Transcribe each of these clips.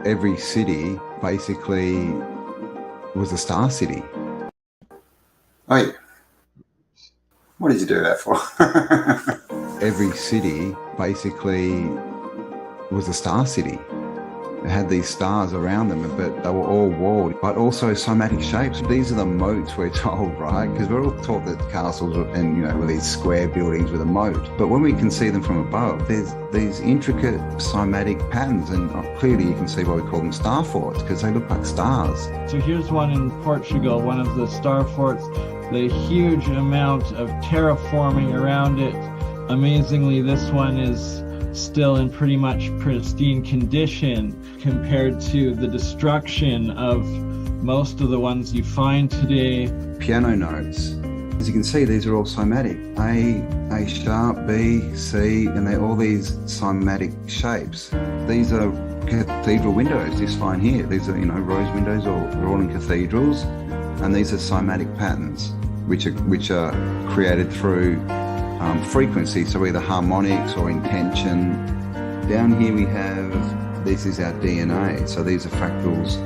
every city basically was a star city. Wait, what did you do that for? Every city basically was a star city. It had these stars around them, but they were all walled, but also somatic shapes. These are the moats we're told, right? Because we're all taught that castles and, were these square buildings with a moat. But when we can see them from above, there's these intricate somatic patterns, and clearly you can see why we call them star forts, because they look like stars. So here's one in Portugal, one of the star forts, the huge amount of terraforming around it. Amazingly, this one is still in pretty much pristine condition compared to the destruction of most of the ones you find today. Piano notes. As you can see, these are all somatic. A sharp, B, C, and they're all these somatic shapes. These are cathedral windows, this line here. These are, rose windows, they're all in cathedrals. And these are somatic patterns, which are created through frequency, so either harmonics or intention. Down here we have, this is our DNA, so these are fractals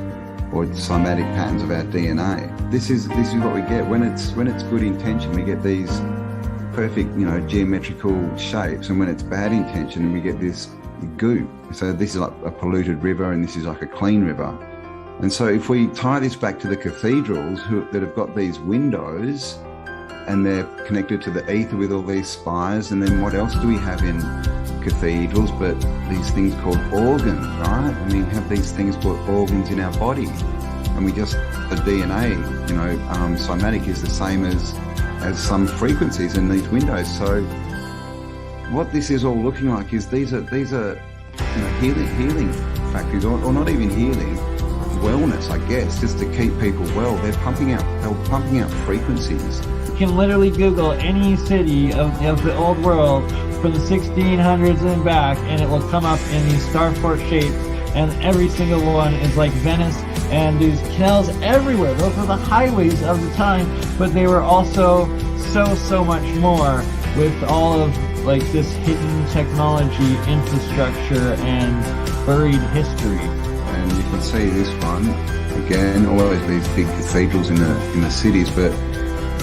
or somatic patterns of our DNA. This is what we get when it's good intention. We get these perfect, geometrical shapes, and when it's bad intention, we get this goo. So this is like a polluted river, and this is like a clean river. And so if we tie this back to the cathedrals that have got these windows, and they're connected to the ether with all these spires, and then what else do we have in cathedrals but these things called organs, right? And we have these things called organs in our body, and we just, the DNA, somatic is the same as some frequencies in these windows. So what this is all looking like is these are healing factories, or not even healing, wellness, I guess, just to keep people well. They're pumping out frequencies. You can literally Google any city of the old world from the 1600s and back, and it will come up in these star fort shapes, and every single one is like Venice, and there's canals everywhere. Those were the highways of the time, but they were also so much more, with all of like this hidden technology, infrastructure, and buried history. And you can see this one again, always these big cathedrals in the cities, but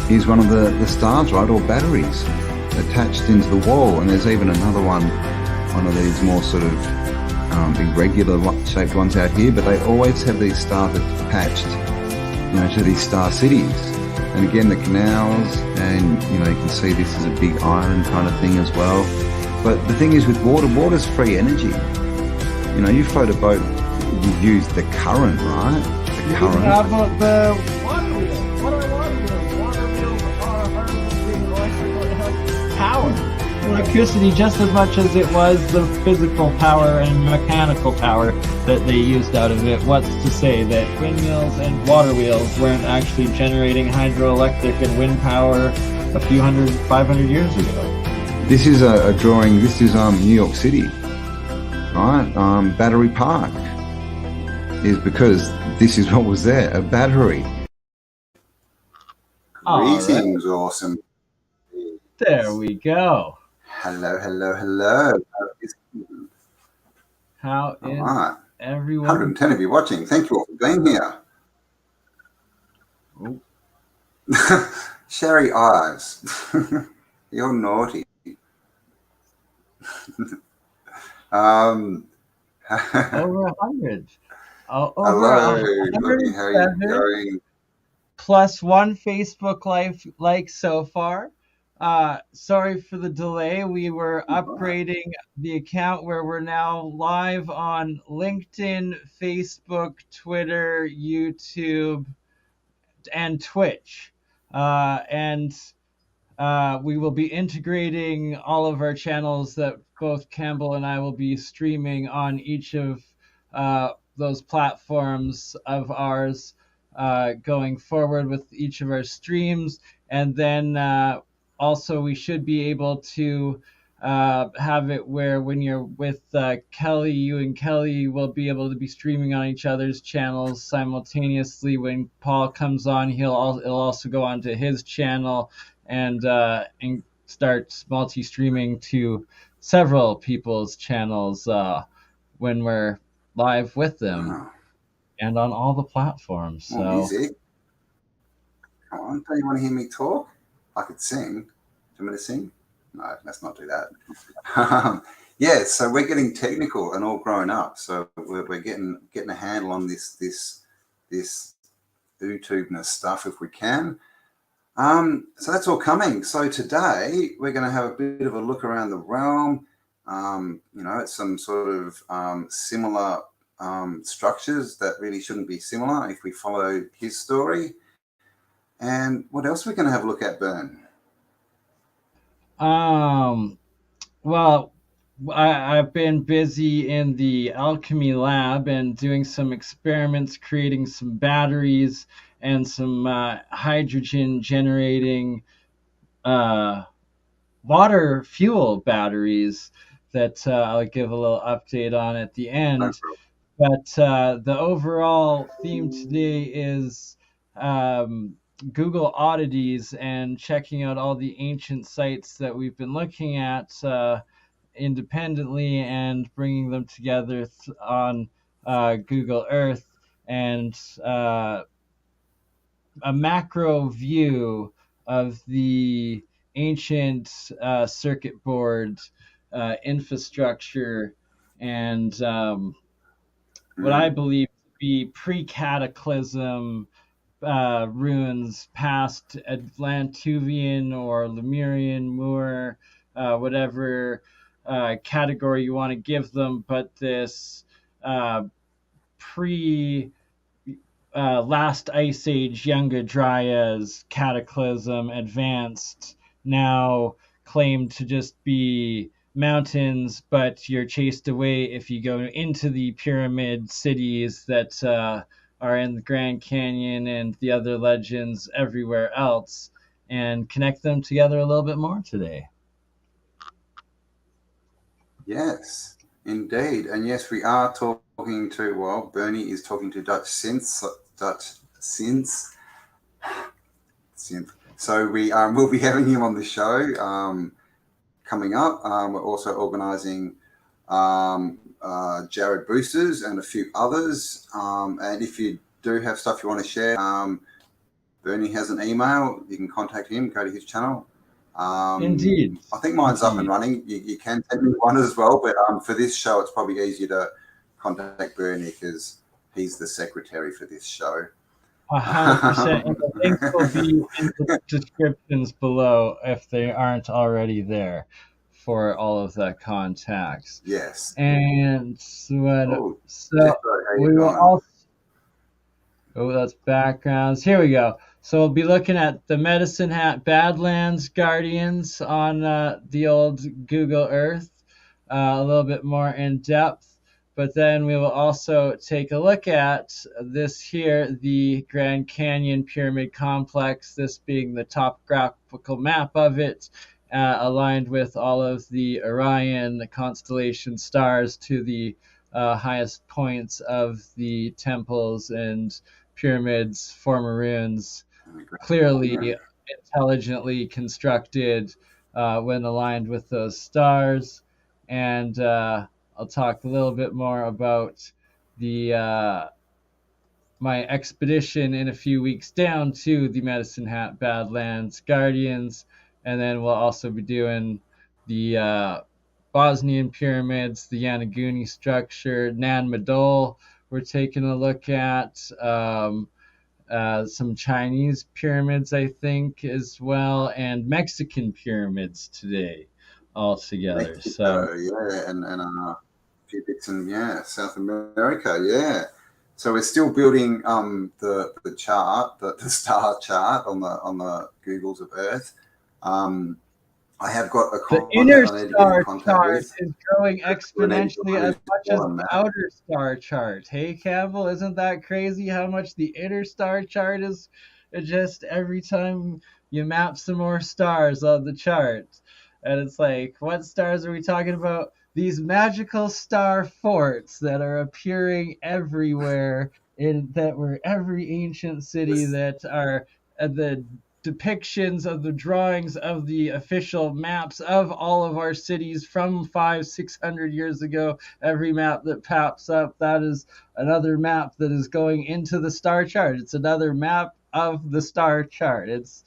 here's one of the stars, right, or batteries attached into the wall. And there's even another one of these more sort of irregular shaped ones out here, but they always have these stars attached, to these star cities. And again, the canals, and you can see this is a big island kind of thing as well. But the thing is with water's free energy. You float a boat, you use the current, right? The current. How about the water wheels? What are water wheels? Water wheels are harnessing electrical power. Electricity just as much as it was the physical power and mechanical power that they used out of it. What's to say that windmills and water wheels weren't actually generating hydroelectric and wind power a few 500 years ago? This is a drawing. This is New York City, right? Battery Park is because this is what was there, a battery. Greetings, right. Awesome. There we go. Hello. How is right. Everyone? 110 of you watching. Thank you all for being here. Oh. Sherry eyes. You're naughty. Over 100. Hello, Over how are you going? Plus one Facebook like so far. Sorry for the delay. We were upgrading the account where we're now live on LinkedIn, Facebook, Twitter, YouTube, and Twitch. And we will be integrating all of our channels that both Campbell and I will be streaming on each of those platforms of ours going forward with each of our streams. And then also we should be able to have it where when you're with Kelly, you and Kelly will be able to be streaming on each other's channels simultaneously. When Paul comes on, it'll also go onto his channel and start multi-streaming to several people's channels when we're live with them Wow. and on all the platforms. More So music. Come on, don't you want to hear me talk? I could sing. Do you want me to sing? No, let's not do that. Yeah, so we're getting technical and all grown up. So we're getting a handle on this YouTube-ness stuff if we can. So that's all coming. So today we're going to have a bit of a look around the realm. At some sort of similar structures that really shouldn't be similar if we follow his story. And what else are we going to have a look at, Bern? well, I've been busy in the alchemy lab and doing some experiments, creating some batteries and some hydrogen generating water fuel batteries that I'll give a little update on at the No end. But the overall theme today is Google oddities and checking out all the ancient sites that we've been looking at independently and bringing them together on Google Earth and a macro view of the ancient circuit board infrastructure and what I believe to be pre-cataclysm ruins past Atlantean or Lemurian, Moor, whatever category you want to give them, but this pre last ice age Younger Dryas cataclysm advanced now claimed to just be mountains, but you're chased away if you go into the pyramid cities that are in the Grand Canyon and the other legends everywhere else, and connect them together a little bit more today. Yes, indeed. And yes, we are talking to, well, Bernie is talking to Dutch synths. So we'll be having him on the show coming up. We're also organising Jared Boosters and a few others. And if you do have stuff you want to share, Bernie has an email. You can contact him, go to his channel. Indeed. I think mine's up and running. You can send me one as well, but for this show, it's probably easier to contact Bernie because he's the secretary for this show. 100%. And the links will be in the descriptions below if they aren't already there for all of the contacts. Yes. And so Jethro, we will also. Oh, that's backgrounds. Here we go. So we'll be looking at the Medicine Hat Badlands Guardians on the old Google Earth a little bit more in depth. But then we will also take a look at this here, the Grand Canyon Pyramid Complex, this being the topographical map of it, aligned with all of the Orion constellation stars to the highest points of the temples and pyramids, former ruins, clearly intelligently constructed when aligned with those stars. And I'll talk a little bit more about the my expedition in a few weeks down to the Medicine Hat Badlands Guardians, and then we'll also be doing the Bosnian pyramids, the Yanaguni structure, Nan Madol. We're taking a look at some Chinese pyramids, I think, as well, and Mexican pyramids today, all together. Mexico, yeah, and a few bits in South America, yeah. So we're still building the chart, the star chart on the Googles of Earth. I have got a the inner star chart is growing exponentially as much as the outer star chart. Hey, Campbell, isn't that crazy how much the inner star chart is just every time you map some more stars on the chart? And it's like, what stars are we talking about? These magical star forts that are appearing everywhere that were every ancient city that are the depictions of the drawings of the official maps of all of our cities from 500-600 years ago. Every map that pops up, that is another map that is going into the star chart. It's another map of the star chart. It's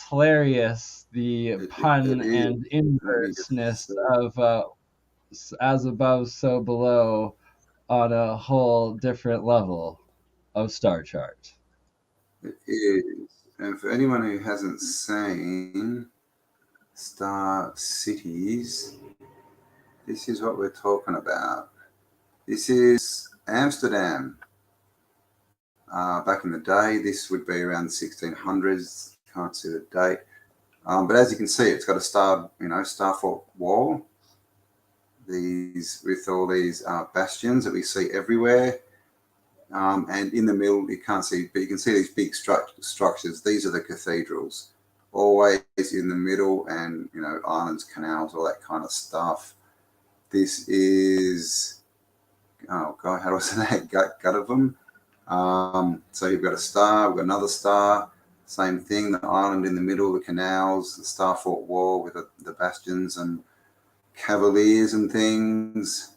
hilarious, the It pun is. and Let me inverseness just of as above, so below on a whole different level of star chart. it is. And for anyone who hasn't seen Star Cities, this is what we're talking about. This is Amsterdam. Back in the day, this would be around the 1600s. Can't see the date. But as you can see, it's got a starfort wall. These with all these bastions that we see everywhere. And in the middle, you can't see, but you can see these big structures. These are the cathedrals, always in the middle, and islands, canals, all that kind of stuff. This is, oh God, how do I say that? Gut of them. So you've got a star, we've got another star, same thing. The island in the middle, the canals, the starfort wall with the bastions and cavaliers and things.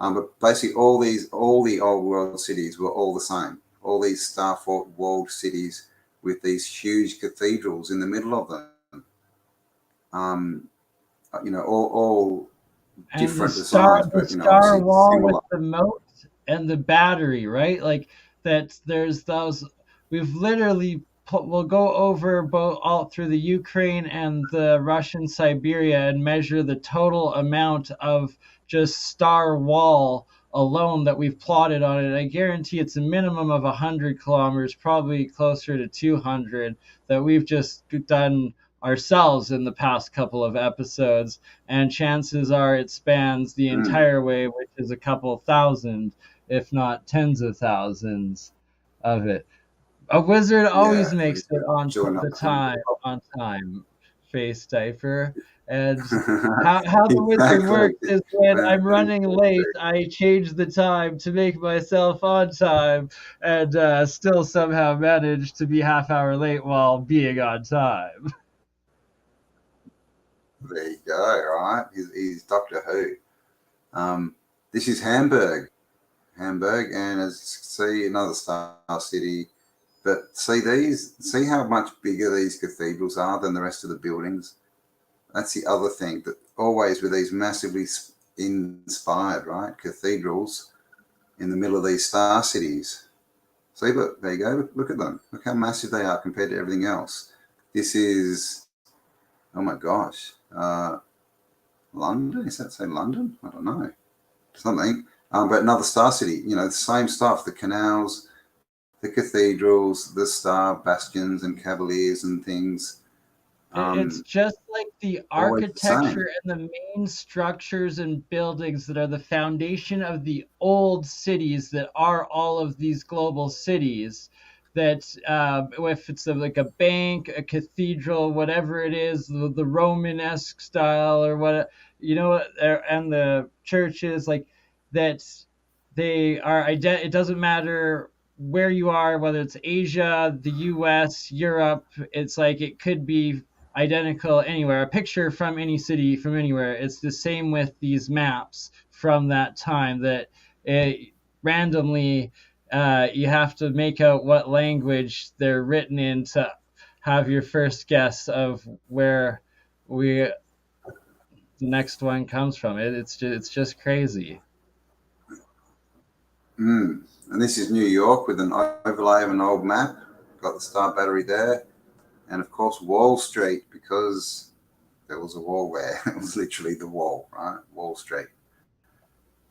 But basically, all the old world cities were all the same. All these starfort walled cities with these huge cathedrals in the middle of them. All And different designs, but the star obviously wall with similar. the moat and the battery, right? Like that. There's those. We've literally we'll go over both all through the Ukraine and the Russian Siberia and measure the total amount of just star wall alone that we've plotted on it. I guarantee it's a minimum of 100 kilometers, probably closer to 200, that we've just done ourselves in the past couple of episodes, and chances are it spans the entire way, which is a couple thousand, if not tens of thousands of it. A wizard always Yeah, makes it join up. on time, Face Diaper. And how the wizard Exactly. works is when I'm running late, I change the time to make myself on time, and still somehow manage to be half hour late while being on time. There you go. Right, he's Doctor Who. This is Hamburg, and as you can see, another star city. But see how much bigger these cathedrals are than the rest of the buildings. That's the other thing, that always with these massively inspired, right, cathedrals in the middle of these star cities. See, look, there you go. Look at them. Look how massive they are compared to everything else. This is, oh my gosh, London. Is that say London? I don't know. Something. But another star city. The same stuff. The canals, the cathedrals, the star bastions and cavaliers and things. It's just like the Always the same. architecture and the main structures and buildings that are the foundation of the old cities that are all of these global cities. That if it's like a bank, a cathedral, whatever it is, the Romanesque style or what, and the churches like that, they are it doesn't matter where you are, whether it's Asia, the US, Europe. It's like it could be identical anywhere. A picture from any city, from anywhere. It's the same with these maps from that time, that randomly you have to make out what language they're written in to have your first guess of where the next one comes from. It's just crazy. And this is New York with an overlay of an old map. Got the Star Battery there. And of course, Wall Street, because there was a wall there. It was literally the wall, right? Wall Street.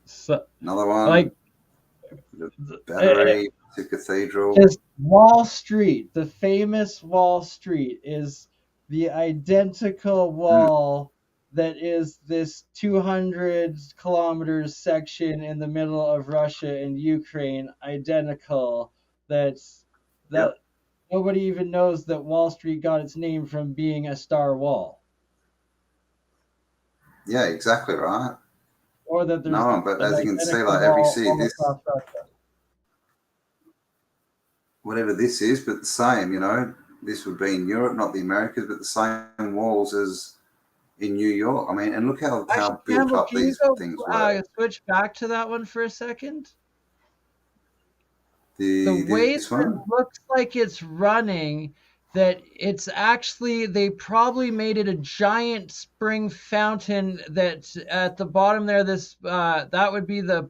So, Another one. like, The Battery, the Cathedral. just Wall Street, the famous Wall Street, is the identical wall that is this 200 kilometers section in the middle of Russia and Ukraine. Identical. That Yep. nobody even knows that Wall Street got its name from being a star wall, Yeah, exactly right. or that there's No, but an as you can see, identical like every wall city, all this. across Russia. whatever this is, but the same, you know, this would be in Europe, not the Americas, but the same walls as in New York. I mean, and look how Actually, built Campbell, up can you these go things were. switch back to that one for a second? The The way this that it one? looks like it's running, that it's actually, they probably made it a giant spring fountain that at the bottom there, this that would be the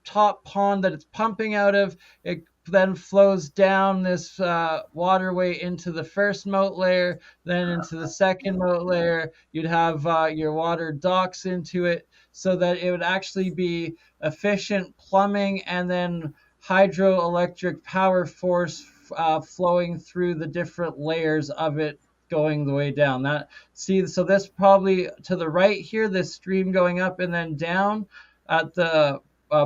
top pond that it's pumping out of. It then flows down this waterway into the first moat layer, then into the second moat layer. You'd have your water docks into it, so that it would actually be efficient plumbing and then hydroelectric power force flowing through the different layers of it, going the way down. That, see, so this probably to the right here, this stream going up and then down at the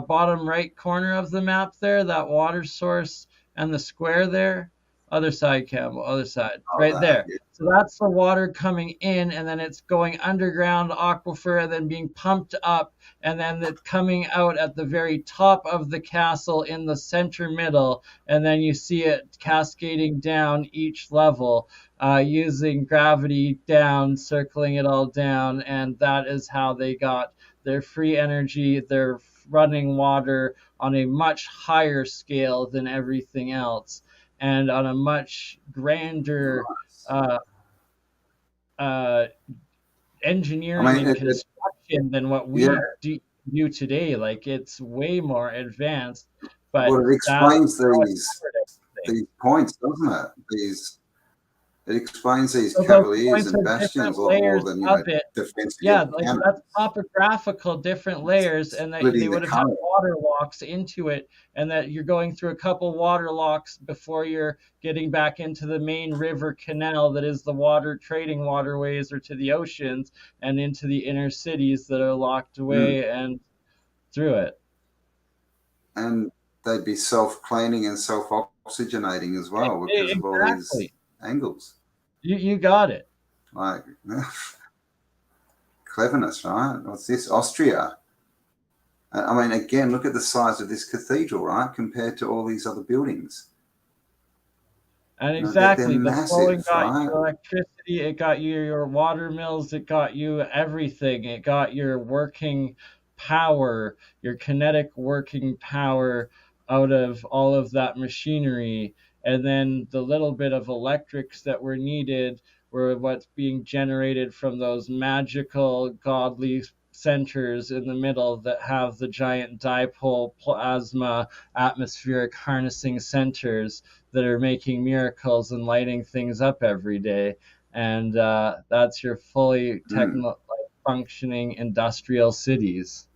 bottom right corner of the map there, that water source and the square there. Other side, Campbell, other side, Oh, right there. yeah. So that's the water coming in, and then it's going underground aquifer and then being pumped up, and then it's coming out at the very top of the castle in the center middle, and then you see it cascading down each level using gravity down, circling it all down, and that is how they got their free energy, their running water on a much higher scale than everything else, and on a much grander uh, engineering I mean, and construction than what we yeah. do today. Like, it's way more advanced, but Well, it explains that's these points, doesn't it? It explains these so those cavaliers points and are bastions different a lot more layers than, you know, of it. defensive Yeah, like cannons. that's topographical different layers, and that they Splitting the would have had current. water locks into it, and that you're going through a couple water locks before you're getting back into the main river canal that is the water trading waterways or to the oceans and into the inner cities that are locked away and through it. And they'd be self-cleaning and self-oxygenating as well because of all these Exactly. angles. You got it. Like, cleverness, right? What's this? Austria. I mean, again, look at the size of this cathedral, right, compared to all these other buildings. And You know, exactly, they're the flowing massive, got right? you electricity, it got you your water mills, it got you everything. It got your working power, your kinetic working power out of all of that machinery. And then the little bit of electrics that were needed were what's being generated from those magical, godly centers in the middle that have the giant dipole plasma atmospheric harnessing centers that are making miracles and lighting things up every day. And that's your fully techno functioning industrial cities.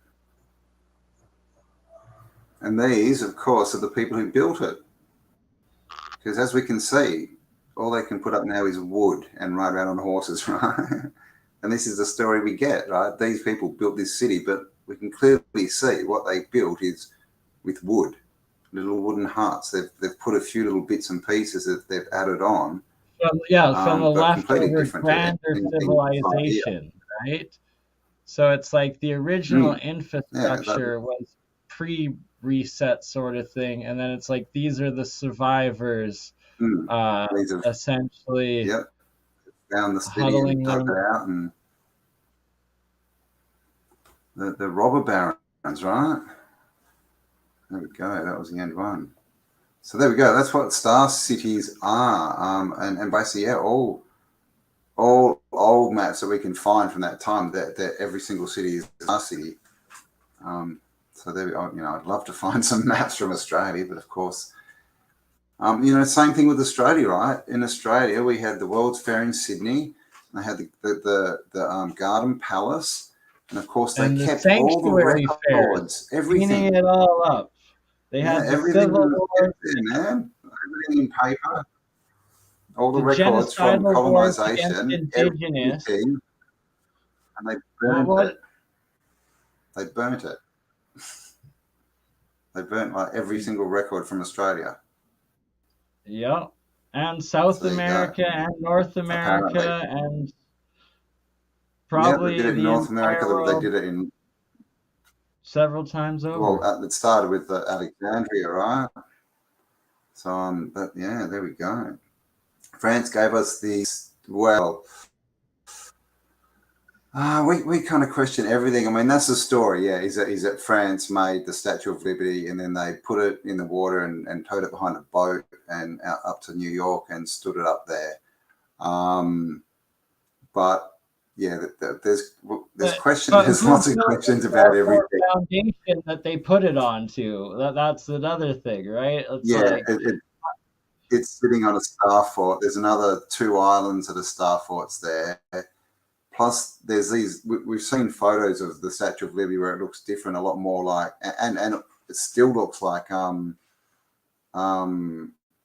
And these, of course, are the people who built it. Because as we can see, all they can put up now is wood and ride around on horses, right? And this is the story we get, right? These people built this city, but we can clearly see what they built is with wood, little wooden huts. They've put a few little bits and pieces that they've added on. From the leftover grander civilization, right? So it's like the original infrastructure was pre-reset sort of thing, and then it's like these are the survivors, essentially. Yep. Found the city and dug it out, and the robber barons, right? There we go. That was the end one. So there we go. That's what star cities are, and basically, yeah, all old maps that we can find from that time. That every single city is a star city. So there we go. You know, I'd love to find some maps from Australia, but of course. You know, same thing with Australia, right? In Australia, we had the World's Fair in Sydney. They had the Garden Palace, and of course they kept all the records, everything, cleaning it all up. They had everything was there, man. Everything in paper, all the records from colonization, everything, and they burnt it. They burnt it. They burnt like every single record from Australia. Yeah, and South America and North America and probably they did it in North America. They did it in several times over. Well, it started with Alexandria, right? So yeah, there we go. France gave us these. Well, we kind of question everything. I mean, that's the story. Yeah, is that France made the Statue of Liberty and then they put it in the water and towed it behind a boat and out up to New York and stood it up there. But yeah, there's questions. There's lots of questions about everything. Foundation that they put it onto. That's another thing, right? It's sitting on a star fort. There's another 2 islands that are star forts there. Plus, there's these. We've seen photos of the Statue of Liberty where it looks different, a lot more like, and it still looks like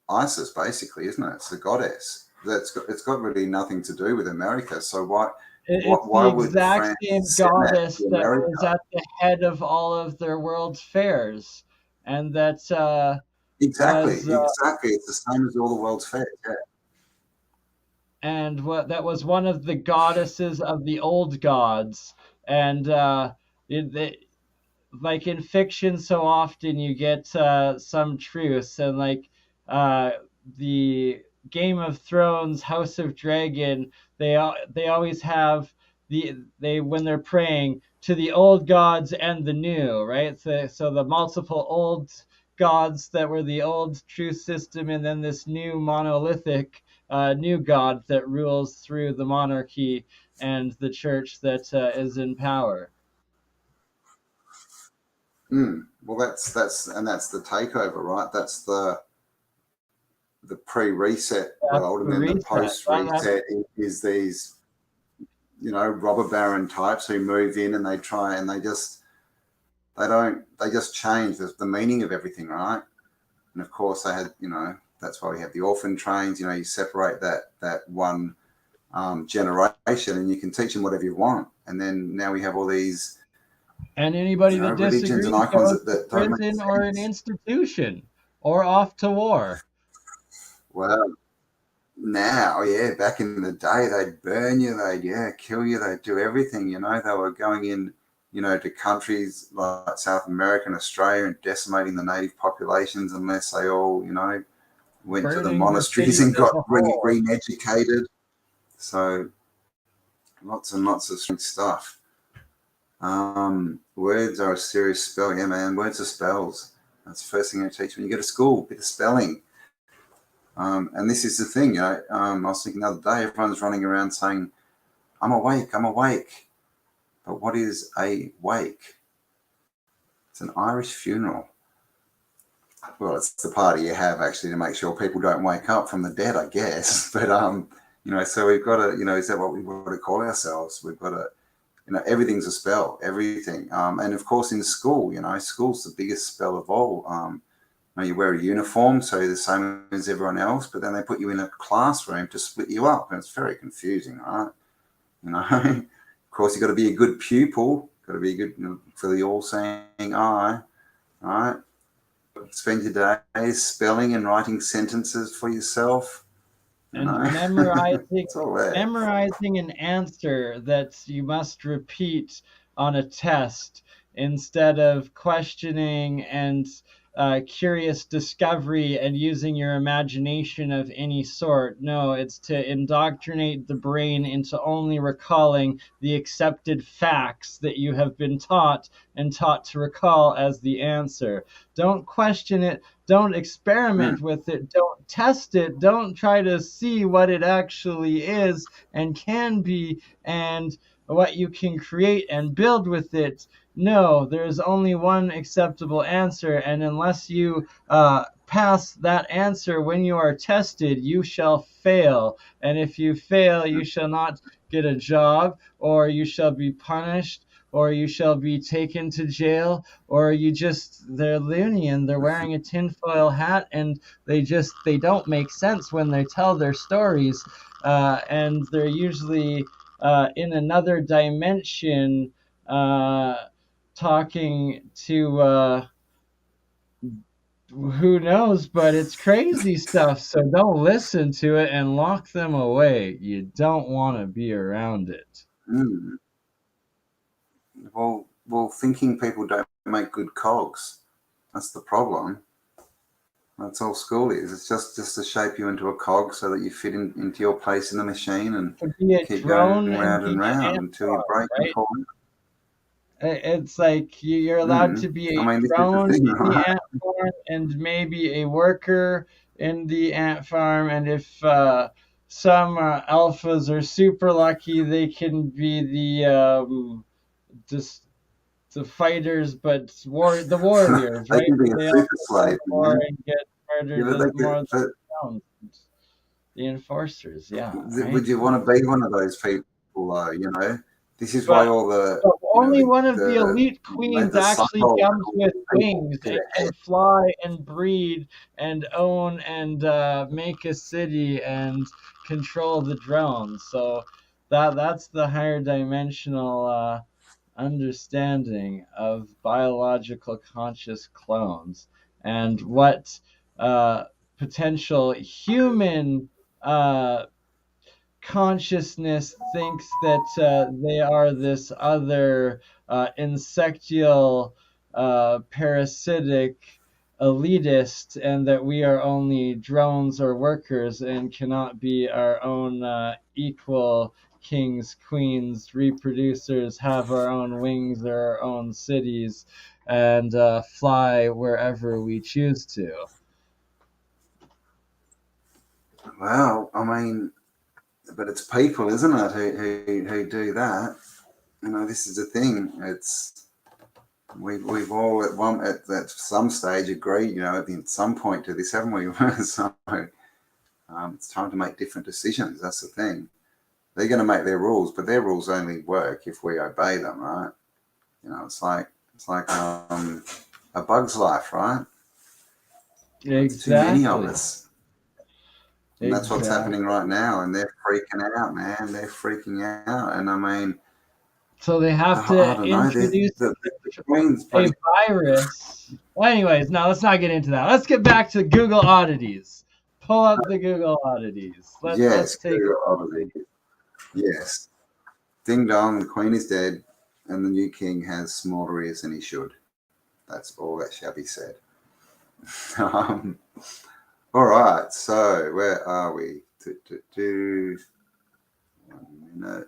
Isis, basically, isn't it? It's the goddess. It's got really nothing to do with America. So why would France the exact same goddess that was at the head of all of their world's fairs, and that's exactly. It's the same as all the world's fairs. Yeah. And that was one of the goddesses of the old gods, and like in fiction, so often you get some truths, and like the Game of Thrones, House of Dragon, they always have they when they're praying to the old gods and the new, right? So the multiple old gods that were the old truth system, and then this new monolithic new god that rules through the monarchy and the church that is in power. Well, that's the takeover, right? That's the pre-reset world, and then the post-reset is these, robber baron types who move in and they try and they just change the meaning of everything, right? And of course they had, that's why we have the orphan trains. You separate that one generation and you can teach them whatever you want. And then now we have all these. And anybody that disagrees and icons that prison or an institution or off to war. Well, now, back in the day, they'd burn you, they'd kill you, they'd do everything. They were going in, to countries like South America and Australia and decimating the native populations unless they all, went to the monasteries and got re-educated. So lots and lots of stuff. Words are a serious spell. Yeah, man, words are spells. That's the first thing I teach when you go to school, a bit of spelling. And this is the thing, I was thinking the other day, everyone's running around saying, I'm awake. But what is a wake? It's an Irish funeral. Well, it's the party you have actually to make sure people don't wake up from the dead, I guess. But, so we've got to, is that what we want to call ourselves? We've got to, everything's a spell, everything. And of course in school, school's the biggest spell of all. You wear a uniform, so you're the same as everyone else, but then they put you in a classroom to split you up, and it's very confusing, right? Of course, you've got to be a good pupil, got to be good for the all-seeing eye, right? Spend your days spelling and writing sentences for yourself. And memorizing an answer that you must repeat on a test instead of questioning and curious discovery and using your imagination of any sort. No, it's to indoctrinate the brain into only recalling the accepted facts that you have been taught and taught to recall as the answer. Don't question it. Don't experiment with it. Don't test it. Don't try to see what it actually is and can be and what you can create and build with it. No, there's only one acceptable answer, and unless you pass that answer when you are tested, you shall fail. And if you fail, you shall not get a job, or you shall be punished, or you shall be taken to jail, or they're loony and they're wearing a tinfoil hat and they don't make sense when they tell their stories. And they're usually in another dimension talking to who knows, but it's crazy stuff. So don't listen to it and lock them away. You don't want to be around it. Well, thinking people don't make good cogs. That's the problem. That's all school is. It's just to shape you into a cog so that you fit into your place in the machine and To be a keep drone going and round be and an round ant until you farm, break and right? fall. It's like you're allowed to be I a mean, this is the drone thing, in the right? ant farm and maybe a worker in the ant farm. And if some alphas are super lucky, they can be just the fighters, but the warriors, They right? can be a They super also go slave, to war man. and get Yeah, murdered but they more could, than but the drones, the enforcers. Yeah, right. would you want to be one of those people, though? You know, this is why But all the, But you know, only one of the the elite mate, queens the actually cycle comes with people wings get and ahead. can fly and breed and own and make a city and control the drones. So that's the higher dimensional understanding of biological conscious clones and what potential human consciousness thinks that they are this other insectial, parasitic elitist, and that we are only drones or workers and cannot be our own equal kings, queens, reproducers, have our own wings or our own cities, and fly wherever we choose to. Well, I mean, but it's people, isn't it, who do that? You know, this is the thing. It's we've all at some stage agreed, you know, at some point to this, haven't we? So it's time to make different decisions. That's the thing. They're going to make their rules, but their rules only work if we obey them, right? You know, it's like a bug's life, right? It's too many of Exactly. us, and that's what's happening Exactly. right now. And they're freaking out, man. They're freaking out, and I mean, So they have I to don't know. introduce The Queen's a bloody virus. Well, anyways, no, let's not get into that. Let's get back to Google oddities. Pull up the Google oddities. Let's yes, take a look. yes. Ding dong, the Queen is dead, and the new king has smaller ears than he should. That's all that shall be said. um, all right, so where are we? 1 minute.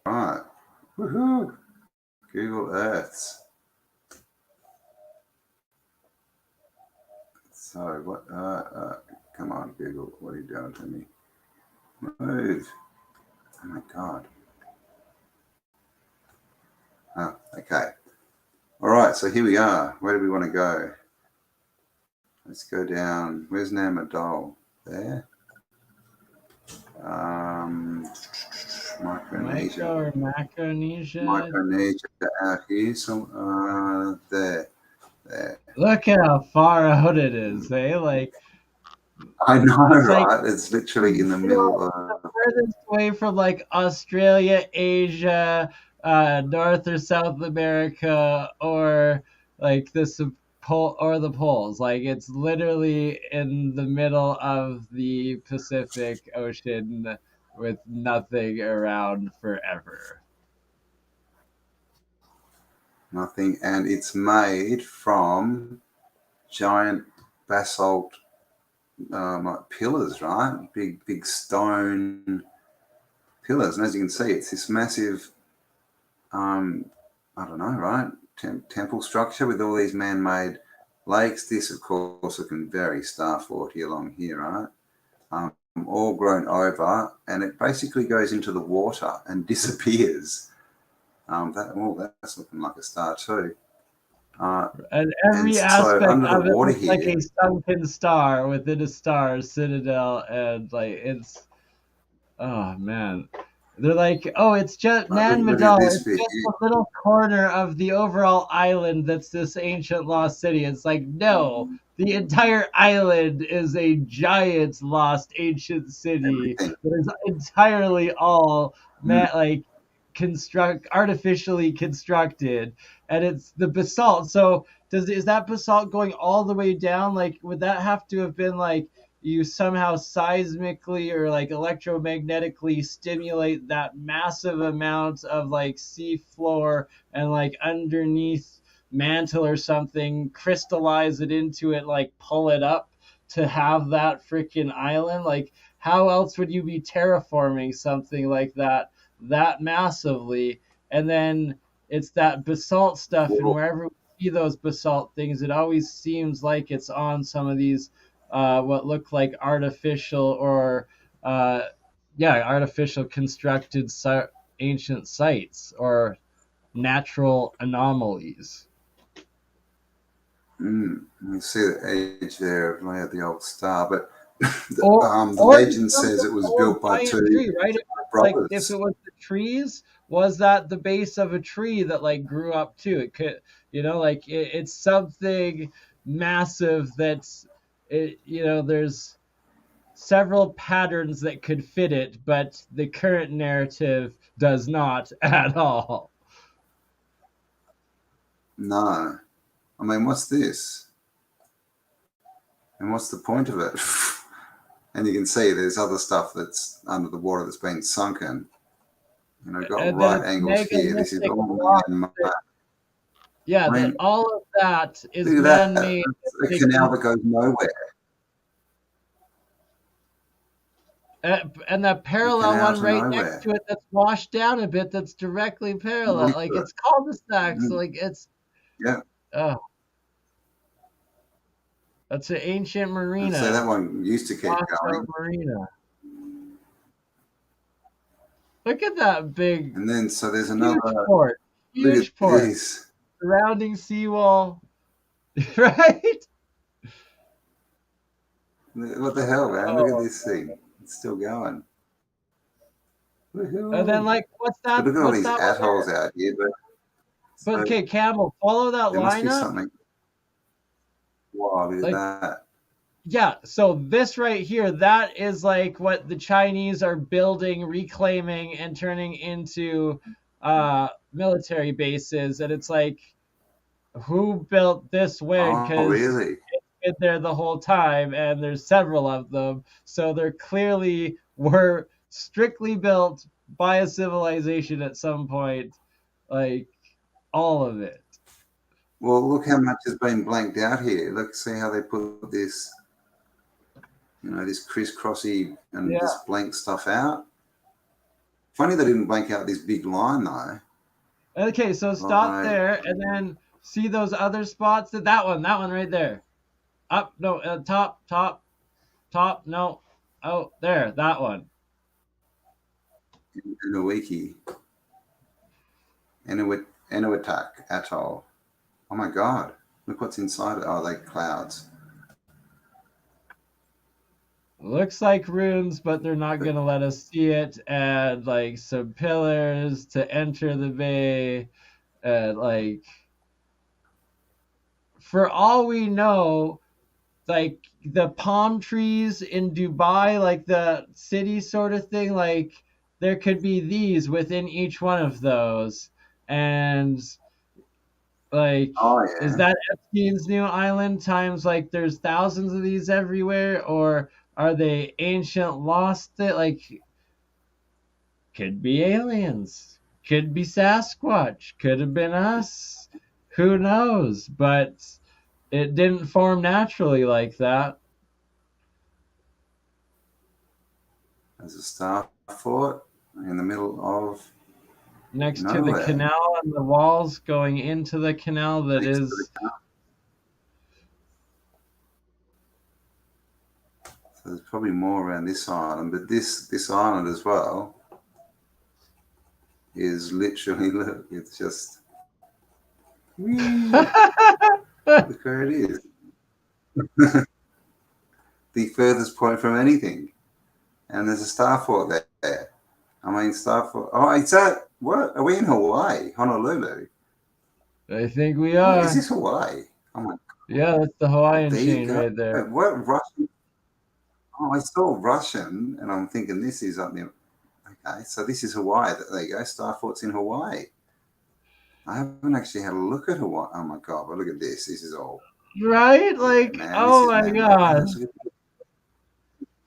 Right. Woohoo! Google Earths. So what? Come on, Google. What are you doing to me? Move. Oh my God. Oh, okay. All right. So here we are. Where do we want to go? Let's go down. Where's Namadol? There. Micro Micronesia. or Macronesia? Micronesia out here. So there. Look at how far out it is, eh? Like I know, it's like right? It's literally in the middle the of. furthest away from like Australia, Asia, North or South America, or like pole or the poles. Like it's literally in the middle of the Pacific Ocean with nothing around forever. Nothing, and it's made from giant basalt like pillars, right? Big stone pillars, and as you can see, it's this massive, I don't know, right? Temple structure with all these man-made lakes. This, of course, looking very Starforty along here, right? All grown over, and it basically goes into the water and disappears. That's looking like a star too. And And every so aspect under the of it water looks like here, a sunken star within a star citadel, and like it's oh man. They're like, oh, it's just Nan look at Madol. this It's bit just here. a little corner of the overall island that's this ancient lost city. It's like, no, the entire island is a giant lost ancient city Everything. that is entirely all Mm, like artificially constructed, and it's the basalt. So is that basalt going all the way down? Like, would that have to have been like you somehow seismically or like electromagnetically stimulate that massive amount of like sea floor and like underneath mantle or something, crystallize it into it, like pull it up to have that freaking island. Like, how else would you be terraforming something like that massively? And then it's that basalt stuff, and Well, wherever we see those basalt things, it always seems like it's on some of these what look like artificial or artificial constructed ancient sites or natural anomalies. you see the age there of layout the old star, but Or the legend some says it was old built by giant two tree, right? Like if brothers. it was the trees, was that the base of a tree that like grew up too? It could, like it's something massive that's there's several patterns that could fit it, but the current narrative does not at all. No, I mean, what's this? And what's the point of it? And you can see there's other stuff that's under the water that's been sunken. Got And then right it's angles here. This is megalithic all rock. man-made. Yeah, I that mean, all of that is look at that. man-made. It's a canal that goes nowhere. And that The parallel canal one to right next nowhere. to it that's washed down a bit, that's directly parallel. Like it's cul-de-sacs. Mhm. Like it's Yeah. oh, that's an ancient And marina. so that one used to keep going. Marina. Look at that big. And then so there's another. Huge port. Look Huge at port. this. Surrounding seawall. Right? What the hell, man? Look at this thing. It's still going. And then like what's But that? look at all What's these that atolls out here. But So okay, Camel, follow that there must line be up. something. Wow, look at Like that. yeah, so this right here, that is like what the Chinese are building, reclaiming, and turning into military bases. And it's like, who built this where? Oh, Because really? it's been there the whole time, and there's several of them. So they're clearly were strictly built by a civilization at some point, like all of it. Well, look how much has been blanked out here. Look, see how they put this, this crisscrossy and Yeah. this blank stuff out. Funny they didn't blank out this big line though. Okay, so stop Like, there, and then see those other spots. That one right there. Up, no, top, no. Oh, there, that one. in a wiki. Inuitak Atoll. Oh my god. Look what's inside it. Oh, they clouds. Looks like runes, but they're not gonna let us see it. And like some pillars to enter the bay, and like for all we know, like the palm trees in Dubai, like the city sort of thing, like there could be these within each one of those. And like, Oh is yeah. that Epstein's new island times like there's thousands of these everywhere, or are they ancient lost it? Like, could be aliens, could be Sasquatch, could have been us. Who knows? But it didn't form naturally like that. There's a star fort in the middle of Next to the nowhere. canal and the walls going into the canal that Next to is. the canal. So there's probably more around this island, but this island as well is literally, look, it's just look where it is. The furthest point from anything. And there's a star fort there. I mean, star fort. Oh, is that what? Are we in Hawaii? Honolulu? I think we What, are. is this Hawaii? Oh my god. Yeah, that's the Hawaiian There you chain go. right there. Wait, what Russian? Oh, I saw Russian, and I'm thinking this is up there. Okay, so this is Hawaii. There you go. Star fort's in Hawaii. I haven't actually had a look at Hawaii. Oh my god! But look at this. This is all Right? Like, man, oh this is my man-made. god.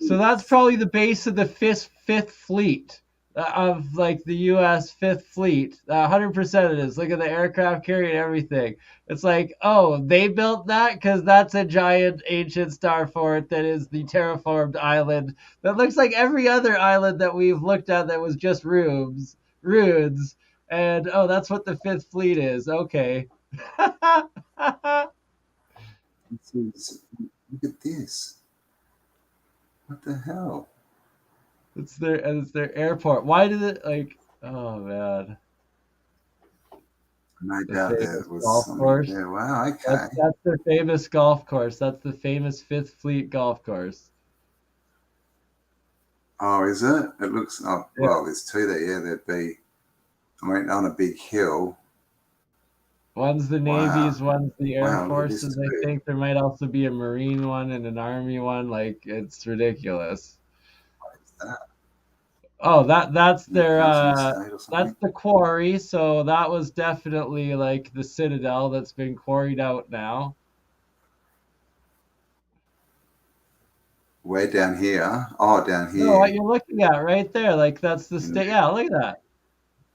So that's probably the base of the fifth fleet of like the U.S. Fifth Fleet. 100% it is. Look at the aircraft carrier and everything. It's like, oh, they built that because that's a giant ancient star fort that is the terraformed island that looks like every other island that we've looked at that was just ruins. And oh, that's what the Fifth Fleet is. Okay. Look at this. What the hell? It's their airport. Why did it like? Oh man. No The doubt famous there was golf something course. there. Wow, okay. That's their famous golf course. That's the famous Fifth Fleet golf course. Oh, is it? It looks, oh, Yeah. well, there's two there. Yeah, there'd be, I went on a big hill. One's the Wow. Navy's, one's the Air Wow, look at this Forces. I too. think there might also be a Marine one and an Army one. Like it's ridiculous. What is that? Oh, that's their Nation state or something? that's the quarry. So that was definitely like the Citadel that's been quarried out now. Way down here. Oh, down No, what here. you're looking at right there, like that's the state. Yeah, look at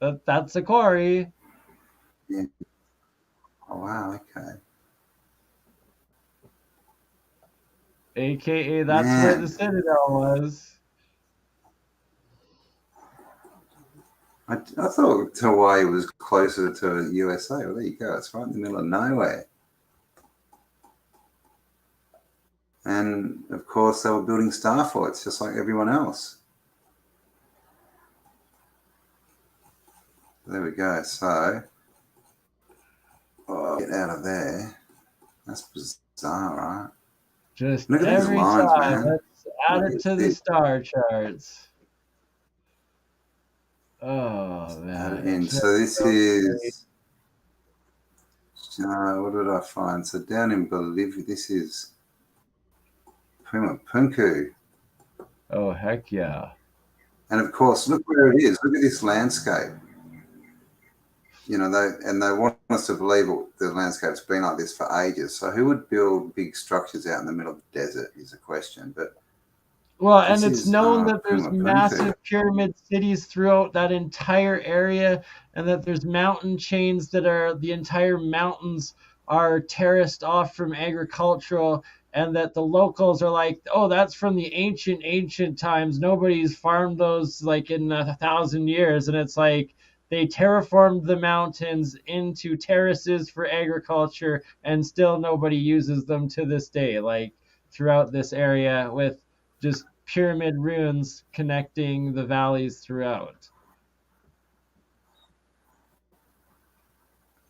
that. That's a quarry. Yeah. Oh, wow, okay. AKA that's where Man. the Citadel was. I thought Hawaii was closer to USA. Well, there you go. It's right in the middle of nowhere. And of course, they were building star forts just like everyone else. There we go. So, oh, get out of there. That's bizarre, right? Just Look at these every lines, time. man. Let's add Look it at to the this. star charts. Oh man. And it's so this just so great. is, what did I find? So down in Bolivia, this is Pumapunku. Oh heck yeah. And of course, look where it is. Look at this landscape. You know, they want us to believe the landscape's been like this for ages. So who would build big structures out in the middle of the desert is a question. But Well, and this it's is known that there's Pumapunku. massive pyramid cities throughout that entire area, and that there's mountain chains that are the entire mountains are terraced off from agricultural, and that the locals are like, oh, that's from the ancient times. Nobody's farmed those like in 1,000 years, and it's like they terraformed the mountains into terraces for agriculture, and still nobody uses them to this day. Like throughout this area with just pyramid ruins connecting the valleys throughout.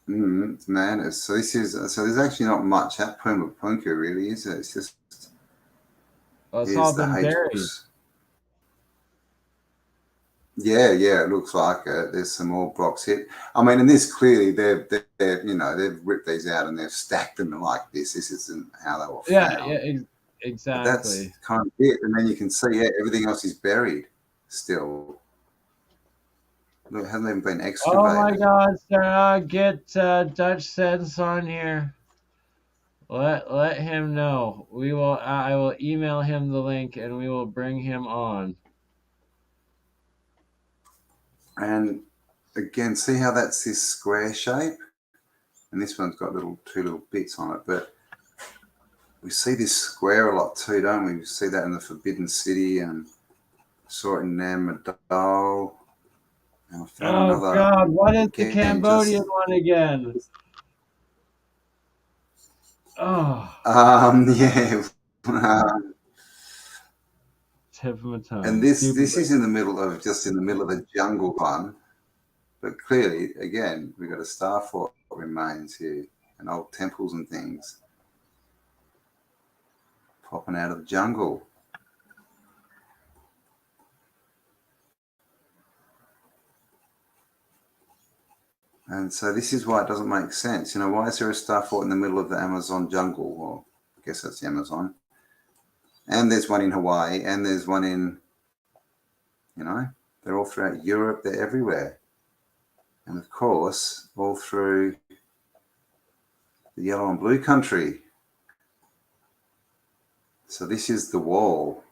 It's madness. So there's actually not much at Pumapunku, really, is it? It's just Well, it's here's all the been buried. HOS. Yeah, it looks like it. There's some more blocks here. I mean, and this clearly they've ripped these out and they've stacked them like this. This isn't how they were found. Yeah, But exactly. that's kind of it. And then you can see, everything else is buried still. Look, it hasn't even been excavated. Oh my God, Sarah, get Dutch Sense on here. Let him know. I will email him the link and we will bring him on. And again, see how that's this square shape? And this one's got two little bits on it. But we see this square a lot too, don't we? We see that in the Forbidden City and saw it in Namadal. And I found Oh God, what is the Cambodian one again? Oh. Yeah. Tip of my tongue. And this is in the middle of the jungle one. But clearly, again, we've got a star fort remains here and old temples and things popping out of the jungle. And so this is why it doesn't make sense. You know, why is there a star fort in the middle of the Amazon jungle? Well, I guess that's the Amazon. And there's one in Hawaii, and there's one in, they're all throughout Europe. They're everywhere. And of course, all through the yellow and blue country. So this is the wall.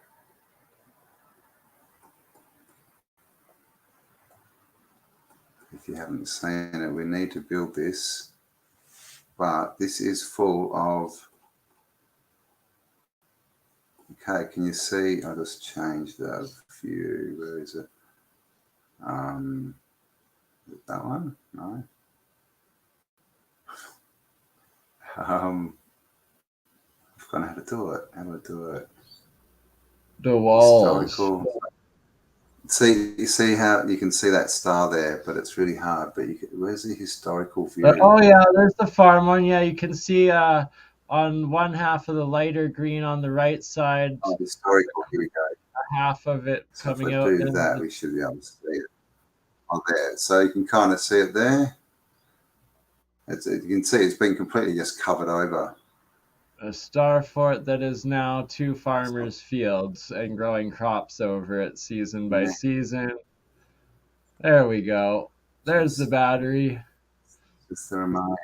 haven't seen it. We need to build this, but this is full of. Okay, can you see? I just changed the view. Where is it? That one? No. I've forgotten how to do it. How do I do it? The walls. Historical. See, you see how you can see that star there, but it's really hard. But where's the historical view? Oh yeah, there's the farm one. Yeah, you can see on one half of the lighter green on the right side. Oh, historical. Here we go. Half of it So coming if I out. do that, we should be able to see it on there. So you can kind of see it there. You can see it's been completely just covered over. A star fort that is now 2 farmers' fields and growing crops over it season by season. There we go. There's the battery. Just the reminder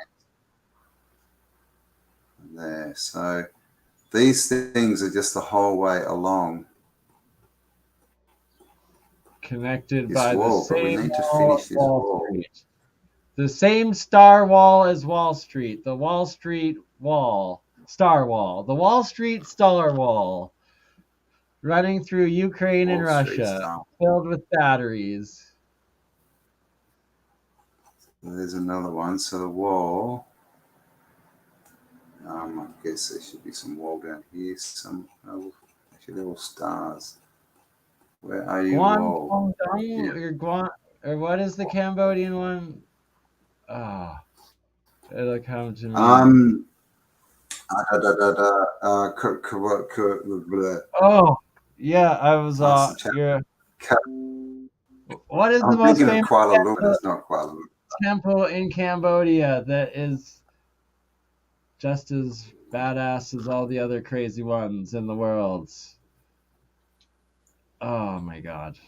there. So these things are just the whole way along. Connected This by wall, the but we same need to wall finish as this Wall wall. Street. The same star wall as Wall Street. The Wall Street wall. Star wall. The Wall Street star wall. Running through Ukraine and Wall Street Russia. star. Filled with batteries. There's another one. So the wall. I guess there should be some wall down here. Actually, they're all stars. Where are you, wall? Or what is the Cambodian one? Oh, it'll come to me. Oh, yeah, I was what is the most famous Kuala Lumpur? It's not Kuala Lumpur. Temple in Cambodia that is just as badass as all the other crazy ones in the world? Oh my god.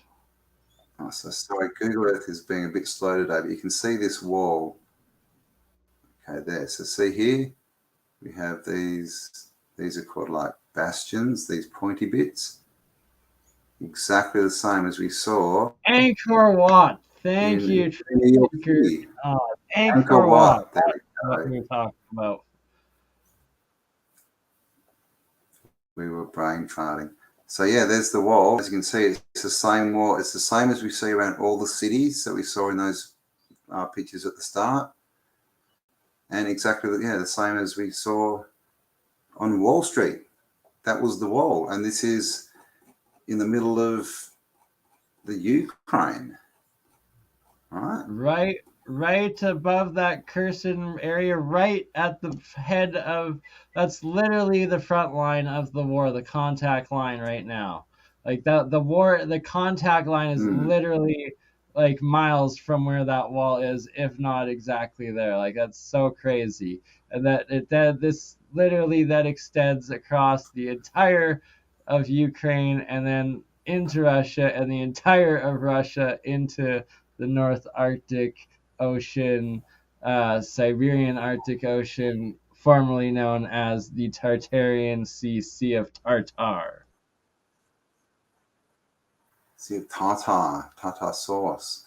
Oh, so sorry, Google Earth is being a bit slow today, but you can see this wall. Okay, there. So see here, we have these are called like bastions, these pointy bits. Exactly the same as we saw. Angkor Wat. Thank you. Angkor Wat. That's what we were talking about. We were brain farting. So yeah, there's the wall. As you can see, it's the same wall. It's the same as we see around all the cities that we saw in those pictures at the start. And exactly, the same as we saw on Wall Street. That was the wall. And this is in the middle of the Ukraine. Right above that cursed area, right at the head of, that's literally the front line of the war, the contact line right now. Like the contact line is literally like miles from where that wall is, if not exactly there. Like that's so crazy. And this literally that extends across the entire of Ukraine and then into Russia and the entire of Russia into the North Arctic Ocean, Siberian Arctic Ocean, formerly known as the Tartarian Sea, Sea of Tartar. Sea of Tartar sauce.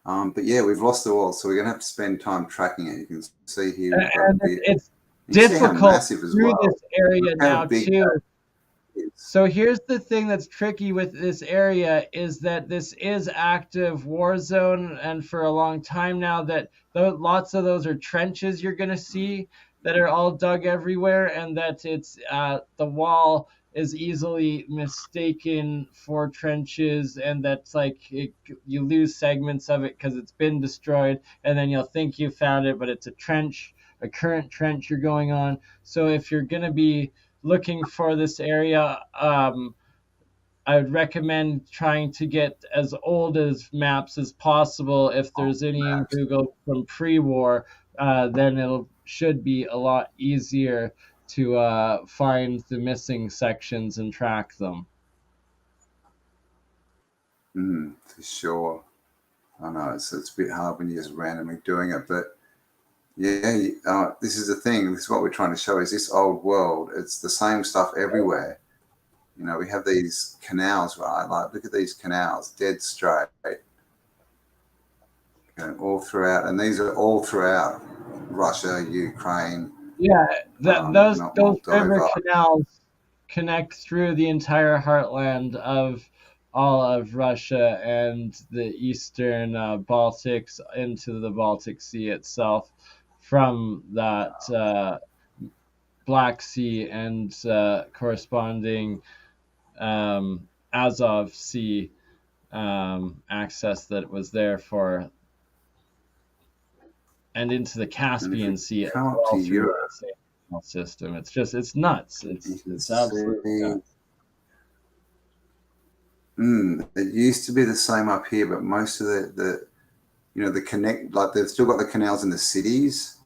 But yeah, we've lost the wall, so we're going to have to spend time tracking it. You can see here. It's difficult through this area now too. So here's the thing that's tricky with this area is that this is active war zone, and for a long time now that lots of those are trenches you're going to see that are all dug everywhere, and that it's the wall is easily mistaken for trenches, and that's like you lose segments of it because it's been destroyed, and then you'll think you found it, but it's a trench, a current trench you're going on. So if you're going to be looking for this area, I would recommend trying to get as old as maps as possible. If there's any in Google from pre-war, then should be a lot easier to find the missing sections and track them. For sure. I know it's a bit hard when you're just randomly doing it, but yeah, this is the thing. This is what we're trying to show is this old world. It's the same stuff everywhere. You know, we have these canals, right? Like, look at these canals, dead straight. all throughout, and these are all throughout Russia, Ukraine, Yeah, those not river Moldova. canals connect through the entire heartland of all of Russia and the eastern Baltics into the Baltic Sea itself from that Black Sea and corresponding Azov Sea access that was there for, and into the And if we Caspian Sea as come up to well through Europe, that same canal system. It's nuts. you can It's absolutely see nuts. it used to be the same up here, but most of the the connect, like they've still got the canals in the cities,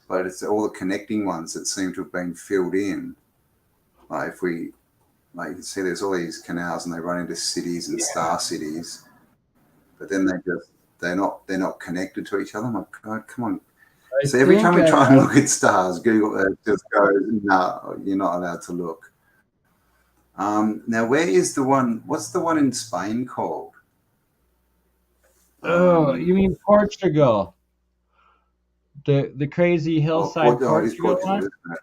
but it's all the connecting ones that seem to have been filled in. Like if we, like you can see, there's all these canals and they run into cities and star cities, but then they're not connected to each other. My God, come on! I So every time think we try and look at stars, Google Earth just goes, no, you're not allowed to look. Now, where is the one? What's the one in Spain called? Oh, you mean Portugal? The crazy hillside It is Portugal Portugal, one? isn't it?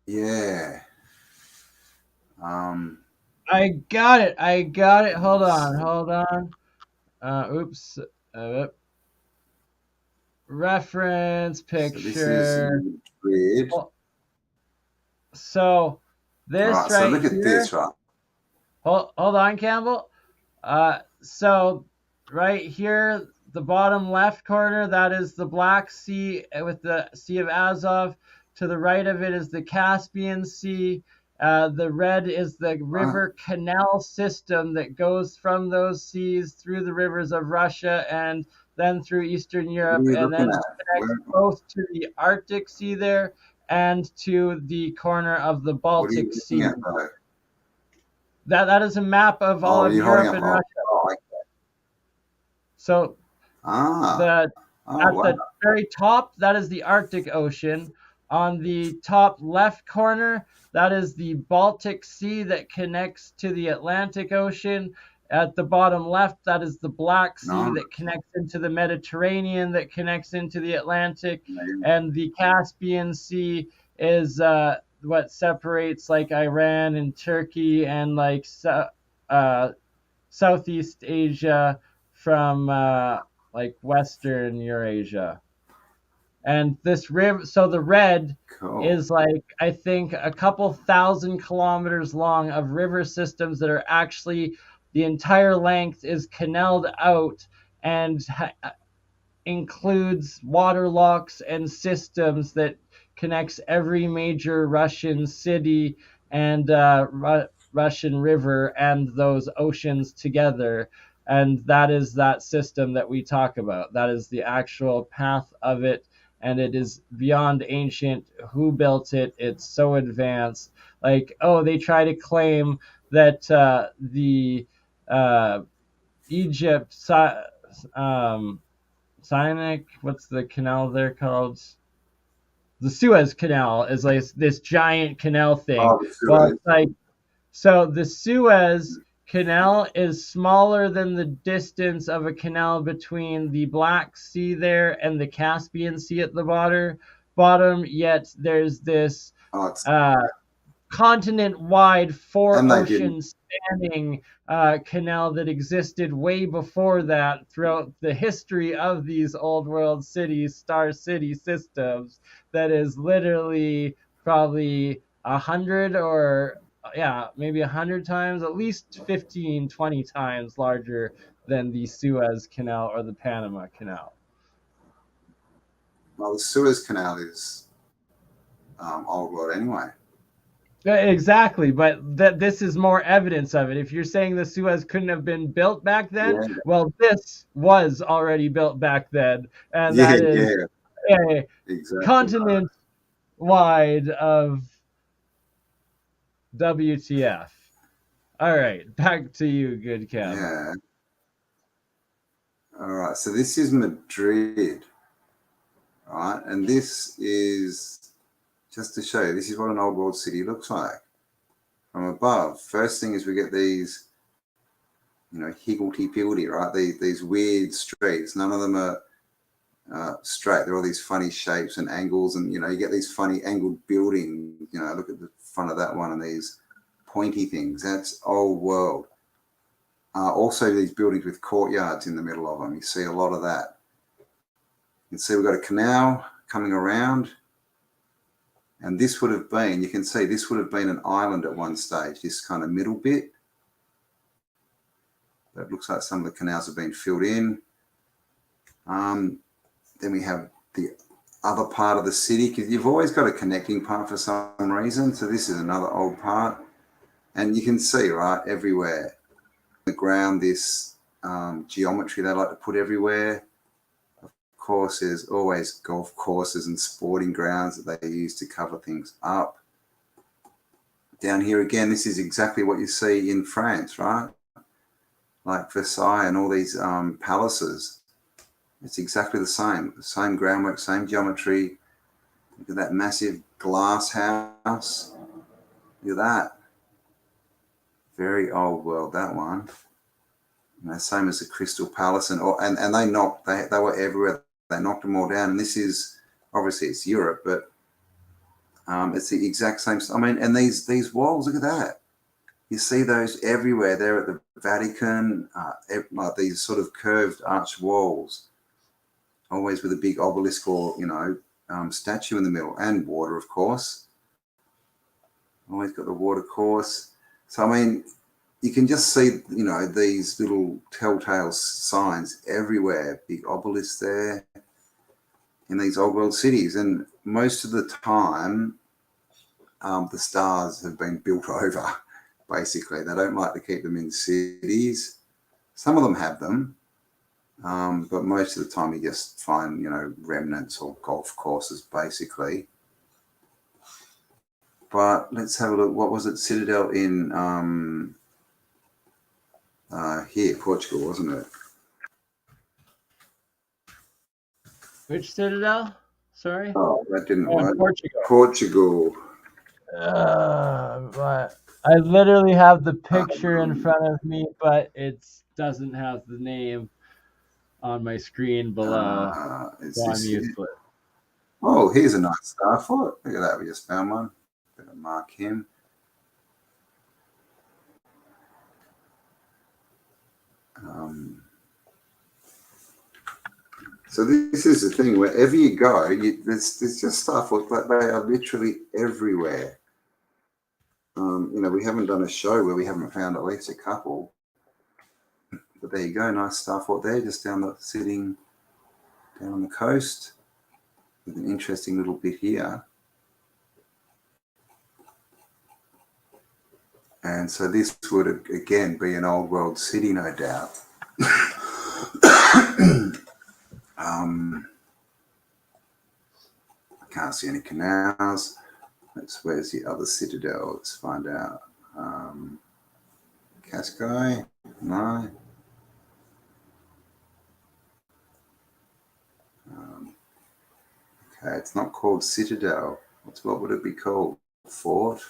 Yeah. I got it. I got it. Hold on. Hold on. Oops. Reference So this is picture. weird. Oh, so All this right. So right look at here. this, right? Hold on, Campbell. So right here, the bottom left corner, that is the Black Sea with the Sea of Azov. To the right of it is the Caspian Sea. The red is the river canal system that goes from those seas through the rivers of Russia and then through Eastern What Europe, are you and looking then at? connects both to the Arctic Sea there and to the corner of the What are you Baltic looking Sea. at, though? That is a map of all of You're holding Europe up. and Russia. Okay. So Ah. at Wow. the very top, that is the Arctic Ocean. On the top left corner, that is the Baltic Sea that connects to the Atlantic Ocean. At the bottom left, that is the Black Sea No. that connects into the Mediterranean, that connects into the Atlantic. No. And the Caspian Sea is what separates like Iran and Turkey and like Southeast Asia from like Western Eurasia. And this river, so the red Cool. is like, I think, a couple thousand kilometers long of river systems that are actually, the entire length is canaled out and includes water locks and systems that connects every major Russian city and Russian river and those oceans together. And that is that system that we talk about. That is the actual path of it. And it is beyond ancient. Who built it? It's so advanced. Like, oh, they try to claim that the Egypt, Sinaic, what's the canal there called? The Suez Canal is like this giant canal thing. Well, it's like, so the Suez Canal is smaller than the distance of a canal between the Black Sea there and the Caspian Sea at the bottom. Yet there's this continent-wide, ocean-spanning canal that existed way before that throughout the history of these old world cities, star city systems, that is literally probably 100 or maybe 100 times, at least 15, 20 times larger than the Suez Canal or the Panama Canal. Well, the Suez Canal is old world anyway. Exactly, but this is more evidence of it. If you're saying the Suez couldn't have been built back then, well, this was already built back then, and that is a continent wide of WTF. All right, back to you, good Cam. Yeah. All right, so this is Madrid, right? And this is, just to show you, this is what an old world city looks like from above. First thing is we get these higgledy-piggledy, right? These weird streets. None of them are straight. There are all these funny shapes and angles, and you get these funny angled buildings. Look at the front of that one and these pointy things. That's old world. Also, these buildings with courtyards in the middle of them. You see a lot of that. You can see we've got a canal coming around, and this would have been, you can see this would have been an island at one stage, this kind of middle bit. But it looks like some of the canals have been filled in. Then we have the other part of the city, because you've always got a connecting part for some reason. So this is another old part. And you can see, right, everywhere, the ground, this geometry they like to put everywhere. Of course, there's always golf courses and sporting grounds that they use to cover things up. Down here again, this is exactly what you see in France, right? Like Versailles and all these palaces. It's exactly the same groundwork, same geometry. Look at that massive glass house. Look at that. Very old world, that one. Same as the Crystal Palace, and they were everywhere. They knocked them all down. And this is, obviously it's Europe, but it's the exact same. I mean, and these walls, look at that. You see those everywhere. They're at the Vatican, like these sort of curved arch walls, always with a big obelisk or, statue in the middle, and water, of course. Always got the water course. So, I mean, you can just see, these little telltale signs everywhere. Big obelisk there in these old world cities. And most of the time, the stars have been built over, basically. They don't like to keep them in cities. Some of them have them, but most of the time you just find, remnants or golf courses, basically. But let's have a look. What was it? Citadel in here, Portugal, wasn't it? Which citadel? Sorry? Oh, that didn't work. Portugal. But I literally have the picture in front of me, but it doesn't have the name on my screen below. So I'm useless. Oh, here's a nice starfort. Look at that. We just found one. Better mark him. So this is the thing. Wherever you go, there's just starfort. Like they are literally everywhere. We haven't done a show where we haven't found at least a couple. But there you go. Nice starfort there, just sitting down on the coast, with an interesting little bit here. And so this would, again, be an old world city, no doubt. I can't see any canals. Where's the other citadel? Let's find out. Cascais? No. Okay, it's not called citadel. What would it be called? Fort?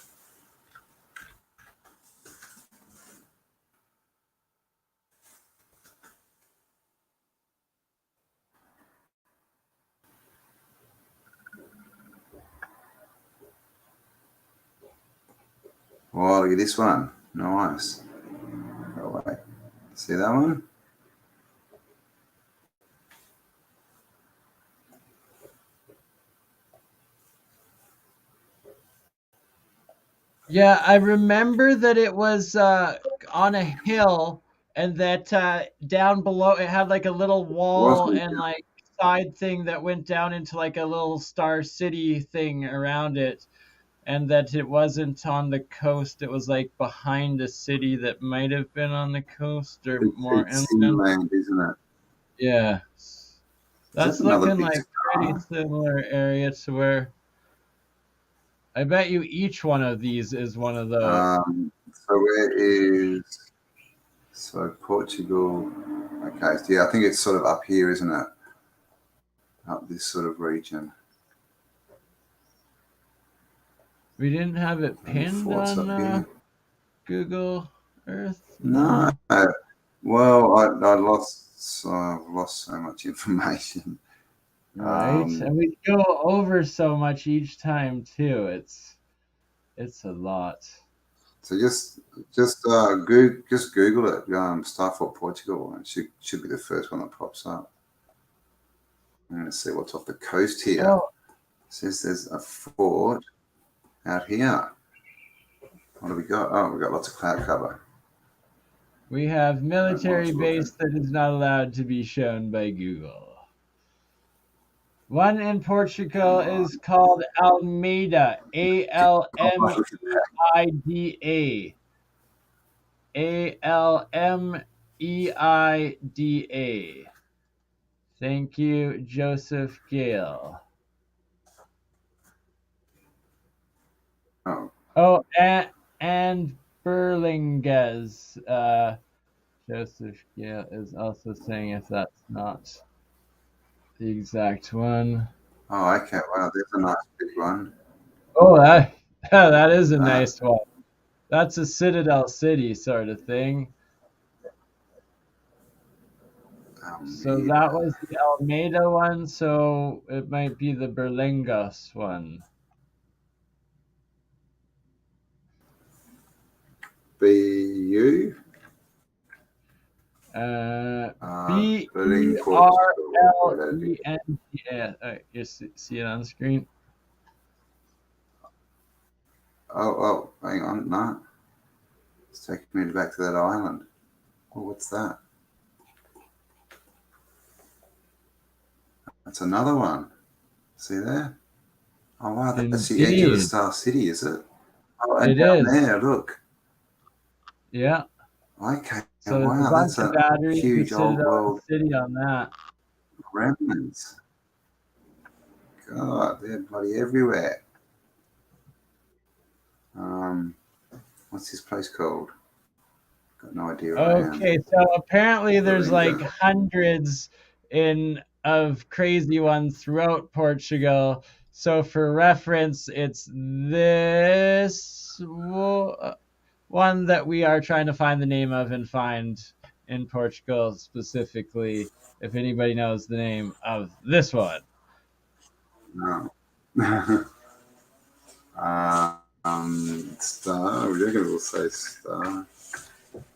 Oh, look at this one. Nice. Go away. See that one? Yeah, I remember that it was on a hill, and that down below it had like a little wall and like side thing that went down into like a little Star City thing around it. And that it wasn't on the coast. It was like behind a city that might have been on the coast or more inland, isn't it? Yeah. That's looking like pretty similar area to where I bet you each one of these is one of those. So where is Portugal? Okay, so yeah, I think it's sort of up here, isn't it? Up this sort of region. We didn't have it pinned on Google Earth? No. Well, I lost so much information. Right, and we go over so much each time too. It's a lot. So just Google it. Starfort Portugal, and it should be the first one that pops up. I'm going to see what's off the coast here. Oh, It says there's a fort out here. What do we got? Oh, we got lots of cloud cover. we have military Nice base that is not allowed to be shown by Google. One in Portugal is called Almeida, Almeida, Almeida. Thank you, Joseph Gale. Oh, Oh, and Berlingues. Joseph Gale is also saying if that's not the exact one. oh, okay. Wow, there's a nice big one. Oh, that is a nice one. That's a Citadel City sort of thing. So that was the Almeida one, so it might be the Berlingas one. BU. Berlengga. You see it on screen? Oh, hang on. No. It's taking me back to that island. Oh, what's that? That's another one. See there? Oh, wow. That's the edge of the Star City, is it? Oh, and down there, look. Yeah. Okay. So wow, there's a bunch of batteries, huge old world city on that. remnants. God, they're bloody everywhere. What's this place called? Got no idea. Okay, so apparently there's like hundreds of crazy ones throughout Portugal. So for reference, it's this one that we are trying to find the name of and find in Portugal specifically, if anybody knows the name of this one. No. Star. We're going to say star.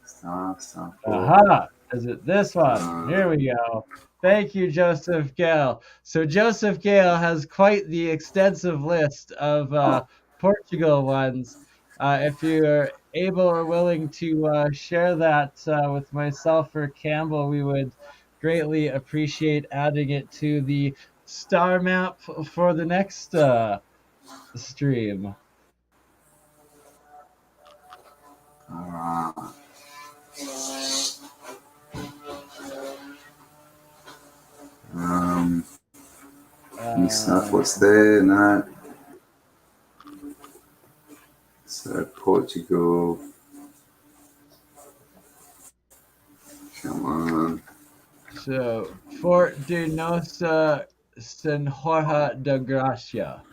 Star. Aha! Is it this one? Here we go. Thank you, Joseph Gale. So Joseph Gale has quite the extensive list of Portugal ones. If you're able or willing to share that with myself or Campbell, we would greatly appreciate adding it to the star map for the next stream. Any stuff? What's there? No. So Portugal. Come on. So Fort de Nossa Senhora da Gracia.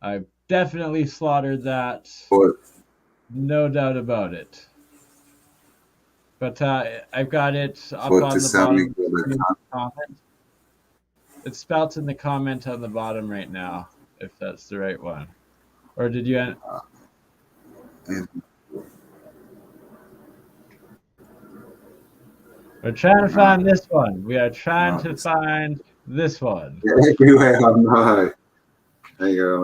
I've definitely slaughtered that. No doubt about it. But I've got it up on the bottom comment. It's spelt in the comment on the bottom right now, if that's the right one. Or did you... We're trying to find this one. We are trying to find this one. Everywhere I know.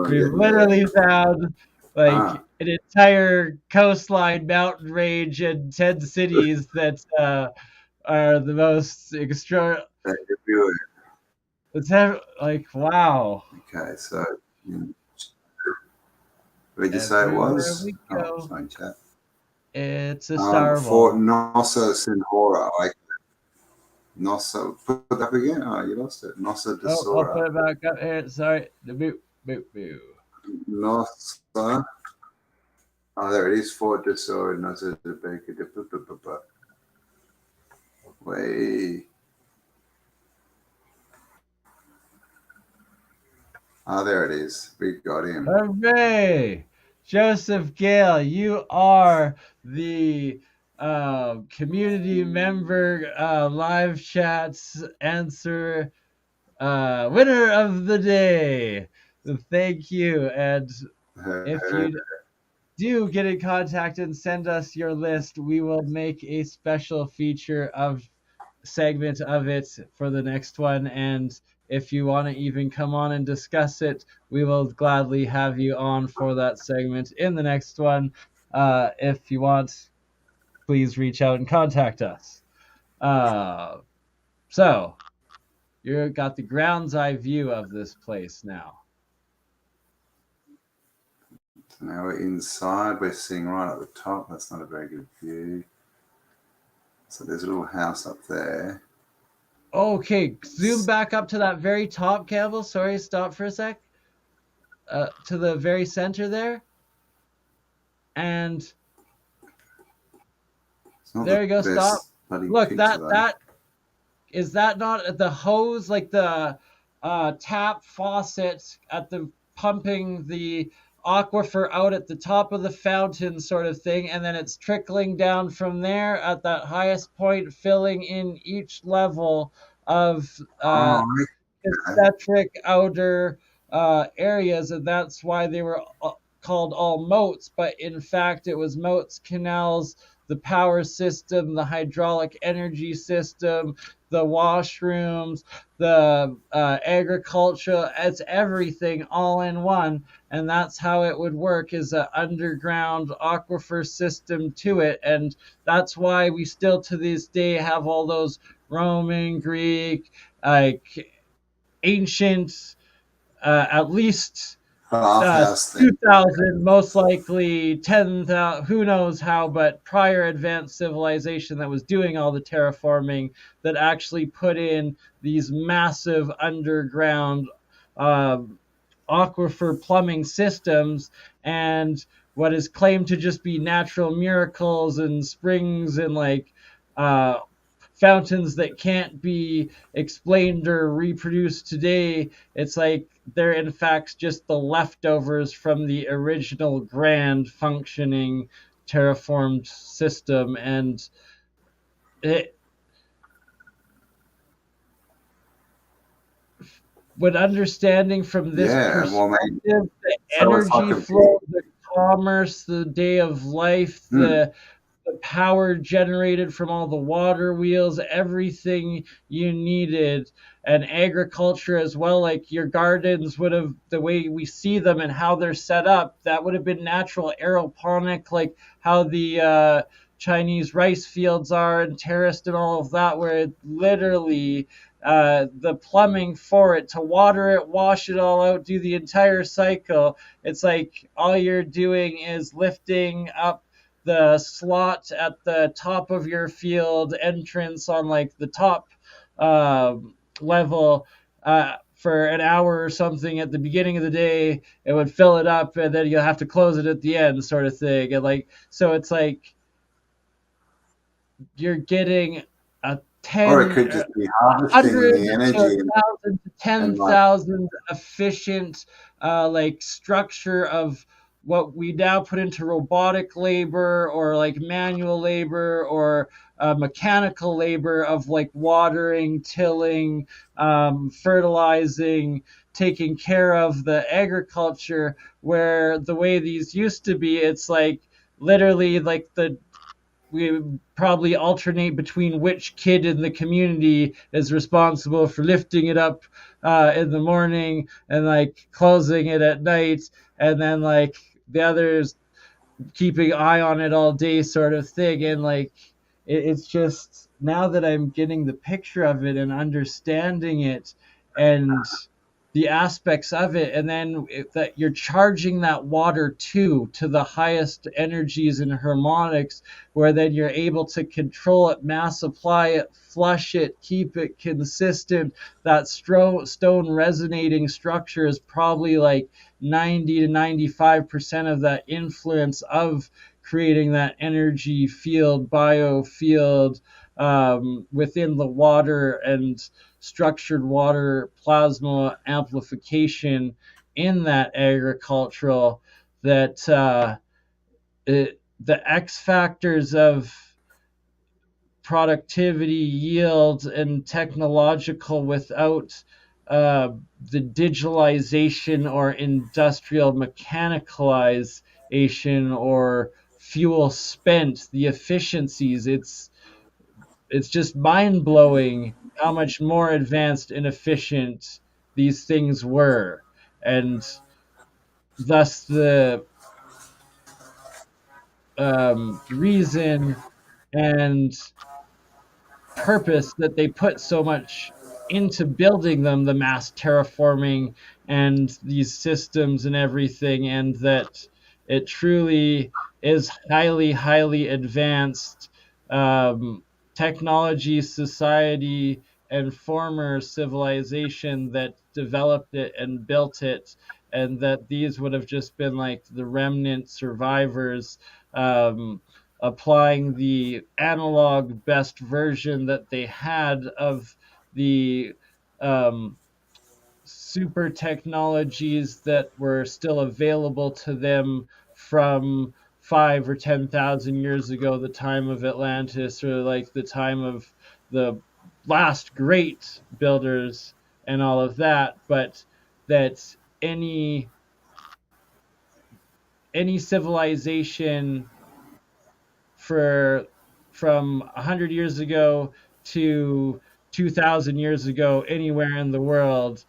We've literally found like an entire coastline, mountain range, and 10 cities that are the most extraordinary. It's like, wow. Okay, so where did you say it was? Sorry, chat. It's a star Fort Nossa Senhora. Nossa, put it up again. Oh, you lost it. Nossa de Sora. I'll put it back up here. Sorry. The boop. Nossa. Oh, there it is. Fort de Sora. Nossa de Beca. Way. Oh, there it is. We got him. Hooray! Joseph Gale, you are the community member live chats answer winner of the day. Thank you. And if you do get in contact and send us your list, we will make a special feature of segment of it for the next one. And if you want to even come on and discuss it, we will gladly have you on for that segment in the next one. If you want, please reach out and contact us. So you've got the ground's eye view of this place now. So now we're inside. We're sitting right at the top. That's not a very good view. So there's a little house up there. Okay, zoom back up to that very top, Campbell. Sorry, stop for a sec. To the very center there. And there you go, stop. Look, that is that not the hose, like the tap faucet at the pumping the aquifer out at the top of the fountain sort of thing, and then it's trickling down from there at that highest point, filling in each level of concentric outer areas, and that's why they were called all moats. But in fact, it was moats, canals, the power system, the hydraulic energy system, the washrooms, the agriculture. It's everything all in one, and that's how it would work, is an underground aquifer system to it. And that's why we still to this day have all those Roman, Greek, like ancient, at least 2,000, most likely 10,000, who knows how, but prior advanced civilization that was doing all the terraforming that actually put in these massive underground aquifer plumbing systems, and what is claimed to just be natural miracles and springs and like fountains that can't be explained or reproduced today. It's like they're in fact just the leftovers from the original grand functioning terraformed system. And when understanding from this perspective, the energy flow, the commerce, the day of life, the power generated from all the water wheels, everything you needed, and agriculture as well, like your gardens would have, the way we see them and how they're set up, that would have been natural aeroponic, like how the Chinese rice fields are and terraced and all of that, where literally the plumbing for it to water it, wash it all out, do the entire cycle. It's like all you're doing is lifting up the slot at the top of your field entrance on like the top level for an hour or something at the beginning of the day. It would fill it up, and then you'll have to close it at the end, sort of thing. And like, so it's like you're getting a 10, or it could just be harvesting the energy, 1,000 to 10,000 efficient like structure of what we now put into robotic labor or like manual labor or mechanical labor of like watering, tilling, fertilizing, taking care of the agriculture, where the way these used to be, it's like literally like we probably alternate between which kid in the community is responsible for lifting it up in the morning and like closing it at night, and then like the others keeping eye on it all day, sort of thing. And like it's just, now that I'm getting the picture of it and understanding it and the aspects of it, and then that you're charging that water to the highest energies and harmonics, where then you're able to control it, mass apply it, flush it, keep it consistent. That stone resonating structure is probably like 90 to 95% of that influence of creating that energy field, biofield within the water and structured water plasma amplification in that agricultural, that the X factors of productivity, yield, and technological without the digitalization or industrial mechanicalization or fuel spent, the efficiencies. It's just mind blowing how much more advanced and efficient these things were, and thus the reason and purpose that they put so much into building them, the mass terraforming and these systems and everything, and that it truly is highly, highly advanced technology, society, and former civilization that developed it and built it, and that these would have just been like the remnant survivors. Applying the analog best version that they had of the super technologies that were still available to them from 5 or 10,000 years ago, the time of Atlantis, or like the time of the last great builders and all of that, but that any civilization for from 100 years ago to 2,000 years ago anywhere in the world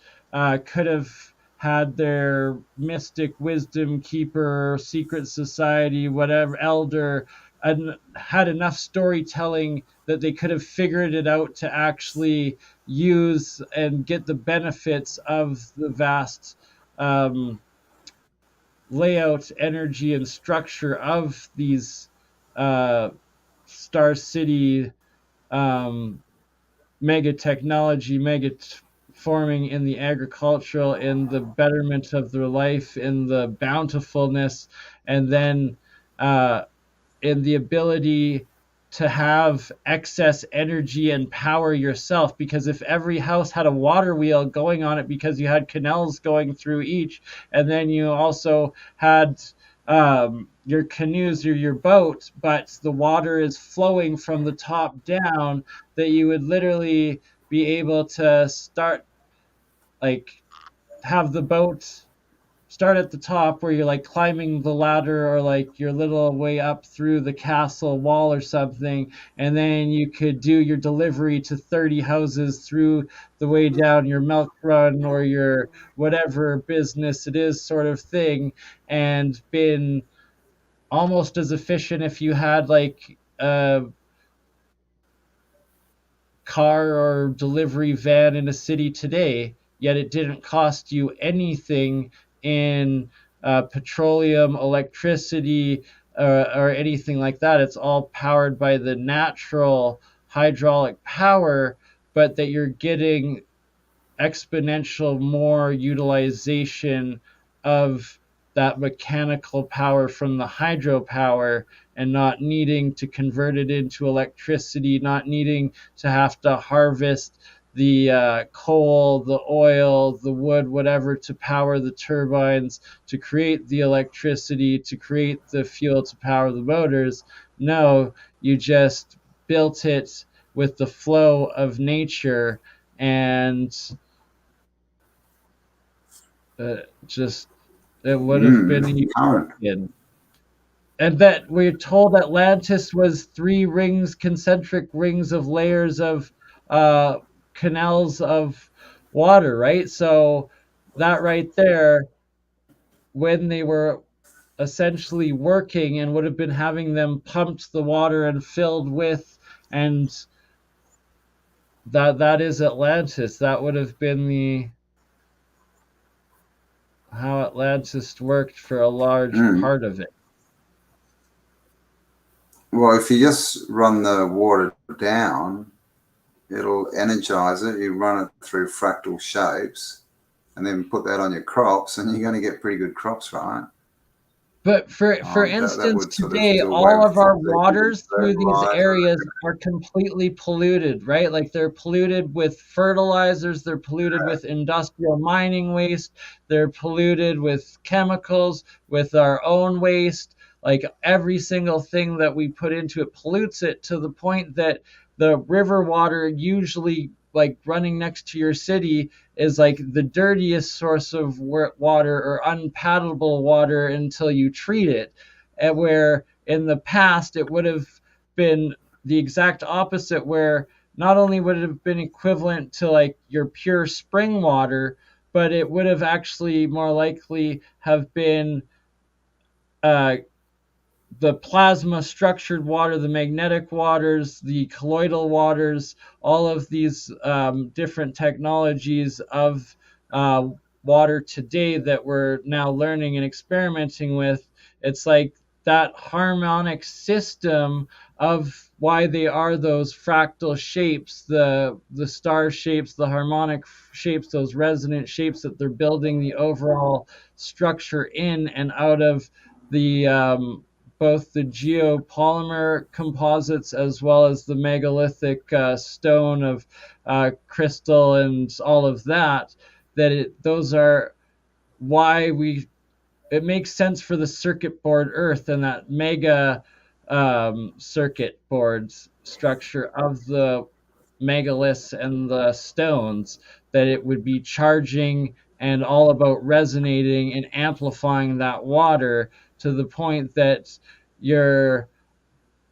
could have had their mystic wisdom keeper, secret society, whatever, elder, and had enough storytelling that they could have figured it out to actually use and get the benefits of the vast layout, energy, and structure of these Star City mega technology, forming in the agricultural, in the betterment of their life, in the bountifulness, and then in the ability to have excess energy and power yourself. Because if every house had a water wheel going on it, because you had canals going through each, and then you also had your canoes or your boat, but the water is flowing from the top down, that you would literally be able to start, like, have the boat start at the top where you're like climbing the ladder, or like your little way up through the castle wall or something, and then you could do your delivery to 30 houses through the way down your milk run or your whatever business it is sort of thing, and been almost as efficient if you had like a car or delivery van in a city today, yet it didn't cost you anything in petroleum, electricity, or anything like that. It's all powered by the natural hydraulic power, but that you're getting exponential more utilization of that mechanical power from the hydropower, and not needing to convert it into electricity, not needing to have to harvest the coal, the oil, the wood, whatever, to power the turbines, to create the electricity, to create the fuel to power the motors. No, you just built it with the flow of nature, and just it would have been utopian. And that we're told Atlantis was 3 rings, concentric rings of layers of canals of water, right? So that right there, when they were essentially working and would have been having them pumped the water and filled with, and that is Atlantis. That would have been the how Atlantis worked for a large part of it. Well, if you just run the water down, it'll energize it. You run it through fractal shapes and then put that on your crops, and you're going to get pretty good crops, right? But for instance, today, all of our waters through these areas are completely polluted, right? Like they're polluted with fertilizers, they're polluted with industrial mining waste, they're polluted with chemicals, with our own waste. Like every single thing that we put into it pollutes it, to the point that the river water, usually like running next to your city, is like the dirtiest source of water or unpalatable water until you treat it. And where in the past it would have been the exact opposite, where not only would it have been equivalent to like your pure spring water, but it would have actually more likely have been uh, the plasma structured water, the magnetic waters, the colloidal waters, all of these different technologies of uh, water today that we're now learning and experimenting with. It's like that harmonic system of why they are those fractal shapes, the star shapes, the harmonic shapes, those resonant shapes that they're building the overall structure in and out of the both the geopolymer composites as well as the megalithic stone of crystal and all of that. Those are why it makes sense for the circuit board Earth and that mega circuit boards structure of the megaliths and the stones, that it would be charging and all about resonating and amplifying that water to the point that you're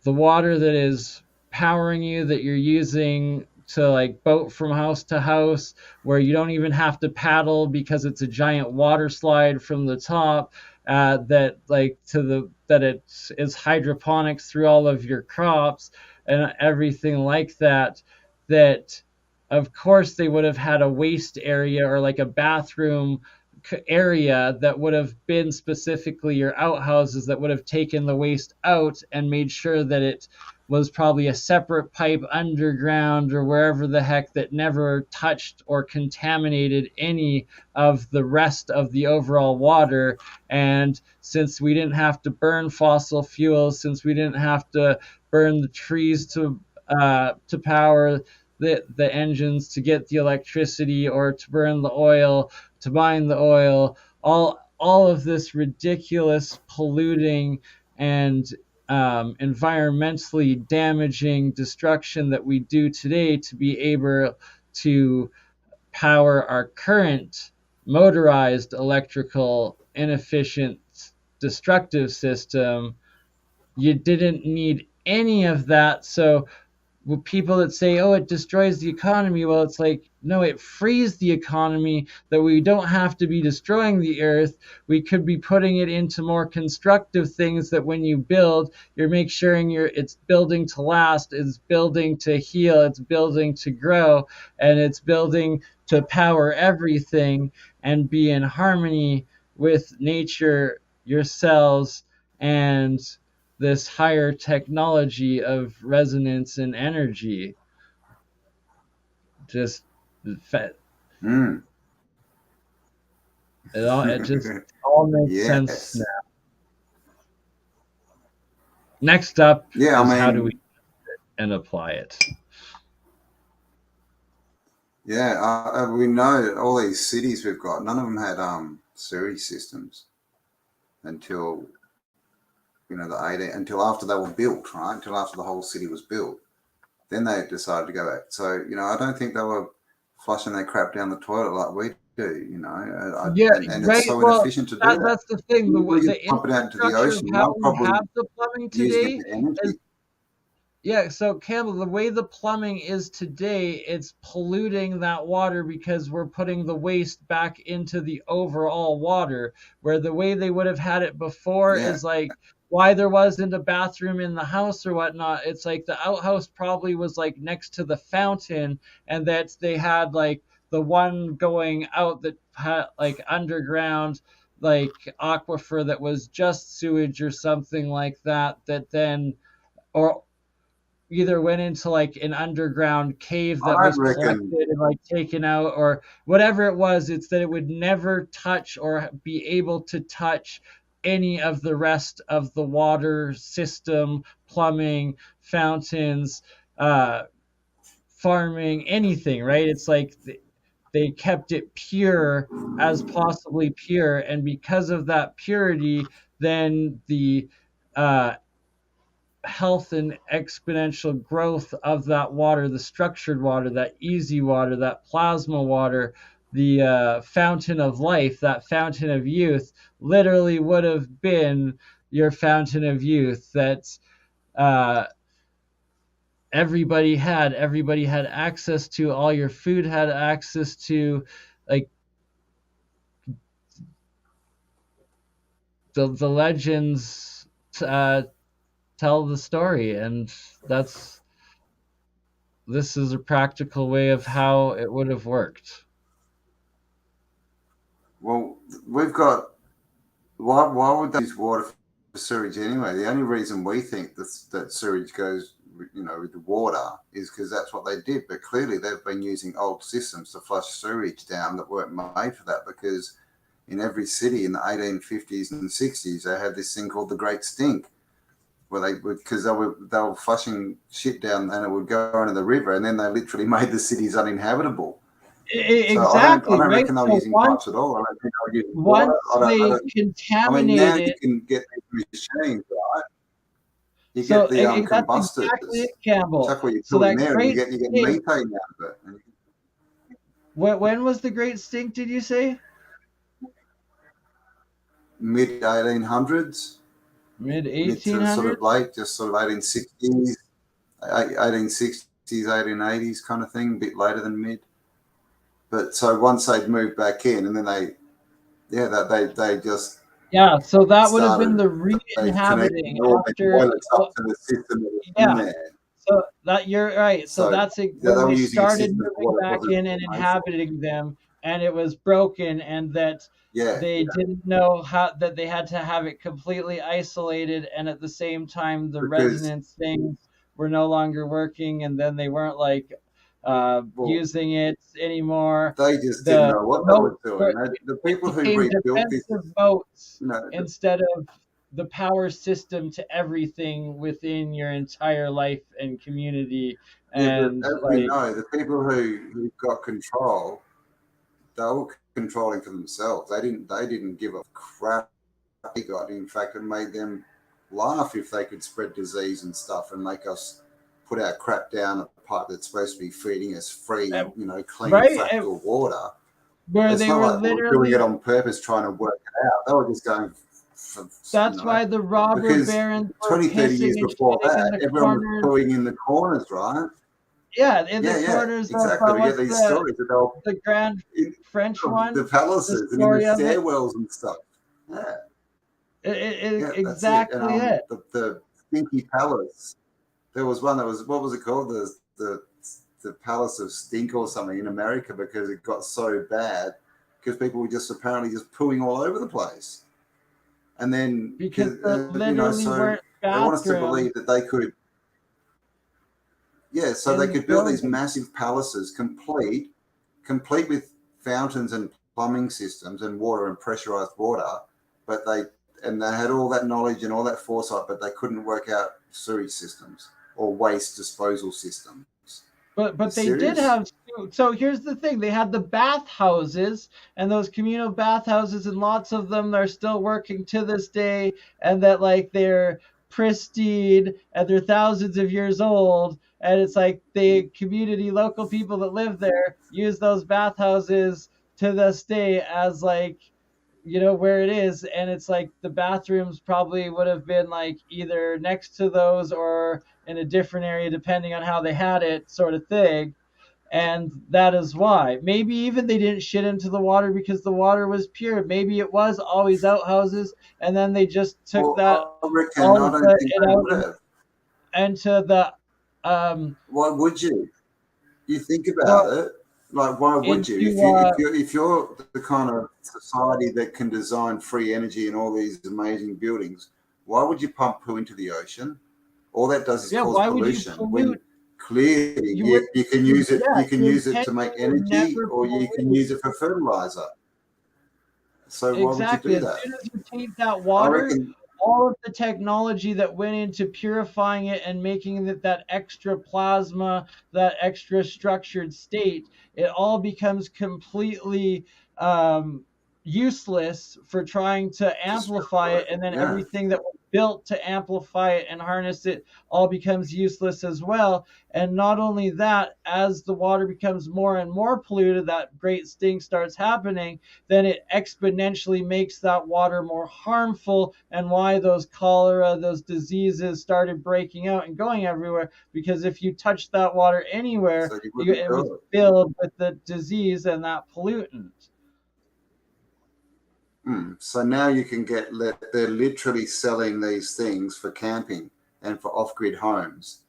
the water that is powering you, that you're using to like boat from house to house, where you don't even have to paddle because it's a giant water slide from the top, that like to the that it is hydroponics through all of your crops and everything like that. That of course they would have had a waste area or like a bathroom area that would have been specifically your outhouses, that would have taken the waste out and made sure that it was probably a separate pipe underground or wherever the heck, that never touched or contaminated any of the rest of the overall water. And since we didn't have to burn fossil fuels, since we didn't have to burn the trees to power the engines to get the electricity, or to burn the oil to mine the oil, all of this ridiculous polluting and environmentally damaging destruction that we do today to be able to power our current motorized electrical inefficient destructive system. You didn't need any of that. So with people that say, oh, it destroys the economy, well, it's like, no, it frees the economy, that we don't have to be destroying the earth. We could be putting it into more constructive things, that when you build, you're making sure it's building to last, it's building to heal, it's building to grow, and it's building to power everything and be in harmony with nature, yourselves, and this higher technology of resonance and energy. Just Mm. it just all makes sense Yes. now. Next up Yeah, I is mean, how do we and apply it? Yeah, we know all these cities we've got, none of them had sewage systems until until after they were built, right? Until after the whole city was built. Then they decided to go back. So, I don't think they were flushing their crap down the toilet like we do, Yeah, and right. it's so Well, inefficient to do that. that's the thing. You just The pump it out into the infrastructure of ocean, how no we have problem the plumbing using it today for energy. is. Yeah, so Campbell, the way the plumbing is today, it's polluting that water because we're putting the waste back into the overall water. Where the way they would have had it before Yeah. is like why there wasn't a bathroom in the house or whatnot. It's like the outhouse probably was like next to the fountain, and that they had like the one going out that had like underground like aquifer that was just sewage or something like that, that then or either went into like an underground cave that I was reckon, collected and like taken out or whatever it was. It's that it would never touch or be able to touch any of the rest of the water system, plumbing, fountains, uh, farming, anything, right? It's like they kept it pure as possibly pure. And because of that purity, then the uh, health and exponential growth of that water, the structured water, that easy water, that plasma water, the fountain of life, that fountain of youth, literally would have been your fountain of youth that uh, everybody had access to, all your food had access to. Like the legends tell the story, and this is a practical way of how it would have worked. Well, we've got. Why would they use water for sewage anyway? The only reason we think that sewage goes, with the water is because that's what they did. But clearly, they've been using old systems to flush sewage down that weren't made for that. Because in every city in the 1850s and 60s, they had this thing called the Great Stink, where because they were flushing shit down and it would go into the river, and then they literally made the cities uninhabitable. So I Exactly, don't right? reckon they were So using pipes at all. I don't think they were using water. once I they mean, now you contaminated. can get these machines, right? You So get the that's exactly combustors. it, Campbell. Chuck what you So put in that there, and you great get stink. methane out of it. When was the great stink, did you say? Mid 1800s, Mid mid to sort 1800s? of late, just sort of 1860s, 1860s, 1880s kind of thing, a bit later than mid. But so once they'd moved back in, and then they just Yeah, so that would have been started, the they connected re-inhabiting all the after. toilets up to the system that was in Yeah, there. so that you're right. So So that's it, they when were they using a started system for moving what it back wasn't in and made for. inhabiting them, and it was broken, and that Yeah, they didn't know how that they had to have it completely isolated, and at the same time the because resonance things were no longer working, and then they weren't like well, using it anymore. they just didn't The know what they moats were doing. were, The it people who became rebuilt this, defensive moats the, instead of the power system to everything within your entire life and community. yeah, but And as we like, know, the people who got control, they were controlling for themselves. They didn't give a crap they got. In fact, it made them laugh if they could spread disease and stuff and make us put our crap down a pipe that's supposed to be feeding us free, clean right, fractal water. where It's they not were like we were doing it literally, on purpose trying to work it out. They were just going for, that's why the robber because barons were 20, 30 pissing years and before shitting in that, the everyone was corners. pooing in the corners, right? Yeah, in the Yeah, corners of exactly. We get what's these stories that they'll the grand in French of the one, the palaces and in the story of it. stairwells and stuff. Yeah, yeah, that's it. And Exactly it. the Stinky Palace. There was one that was, what was it called? The Palace of Stink or something in America, because it got so bad because people were just apparently just pooing all over the place. And then Because there literally so weren't they want us to bathrooms believe that they could, yeah, so they in the could build these building. massive palaces complete with fountains and plumbing systems and water and pressurized water, but they had all that knowledge and all that foresight, but they couldn't work out sewage systems or waste disposal systems. But they did Serious? have, so here's the thing, they had the bathhouses and those communal bathhouses, and lots of them are still working to this day, and that like they're pristine and they're thousands of years old, and it's like the community, local people that live there use those bathhouses to this day as like, where it is, and it's like the bathrooms probably would have been like either next to those or in a different area depending on how they had it, sort of thing. And that is why maybe even they didn't shit into the water because the water was pure. Maybe it was always outhouses, and then they just took that, Well, I reckon, all I of don't think it they out would have. into the um Why would you? You think well about it. Like, why would you? into If you're the kind of society that can design free energy in all these amazing buildings, why would you pump poo into the ocean? All that does is yeah, cause why would you pollution. When pollute? clearly You would, you can use it, yeah, you can your use it to intention make would energy, never or you can pollute. use it for fertilizer. So why would you Exactly. do As that? soon as you taint that I water, reckon. all of the technology that went into purifying it and making it that extra plasma, that extra structured state, it all becomes completely um, useless for trying to amplify it, and then Yeah. everything that was built to amplify it and harness it all becomes useless as well. And not only that, as the water becomes more and more polluted, that great stink starts happening, then it exponentially makes that water more harmful, and why those cholera, those diseases started breaking out and going everywhere, because if you touch that water anywhere, So you wouldn't it was do it. filled with the disease and that pollutant. So now you can they're literally selling these things for camping and for off-grid homes,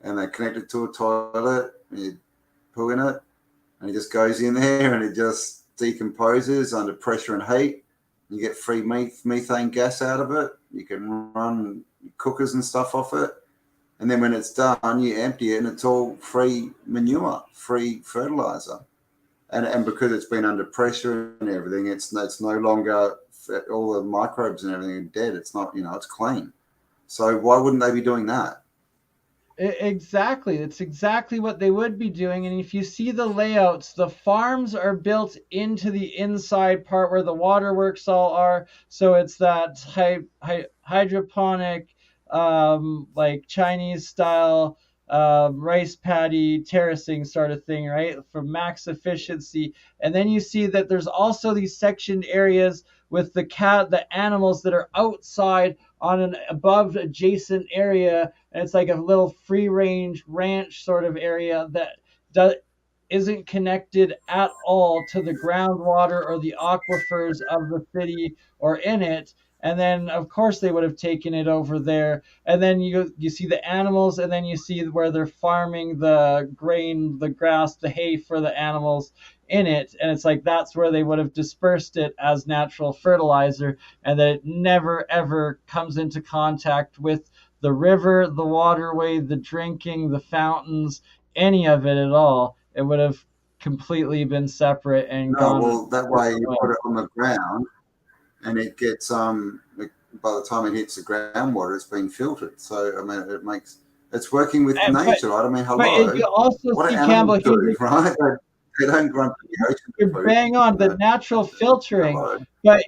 and they're connected to a toilet, and you poo in it, and it just goes in there and it just decomposes under pressure and heat. You get free methane gas out of it. You can run cookers and stuff off it. And then when it's done, you empty it and it's all free manure, free fertilizer. And because it's been under pressure and everything, it's no longer, all the microbes and everything are dead. It's not, it's clean. So why wouldn't they be doing that? Exactly. It's exactly what they would be doing. And if you see the layouts, the farms are built into the inside part where the waterworks all are. So it's that hydroponic, like Chinese style rice paddy terracing sort of thing, right? For max efficiency. And then you see that there's also these sectioned areas with the animals that are outside on an above adjacent area, and it's like a little free range ranch sort of area that isn't connected at all to the groundwater or the aquifers of the city or in it. And then of course they would have taken it over there, and then you see the animals, and then you see where they're farming the grain, the grass, the hay for the animals in it, and it's like that's where they would have dispersed it as natural fertilizer, and that it never ever comes into contact with the river, the waterway, the drinking, the fountains, any of it at all. It would have completely been separate and No, gone. well, that way you put it on the ground and it gets, by the time it hits the groundwater, it's being filtered. So, I mean, it's working with nature, right? I mean, hello. You also What do see, animals Campbell, do, right? They don't run to the ocean. you're bang on the natural filtering, Hello. but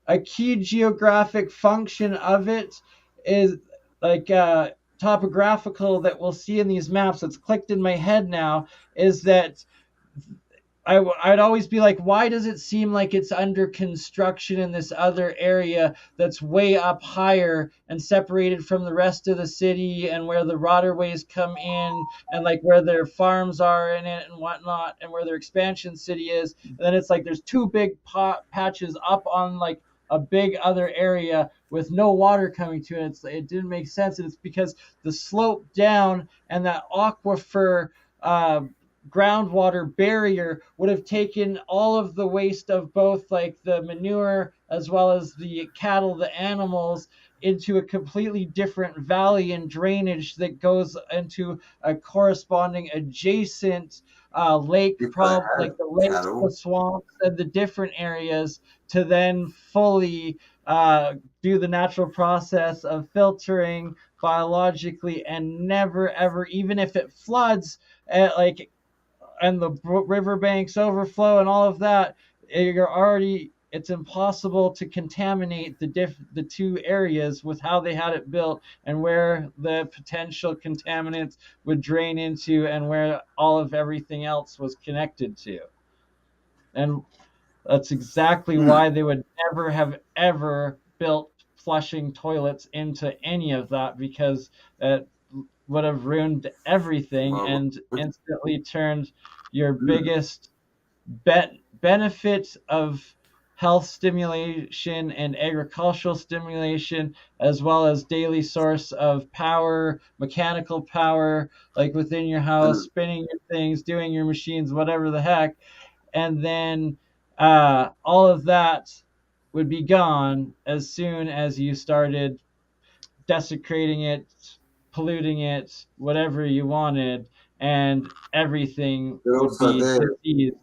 a key geographic function of it is like topographical that we'll see in these maps. It's clicked in my head now. Is that I'd always be like, why does it seem like it's under construction in this other area that's way up higher and separated from the rest of the city, and where the waterways come in, and like where their farms are in it and whatnot, and where their expansion city is. And then it's like there's two big patches up on like a big other area with no water coming to it. It didn't make sense. And it's because the slope down and that aquifer groundwater barrier would have taken all of the waste of both like the manure as well as the cattle, the animals, into a completely different valley and drainage that goes into a corresponding adjacent lake, like the lakes, cattle, the swamps, and the different areas, to then fully do the natural process of filtering biologically, and never ever, even if it floods, like, and the riverbanks overflow and all of that, it's impossible to contaminate the two areas with how they had it built, and where the potential contaminants would drain into, and where all of everything else was connected to. And that's exactly why they would never have ever built flushing toilets into any of that, because it would have ruined everything and instantly turned your biggest benefit of health stimulation and agricultural stimulation, as well as daily source of power, mechanical power, like within your house, spinning your things, doing your machines, whatever the heck. And then all of that would be gone as soon as you started desecrating it, polluting it, whatever you wanted, and everything would be diseased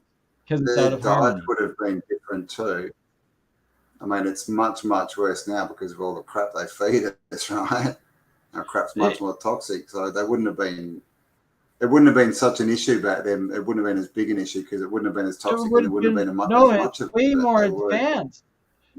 because it's out of harmony. Diet would have been different too. I mean, it's much, much worse now because of all the crap they feed us, right? Our crap's much more toxic, so they wouldn't have been it wouldn't have been such an issue back then. It wouldn't have been as big an issue because it wouldn't have been as toxic and it wouldn't have been no, as much it's of way it. more advanced.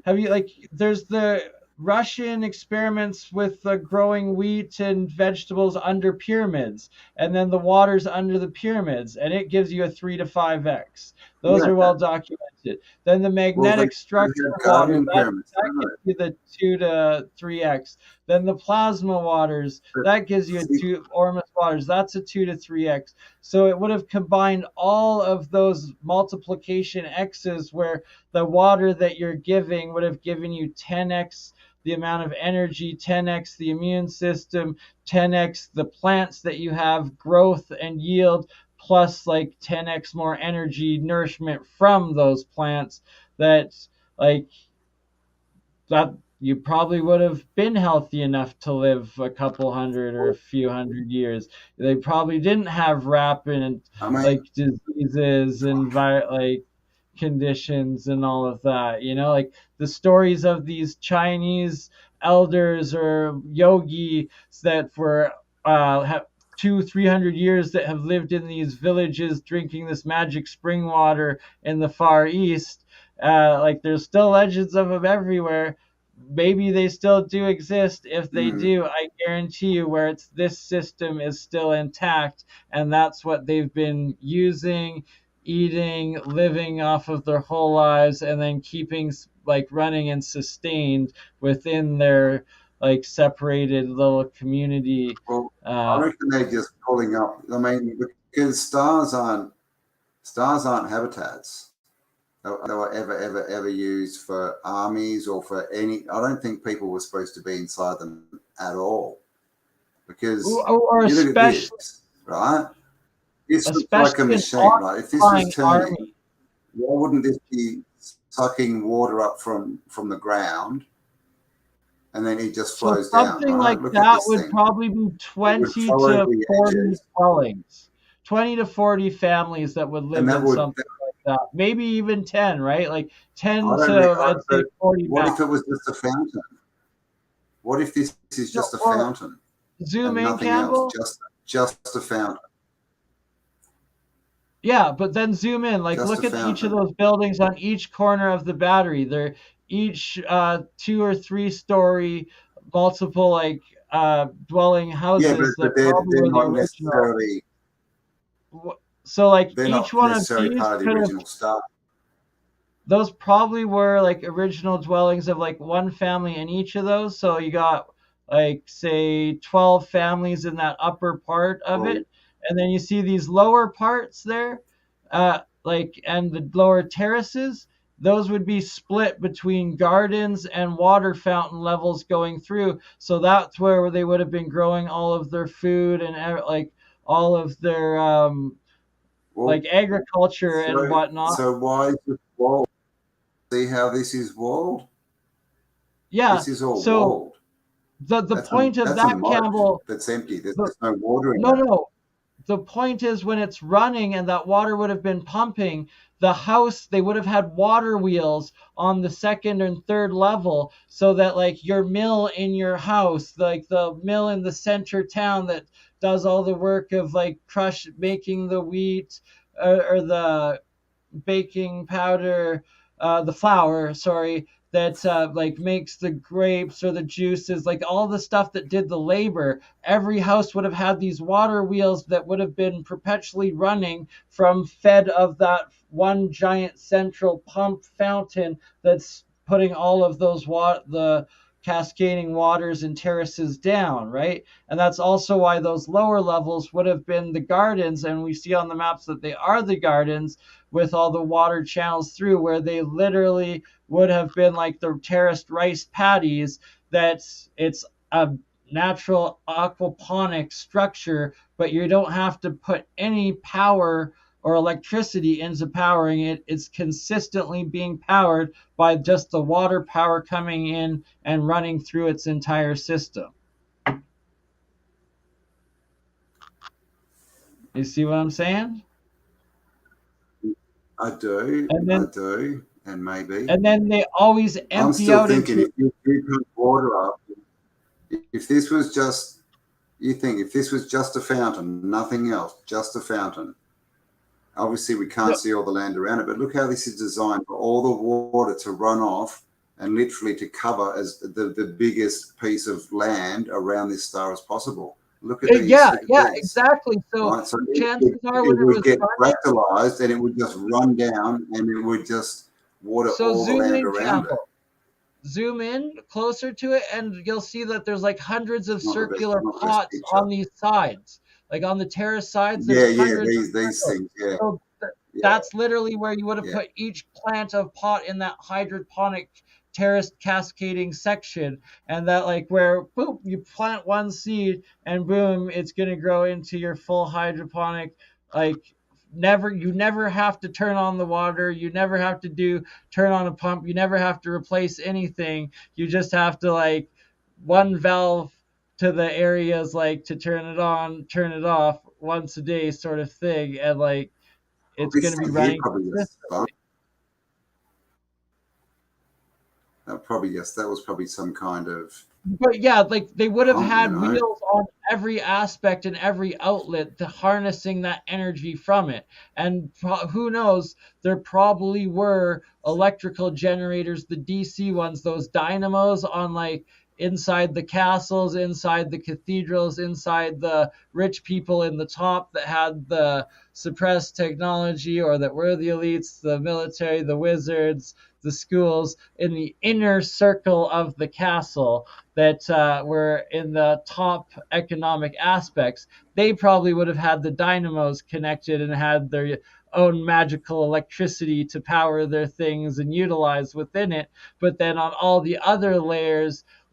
Have you there's the Russian experiments with growing wheat and vegetables under pyramids, and then the water's under the pyramids, and it gives you a 3 to 5x. Those are well documented. Then the magnetic structure of water, that gives you the 2 to 3x. Then the plasma waters, that gives you Ormus waters, that's a 2 to 3x. So it would have combined all of those multiplication x's where the water that you're giving would have given you 10x the amount of energy, 10x the immune system, 10x the plants that you have, growth and yield, plus 10x more energy, nourishment from those plants. That that you probably would have been healthy enough to live a couple hundred or a few hundred years. They probably didn't have rapid diseases and conditions and all of that. The stories of these Chinese elders or yogis that were have 200-300 years that have lived in these villages drinking this magic spring water in the Far East. There's still legends of them everywhere. Maybe they still do exist. If they do, I guarantee you where this system is still intact, and that's what they've been using, eating, living off of their whole lives, and then keeping running and sustained within their separated little community. Well, I reckon they're just pulling up. I mean, because stars aren't habitats. They were ever used for armies or for any. I don't think people were supposed to be inside them at all. Because or you look at this, right? This looks like a machine, right? If this was turning, why wouldn't this be sucking water up from the ground, and then it just flows down? Something like that would probably be 20 to 40 dwellings, 20 to 40 families that would live in something like that. Maybe even 10, right? 10 to I'd say 40. What if it was just a fountain? What if this is just a fountain? Zoom in, Campbell. Just a fountain. Yeah, but then zoom in. Look at each of those buildings on each corner of the battery. They're each 2 or 3 story, multiple dwelling houses. Yeah, but they're not necessarily. So they're each one of these part of the original stuff. Those probably were original dwellings of one family in each of those. So you got say 12 families in that upper part of it. And then you see these lower parts there, and the lower terraces, those would be split between gardens and water fountain levels going through. So that's where they would have been growing all of their food and all of their agriculture and whatnot. So why is it walled? See how this is walled? Yeah. This is all walled. The point of that, Campbell, that's empty. There's no water in No. The point is when it's running and that water would have been pumping, the house, they would have had water wheels on the second and third level so that your mill in your house, the mill in the center town that does all the work of making the wheat or the baking powder, the flour, that makes the grapes or the juices, all the stuff that did the labor. Every house would have had these water wheels that would have been perpetually running from fed of that one giant central pump fountain that's putting all of those the cascading waters and terraces down, right? And that's also why those lower levels would have been the gardens, and we see on the maps that they are the gardens with all the water channels through, where they literally would have been the terraced rice paddies. It's a natural aquaponic structure, but you don't have to put any power or electricity into powering it. It's consistently being powered by just the water power coming in and running through its entire system. You see what I'm saying? I do. And maybe. And then they always empty out. I'm still thinking if you pump water up, if this was just You think if this was just a fountain, nothing else, just a fountain. Obviously, we can't see all the land around it, but look how this is designed for all the water to run off and literally to cover as the biggest piece of land around this star as possible. Look at these. Yeah, Look at yeah, these. exactly. So Right, so chances are when it it would was get running, fractalized and it would just run down and it would just water so all the zoom land in, around it. Campbell. Zoom in closer to it, and you'll see that there's like hundreds of Not the best, circular not the best pots picture. on these sides. Like on the terrace sides, there's Yeah, hundreds of these circles. things, yeah, So yeah, that's literally where you would have yeah. put each plant of pot in that hydroponic terraced cascading section, and that like where boom, you plant one seed and boom, it's gonna grow into your full hydroponic. Like you never have to turn on the water, you never have to turn on a pump, you never have to replace anything. You just have to like one valve to the areas like to turn it on, turn it off once a day sort of thing, and like Well, it's going this to be thing here running probably just fun. consistently. That was probably some kind of But yeah, like they would have pump, you had know. wheels on every aspect and every outlet to harnessing that energy from it. And who knows, there probably were electrical generators, the DC ones, those dynamos on like inside the castles, inside the cathedrals, inside the rich people in the top that had the suppressed technology or that were the elites, the military, the wizards, the schools in the inner circle of the castle that were in the top economic aspects. They probably would have had the dynamos connected and had their own magical electricity to power their things and utilize within it. But then on all the other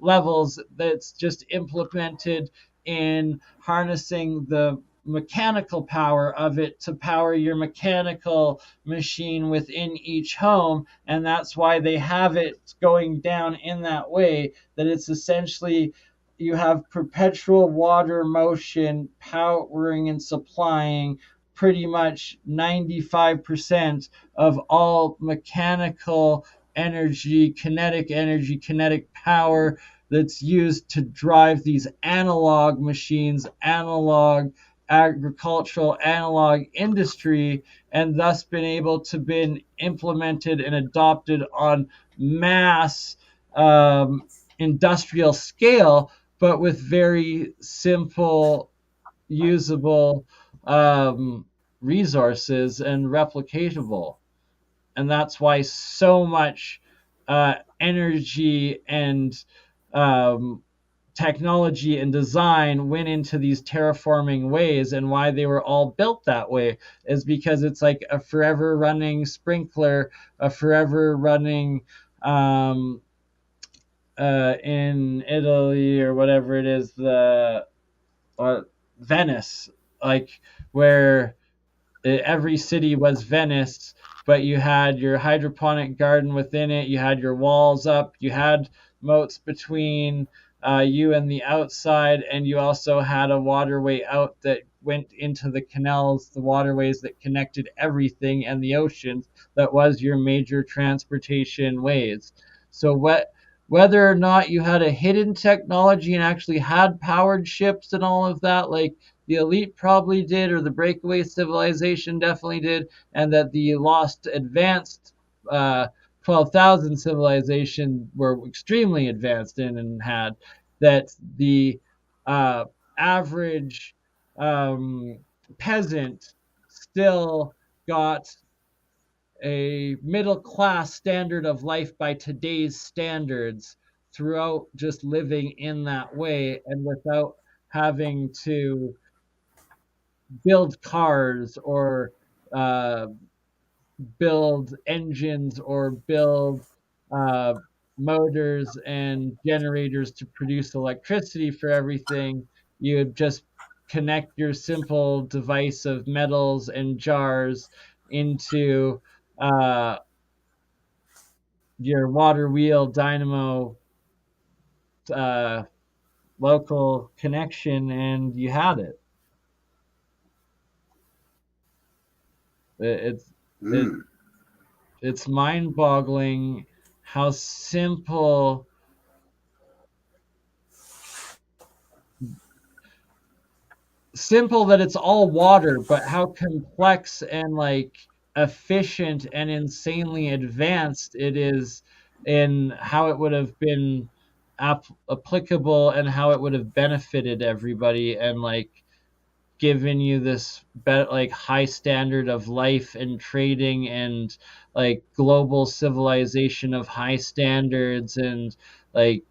levels, that's just implemented in harnessing the mechanical power of it to power your mechanical machine within each home. And that's why they have it going down in that way, that it's essentially you have perpetual water motion powering and supplying pretty much 95% of all mechanical energy, kinetic power that's used to drive these analog machines, analog agricultural, analog industry, and thus been able to been implemented and adopted on mass industrial scale, but with very simple, usable resources and replicatable. And that's why so much energy and um, technology and design went into these terraforming ways, and why they were all built that way is because it's like a forever running sprinkler, a forever running in Italy or whatever it is, the Venice, like where every city was Venice, but you had your hydroponic garden within it, you had your walls up, you had moats between you and the outside, and you also had a waterway out that went into the canals, the waterways that connected everything and the oceans, that was your major transportation ways. So whether or not you had a hidden technology and actually had powered ships and all of that, like the elite probably did, or the breakaway civilization definitely did, and that the lost advanced 12,000 civilization were extremely advanced in and had, that the uh, average um, peasant still got a middle class standard of life by today's standards throughout just living in that way and without having to build cars or uh, build engines or build uh, motors and generators to produce electricity for everything. You would just connect your simple device of metals and jars into uh, your water wheel dynamo uh, local connection, and you had it. It's it, Mm. it's mind-boggling how simple simple that it's all water, but how complex and like efficient and insanely advanced it is in how it would have been applicable and how it would have benefited everybody and like given you this like high standard of life and trading and like global civilization of high standards and like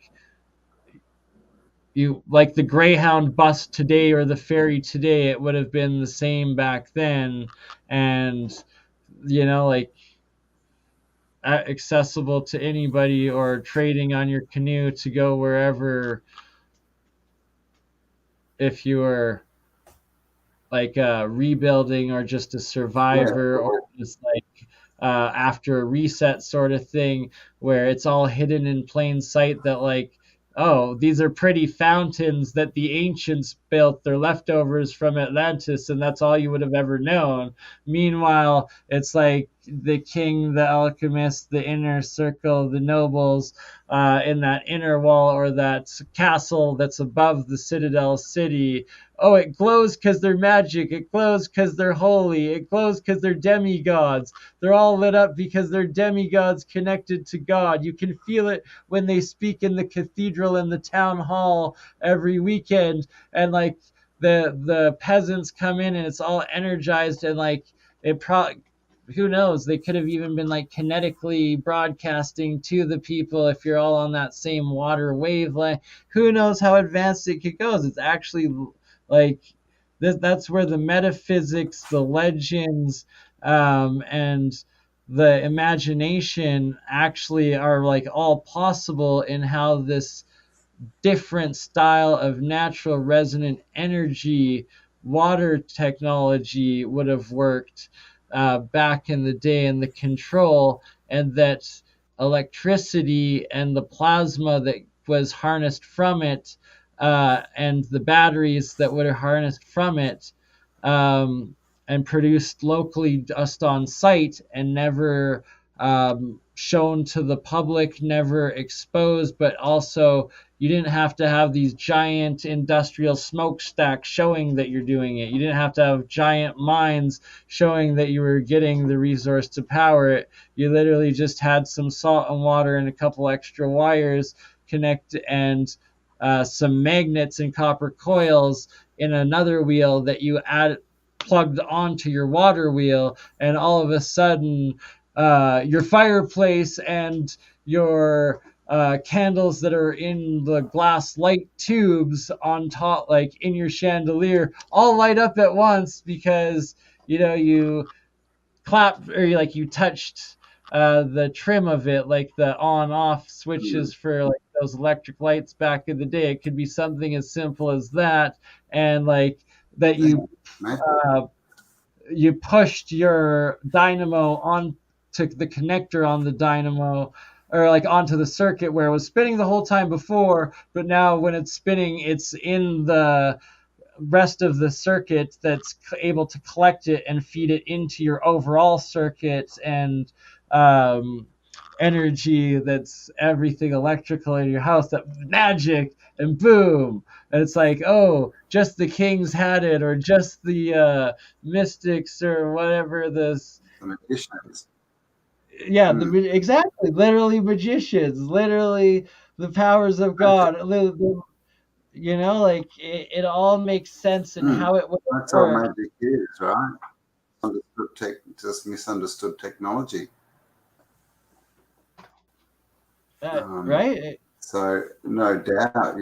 you like the Greyhound bus today or the ferry today, it would have been the same back then, and like accessible to anybody, or trading on your canoe to go wherever if you were like rebuilding or just a survivor or just like after a reset sort of thing where it's all hidden in plain sight that like, oh, these are pretty fountains that the ancients built, they're leftovers from Atlantis, and that's all you would have ever known. Meanwhile, it's like the king, the alchemist, the inner circle, the nobles in that inner wall or that castle that's above the citadel city. Oh, it glows because they're magic. It glows because they're holy. It glows because they're demigods. They're all lit up because they're demigods connected to God. You can feel it when they speak in the cathedral and the town hall every weekend. And like the peasants come in and it's all energized and like it probably, who knows, they could have even been like kinetically broadcasting to the people if you're all on that same water wavelength. Who knows how advanced it could go. It's actually like that's where the metaphysics, the legends, and the imagination actually are like all possible in how this different style of natural resonant energy water technology would have worked back in the day, and the control, and that electricity and the plasma that was harnessed from it, and the batteries that would have harnessed from it, and produced locally just on site and never shown to the public, never exposed, but also you didn't have to have these giant industrial smokestacks showing that you're doing it. You didn't have to have giant mines showing that you were getting the resource to power it. You literally just had some salt and water and a couple extra wires connect and some magnets and copper coils in another wheel that you add plugged onto your water wheel, and all of a sudden your fireplace and your candles that are in the glass light tubes on top, like in your chandelier, all light up at once because you clapped or you touched the trim of it, like the on off switches for like those electric lights back in the day. It could be something as simple as that, and like that you pushed your dynamo on to the connector on the dynamo, or like onto the circuit where it was spinning the whole time before, but now when it's spinning, it's in the rest of the circuit that's able to collect it and feed it into your overall circuit and energy that's everything electrical in your house, that magic, and boom, and it's like, oh, just the kings had it, or just the mystics or whatever this The magicians. yeah exactly, literally magicians, literally the powers of God, like it all makes sense in how it would That's work. all magic is, right? Just misunderstood technology. Right? So no doubt,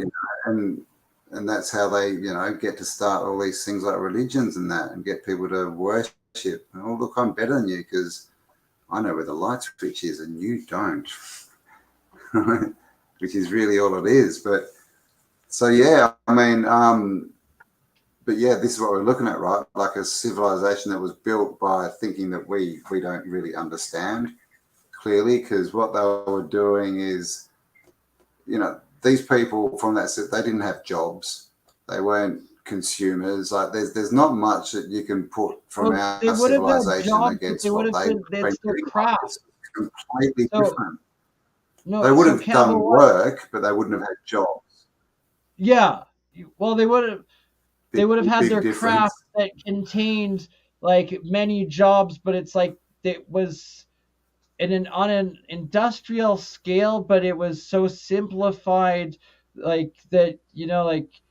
and that's how they, get to start all these things like religions and that, and get people to worship. Oh, look, I'm better than you because I know where the light switch is and you don't, which is really all it is. But so yeah, I mean, but yeah, this is what we're looking at, right? Like a civilization that was built by thinking that we don't really understand clearly, because what they were doing is, these people from that set, they didn't have jobs, they weren't consumers. Like there's not much that you can put from our civilization against what they were doing. It's completely different. They would have done work, but they wouldn't have had jobs. Yeah, well, they would have. they would have had big their difference. craft that contained like many jobs, but it's like it was on an industrial scale, but it was so simplified, like that, like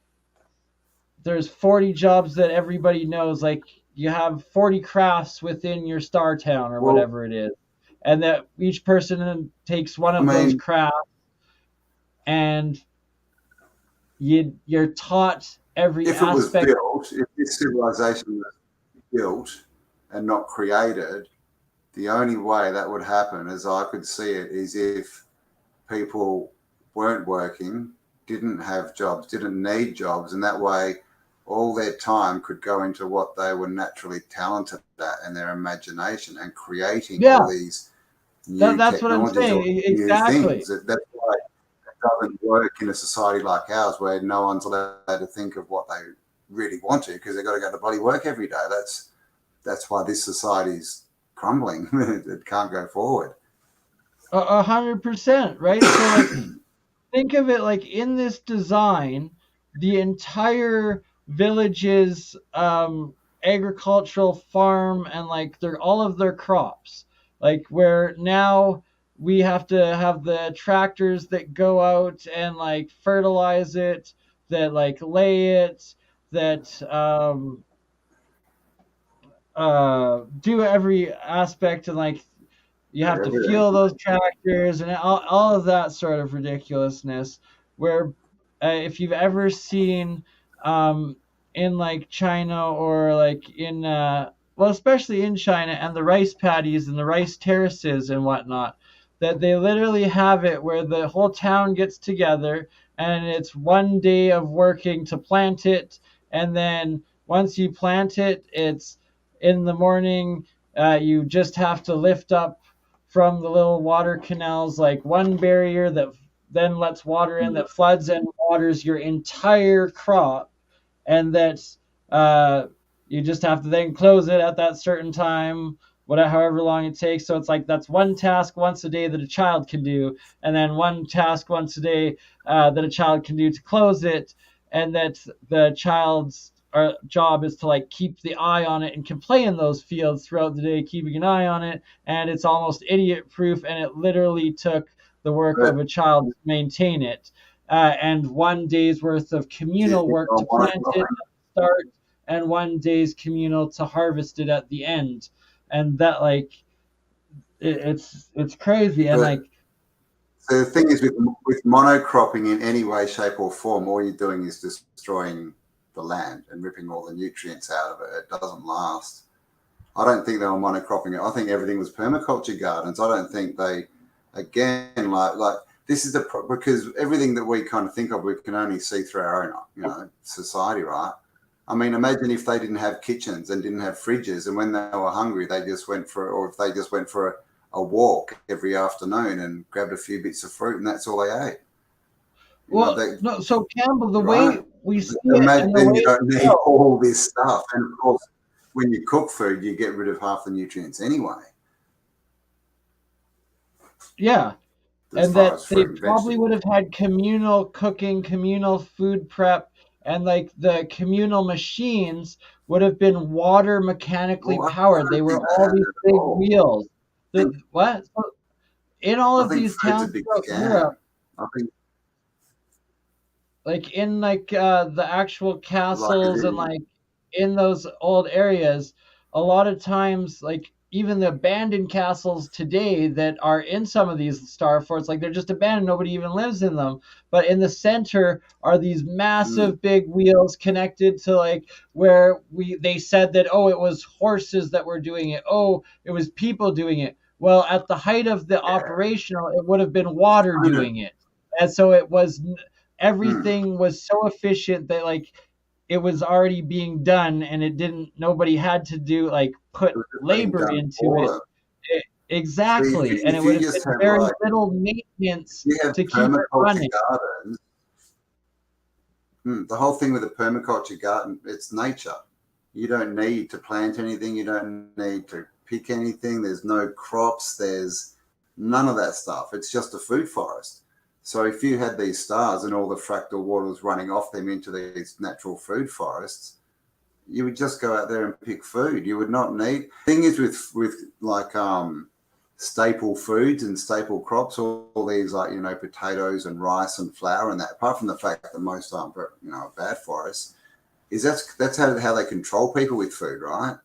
there's 40 jobs that everybody knows, like you have 40 crafts within your star town or Well, whatever it is, and that each person takes one I of those mean, crafts, and you're taught every if it was aspect. built, if this civilization was built and not created, the only way that would happen, as I could see it, is if people weren't working, didn't have jobs, didn't need jobs, and that way all their time could go into what they were naturally talented at and their imagination and creating Yeah, all these new that's what I'm technologies or saying. new Exactly. things. That's why it doesn't work in a society like ours where no one's allowed to think of what they really want to because they've got to go to bloody work every day. That's why this society's crumbling. It can't go forward. 100%, right? So like think of it like in this design, the entire village's agricultural farm and like all of their crops, like where now we have to have the tractors that go out and like fertilize it, that like lay it, that do every aspect, and like you have to Everything. fuel those tractors and all of that sort of ridiculousness. Where if you've ever seen in like China or like in well, especially in China, and the rice paddies and the rice terraces and whatnot, that they literally have it where the whole town gets together and it's one day of working to plant it, and then once you plant it, it's in the morning. You just have to lift up from the little water canals, like one barrier that then lets water in, that floods and waters your entire crop, and that uh, you just have to then close it at that certain time, whatever, however long it takes. So it's like that's one task once a day that a child can do, and then one task once a day that a child can do to close it, and that the child's job is to like keep the eye on it and can play in those fields throughout the day, keeping an eye on it, and it's almost idiot proof, and it literally took the work But of a child to maintain it, and one day's worth of do you communal think work they'll to want plant to it at the start, and one day's communal to harvest it at the end. And that like it's crazy. And But like so the thing is, with monocropping in any way, shape, or form, all you're doing is destroying the land and ripping all the nutrients out of it. It doesn't last. I don't think they were monocropping it. I think everything was permaculture gardens. I don't think they, again, like this is because everything that we kind of think of, we can only see through our own, society, right? I mean, imagine if they didn't have kitchens and didn't have fridges, and when they were hungry, they just went for, or if they just went for a walk every afternoon and grabbed a few bits of fruit, and that's all they ate. well, no, so Campbell, the way Right? we see it and the Imagine you way don't need all this stuff, and of course, when you cook food, you get rid of half the nutrients anyway. yeah, As and far that as they fruit and probably would vegetables. have had communal cooking, communal food prep, and like the communal machines would have been water mechanically Well, I powered. They don't were think they all had these it at big all. wheels. I think, What? In all I of think these food's a towns big throughout Europe, scam. I think, like in like the actual like, as castles and in, like in those old areas, a lot of times like even the abandoned castles today that are in some of these star forts, like they're just abandoned, nobody even lives in them, but in the center are these massive big wheels connected to like where they said that, oh, it was horses that were doing it, oh, it was people doing it. Well, at the height of the yeah, operational, it would have been water kind of. doing it, and so it was everything was so efficient that like it was already being done, and it didn't, nobody had to do like It put was just being labor done into for it. them. See, Exactly, and it if would you have just been have very like, little if maintenance you have to keep it permaculture running. gardens, the whole thing with a permaculture garden, it's nature. You don't need to plant anything. You don't need to pick anything. There's no crops. There's none of that stuff. It's just a food forest. So if you had these stars and all the fractal water was running off them into these natural food forests, you would just go out there and pick food. You would not need. Thing is with like staple foods and staple crops, all these like, you know, potatoes and rice and flour and that, apart from the fact that most aren't, you know, bad for us, is that's how they control people with food, right?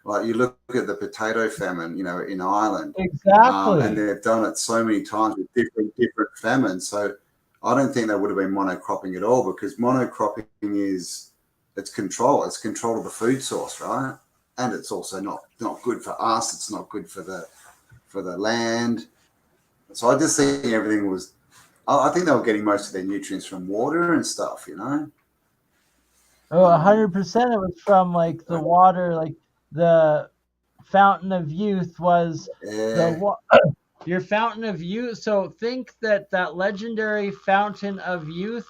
Like you look at the potato famine, you know, in Ireland, Exactly. and they've done it so many times with different famines. So I don't think they would have been monocropping at all, because monocropping is it's control of the food source, right? And it's also not good for us. It's not good for the land. So I just think everything was. I think they were getting most of their nutrients from water and stuff, you know. Oh, 100% it was from like the water, like the fountain of youth was your fountain of youth. So think that legendary fountain of youth,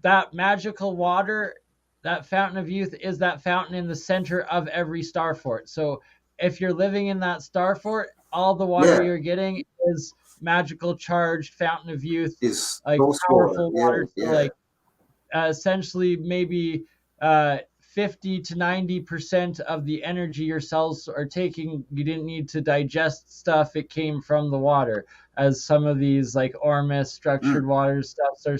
that magical water, that fountain of youth is that fountain in the center of every star fort. So if you're living in that star fort, all the water you're getting is magical charged fountain of youth, is like powerful water. So like essentially maybe 50 to 90% of the energy your cells are taking, you didn't need to digest stuff. It came from the water, as some of these like Ormus structured water stuffs are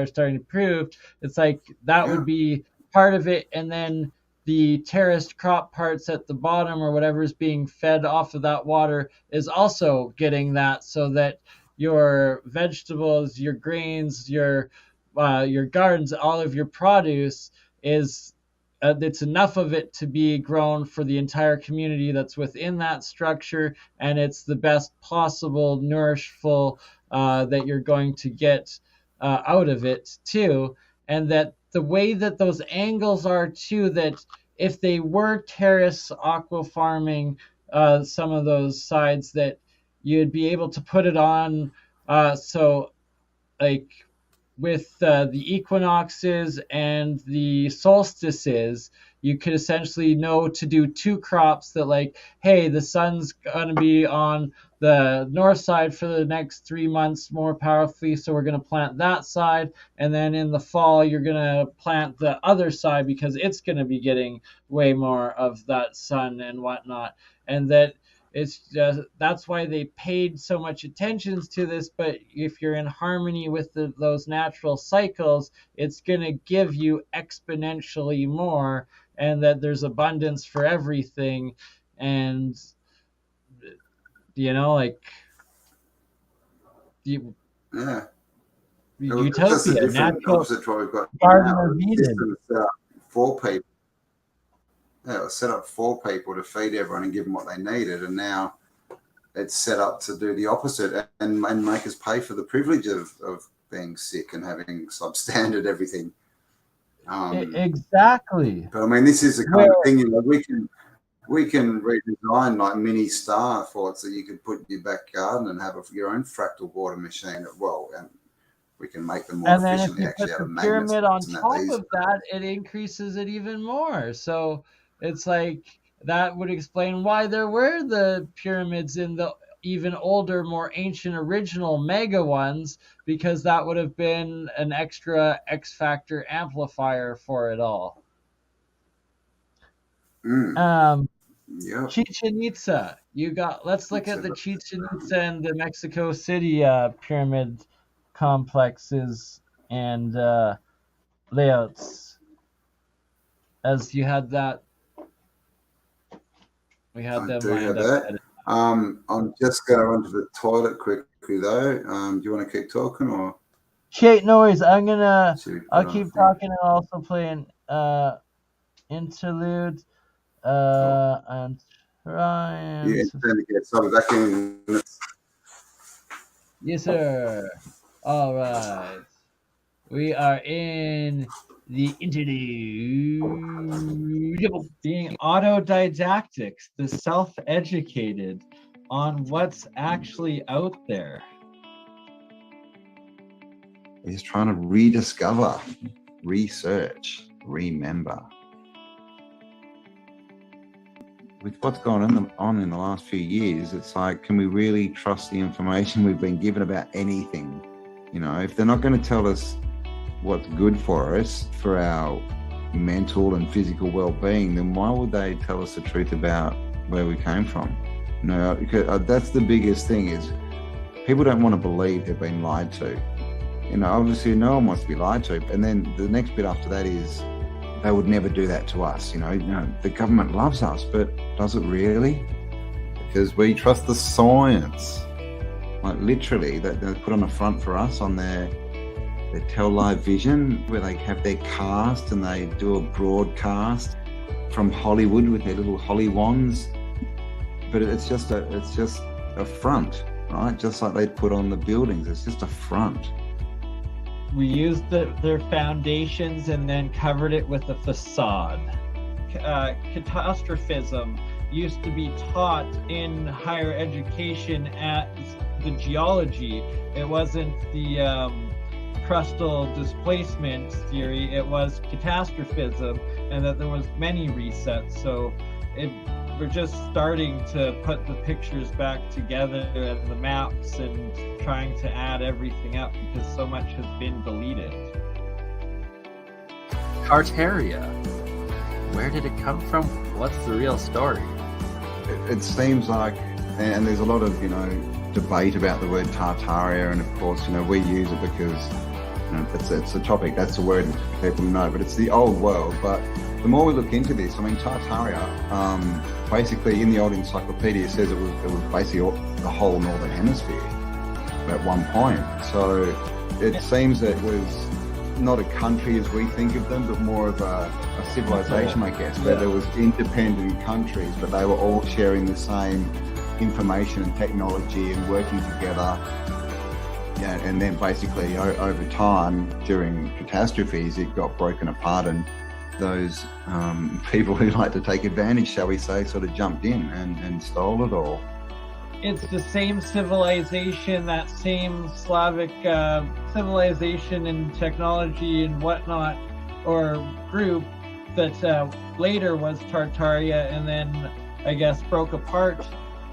starting to prove. It's like that would be part of it. And then the terraced crop parts at the bottom or whatever is being fed off of that water is also getting that, so that your vegetables, your grains, your gardens, all of your produce is it's enough of it to be grown for the entire community that's within that structure, and it's the best possible nourishful that you're going to get out of it too. And that the way that those angles are too, that if they were terrace aqua farming some of those sides, that you'd be able to put it on so like with the equinoxes and the solstices, you could essentially know to do two crops that, like, hey, the sun's going to be on the north side for the next 3 months more powerfully, so we're going to plant that side. And then in the fall, you're going to plant the other side because it's going to be getting way more of that sun and whatnot. And that it's just, that's why they paid so much attention to this. But if you're in harmony with those natural cycles, it's going to give you exponentially more, and that there's abundance for everything. And, you know, like, utopia, natural opposite to what we've got Garden now. of Eden. Set up for people. Yeah, it was set up for people to feed everyone and give them what they needed, and now it's set up to do the opposite and make us pay for the privilege of being sick and having substandard everything. Exactly. But I mean, this is the kind of thing, you know, we can redesign like mini star forts that you could put in your back garden and have your own fractal water machine. Well, and we can make them more efficiently. And then if you put the pyramid on top of that, it increases it even more. So it's like that would explain why there were the pyramids in the even older, more ancient original mega ones, because that would have been an extra X factor amplifier for it all. Chichen Itza. Let's look at the Chichen Itza and the Mexico City pyramid complexes and layouts. As you had that, we had them lined up. I'm just going to run to the toilet quickly though. Do you want to keep talking or? Shit, no worries. I'll keep talking and also play an interlude. And trying. You intend to get some back in. Yes, sir. All right. We are in the interlude. Being autodidactics, the self-educated on what's actually out there. He's trying to rediscover, research, remember. with what's gone on in the last few years, it's like, can we really trust the information we've been given about anything? You know, if they're not going to tell us what's good for us, for our mental and physical well-being, then why would they tell us the truth about where we came from? You know, because that's the biggest thing, is people don't want to believe they've been lied to. You know, obviously no one wants to be lied to. And then the next bit after that is, they would never do that to us. You know, the government loves us, but does it really? Because we trust the science. Like literally, they put on a front for us on their Tell Live Vision, where they have their cast and they do a broadcast from Hollywood with their little holly wands. But it's just a front, right? Just like they put on the buildings, it's just a front. We used their foundations and then covered it with a facade. Catastrophism used to be taught in higher education as the geology. It wasn't the crustal displacement theory, it was catastrophism, and that there was many resets. So we're just starting to put the pictures back together and the maps and trying to add everything up, because so much has been deleted. Tartaria. Where did it come from? What's the real story? It seems like, and there's a lot of, you know, debate about the word Tartaria, and of course, you know, we use it because, you know, it's a topic, that's a word people know, but it's the old world. But the more we look into this, I mean, Tartaria, basically in the old encyclopedia says it was basically the whole northern hemisphere at one point. So it seems that it was not a country as we think of them, but more of a civilization, I guess, where there was independent countries, but they were all sharing the same information and technology and working together. Yeah, and then basically over time, during catastrophes, it got broken apart, and those people who like to take advantage, shall we say, sort of jumped in and stole it all. It's the same civilization, that same Slavic civilization and technology and whatnot, or group that later was Tartaria, and then I guess broke apart.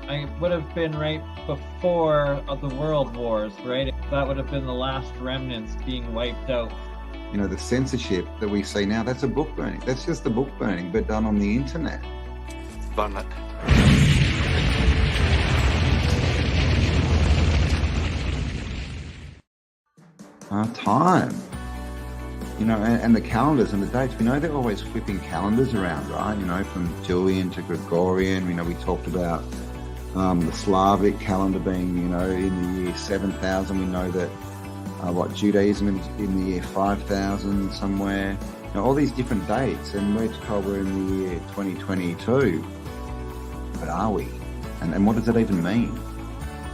It would have been right before the World Wars, right? That would have been the last remnants being wiped out. You know, the censorship that we see now, that's a book burning. That's just a book burning, but done on the internet. Burn it. Time. You know, and the calendars and the dates, we know they're always flipping calendars around, right? You know, from Julian to Gregorian. You know, we talked about the Slavic calendar being, you know, in the year 7000. We know that Judaism is in the year 5000 somewhere. You know, all these different dates, and we're told we're in the year 2022. But are we? And what does that even mean?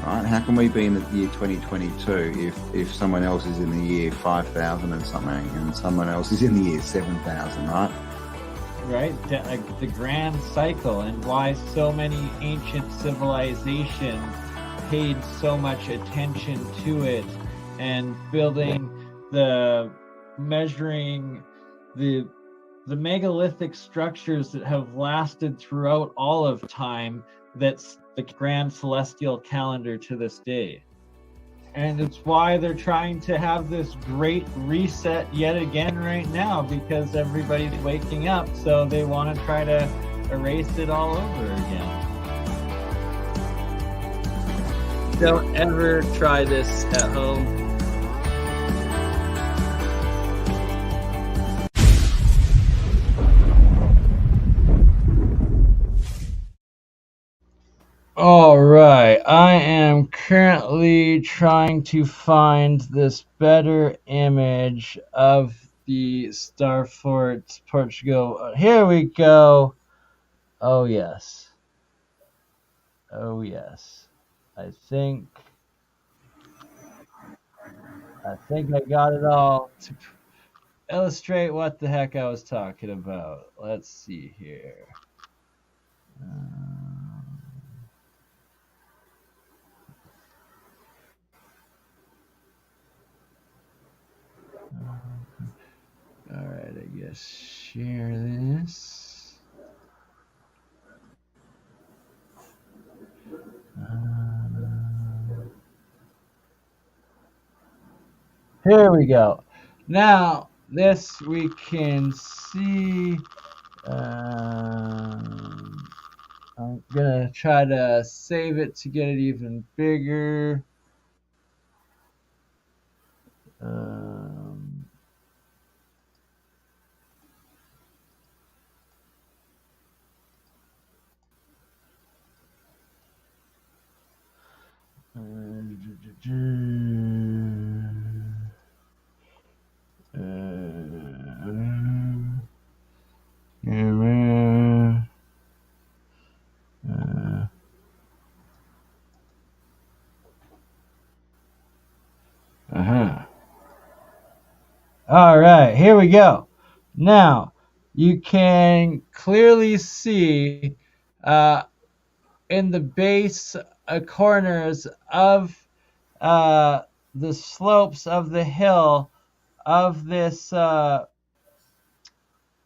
Right? How can we be in the year 2022 if someone else is in the year 5000 and something, and someone else is in the year 7000, right? Right, the grand cycle, and why so many ancient civilizations paid so much attention to it, and building measuring the megalithic structures that have lasted throughout all of time. That's the grand celestial calendar to this day. And it's why they're trying to have this great reset yet again right now, because everybody's waking up, so they want to try to erase it all over again. Don't ever try this at home. All right, I am currently trying to find this better image of the Star Fort, Portugal. Here we go. Oh yes. Oh yes. I think I got it all to illustrate what the heck I was talking about. Let's see here. All right, I guess share this. Here we go. Now, this we can see. I'm gonna try to save it to get it even bigger. Um, uh-huh. All right, here we go. Now, you can clearly see in the base corners of the slopes of the hill of this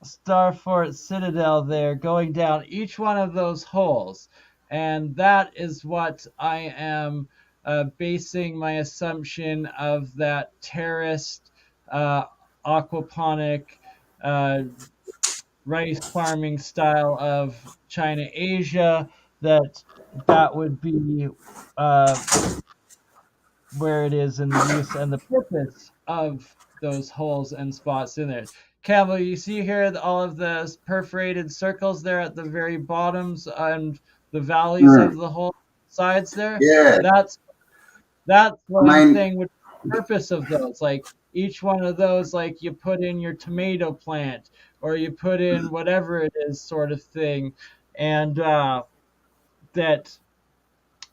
Starfort Citadel there, going down each one of those holes. And that is what I am basing my assumption of that terraced aquaponic rice farming style of China Asia, that would be where it is in the use and the purpose of those holes and spots in there. Campbell, you see here all of the perforated circles there at the very bottoms and the valleys of the whole sides there. Yeah, That's I what I'm mean, saying with the purpose of those. Like each one of those, like you put in your tomato plant or you put in whatever it is, sort of thing, and that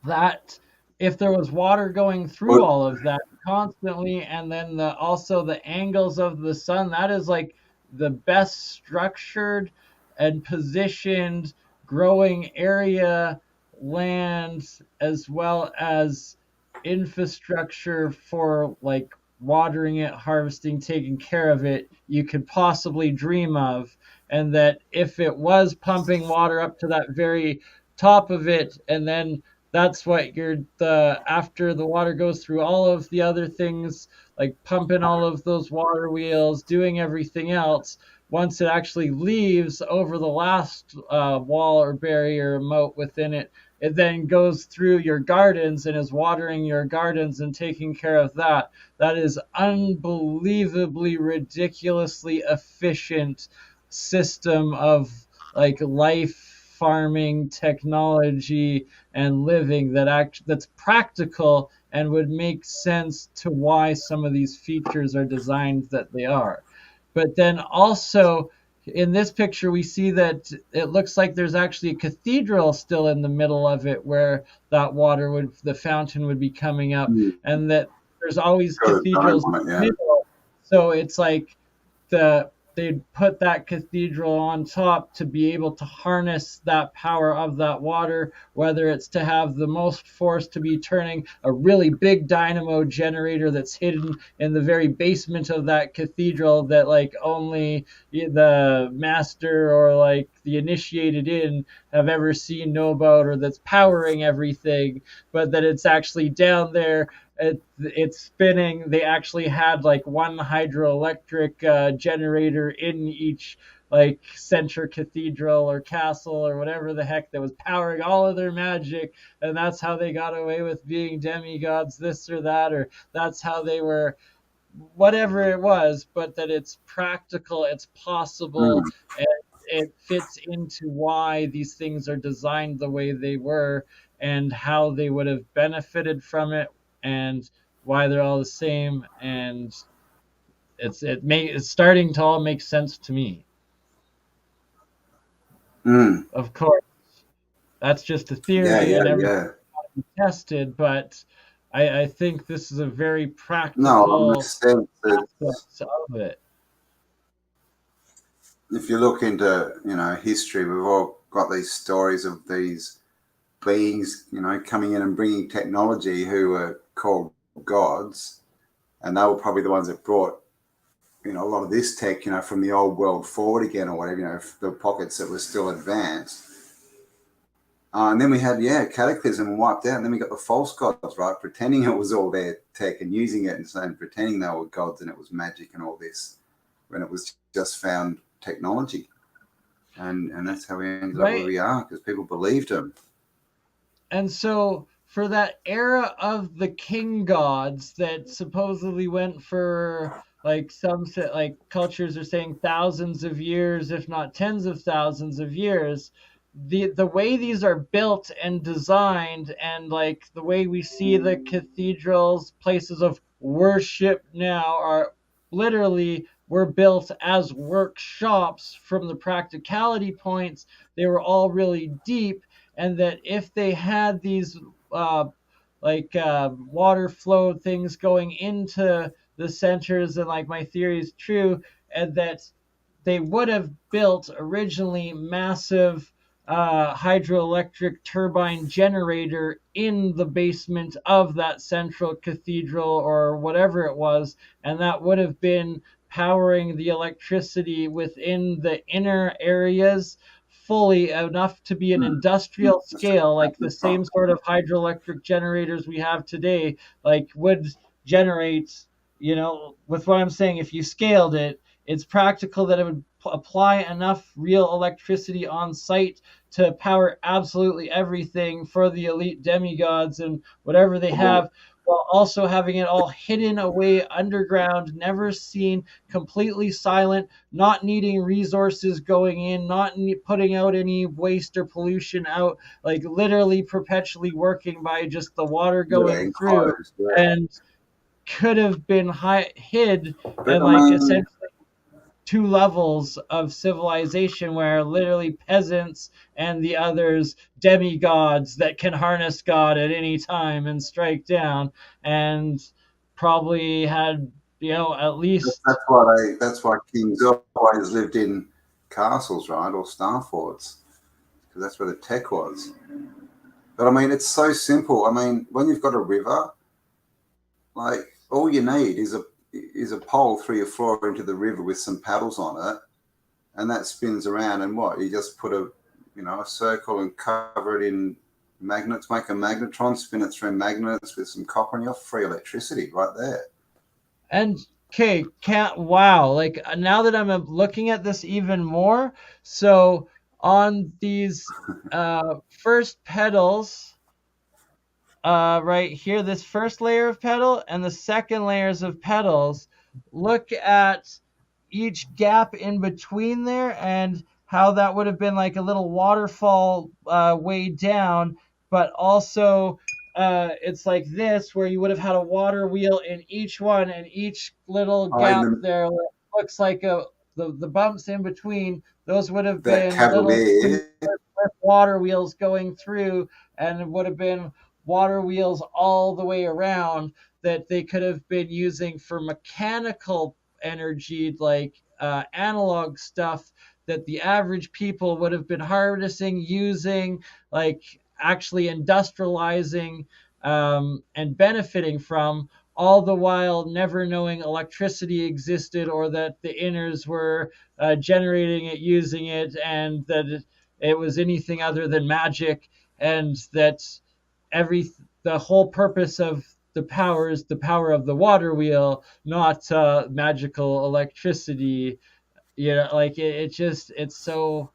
that if there was water going through all of that constantly, and then also the angles of the sun, that is like the best structured and positioned growing area, land, as well as infrastructure for like watering it, harvesting, taking care of it, you could possibly dream of. And that if it was pumping water up to that very top of it, and then that's what the after the water goes through all of the other things, like pumping all of those water wheels, doing everything else, once it actually leaves over the last wall or barrier or moat within it, it then goes through your gardens and is watering your gardens and taking care of that. That is unbelievably ridiculously efficient system of like life farming technology and living that's practical and would make sense to why some of these features are designed that they are. But then also in this picture, we see that it looks like there's actually a cathedral still in the middle of it where that the fountain would be coming up, and that there's always got a dome cathedrals in on it, the yeah. middle. So it's like they'd put that cathedral on top to be able to harness that power of that water, whether it's to have the most force to be turning a really big dynamo generator that's hidden in the very basement of that cathedral that like only the master or like the initiated in have ever seen, know about, or that's powering everything, but that it's actually down there. It's spinning. They actually had like one hydroelectric generator in each like center cathedral or castle or whatever the heck that was powering all of their magic, and that's how they got away with being demigods, this or that, or that's how they were whatever it was, but that it's practical, it's possible, and it fits into why these things are designed the way they were and how they would have benefited from it and why they're all the same. And it's starting to all make sense to me. Of course, that's just a Yeah, theory yeah, and everything yeah. tested, but I think this is a very No, it practical makes sense. aspect of it. If you look into, history, we've all got these stories of these beings, coming in and bringing technology who were called gods, and they were probably the ones that brought, a lot of this tech, from the old world forward again or whatever, the pockets that were still advanced. And then we had, Cataclysm and wiped out. And then we got the false gods, right? Pretending it was all their tech and using it and saying, pretending they were gods and it was magic and all this, when it was just found technology. And that's how we ended up where we are, because people believed them. And so for that era of the king gods that supposedly went for, like, some like cultures are saying thousands of years, if not tens of thousands of years, the way these are built and designed, and like the way we see the cathedrals, places of worship now, are literally were built as workshops. From the practicality points, they were all really deep, and that if they had these water flow things going into the centers, and like my theory is true, and that they would have built originally massive hydroelectric turbine generator in the basement of that central cathedral or whatever it was, and that would have been powering the electricity within the inner areas fully enough to be an industrial scale, like the same sort of hydroelectric generators we have today, like would generate, with what I'm saying, if you scaled it, it's practical that it would apply enough real electricity on site to power absolutely everything for the elite demigods and whatever they have, while also having it all hidden away underground, never seen, completely silent, not needing resources going in, not putting out any waste or pollution out, like literally perpetually working by just the water going through, and could have been hid, and like essentially 2 levels of civilization where literally peasants and the others demigods that can harness God at any time and strike down, and probably had, at least That's why kings always lived in castles, right, or star forts, because that's where the tech was. But I mean, it's so simple. I mean, when you've got a river, like all you need is a pole through your floor into the river with some paddles on it, and that spins around, and you just put a circle and cover it in magnets, make a magnetron, spin it through magnets with some copper, and you're free electricity right there. And okay, wow, like now that I'm looking at this even more, so on these first petals, right here, this first layer of petal and the second layers of petals, look at each gap in between there and how that would have been like a little waterfall way down, but also it's like this, where you would have had a water wheel in each one, and each little gap there looks like the bumps in between. Those would have been little water wheels going through, and it would have been water wheels all the way around that they could have been using for mechanical energy, like analog stuff that the average people would have been harnessing, using, like actually industrializing and benefiting from, all the while never knowing electricity existed, or that the inners were generating it, using it, and that it was anything other than magic, and that the whole purpose of the power is the power of the water wheel, not magical electricity. Like it's so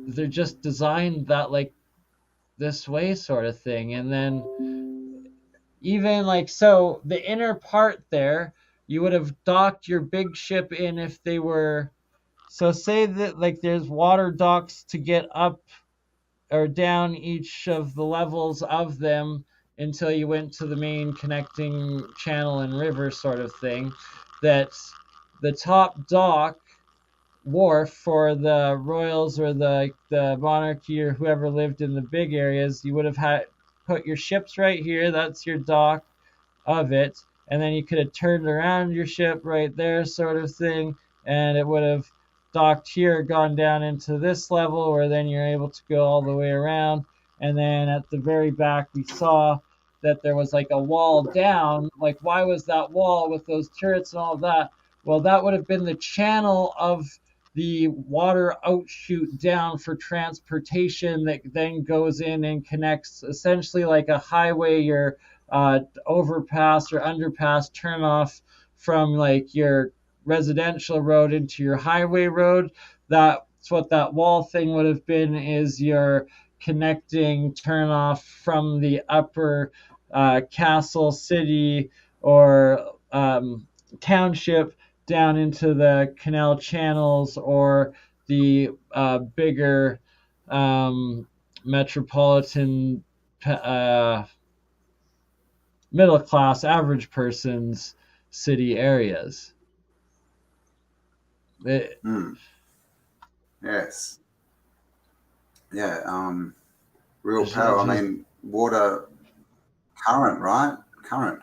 they're just designed that like this way sort of thing. And then even like, so the inner part there, you would have docked your big ship in if they were, so say that like there's water docks to get up or down each of the levels of them until you went to the main connecting channel and river sort of thing, that the top dock wharf for the royals or the monarchy or whoever lived in the big areas, you would have had put your ships right here. That's your dock of it, and then you could have turned around your ship right there sort of thing, and it would have docked here, gone down into this level, where then you're able to go all the way around. And then at the very back we saw that there was like a wall down. Like, why was that wall with those turrets and all of that? Well, that would have been the channel of the water outshoot down for transportation that then goes in and connects essentially like a highway, your overpass or underpass turnoff from like your residential road into your highway road. That's what that wall thing would have been, is your connecting turnoff from the upper castle, city, or township down into the canal channels or the bigger metropolitan middle class average person's city areas. Yes. Yeah. Real power. I mean, water current, right? Current.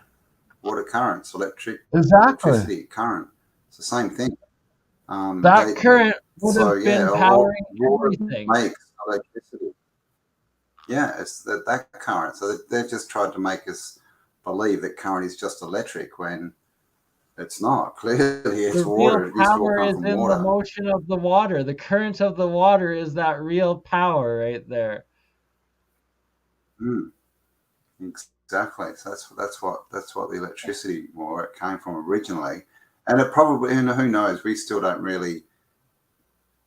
Water currents, electricity current. It's the same thing. That current would have been powering everything. Makes electricity. Yeah, it's that current. So they've just tried to make us believe that current is just electric when it's not. Clearly, it's water. The real power is in the motion of the water. The current of the water is that real power right there. Exactly. So that's what the electricity, where it came from originally, and it probably, and who knows, we still don't really,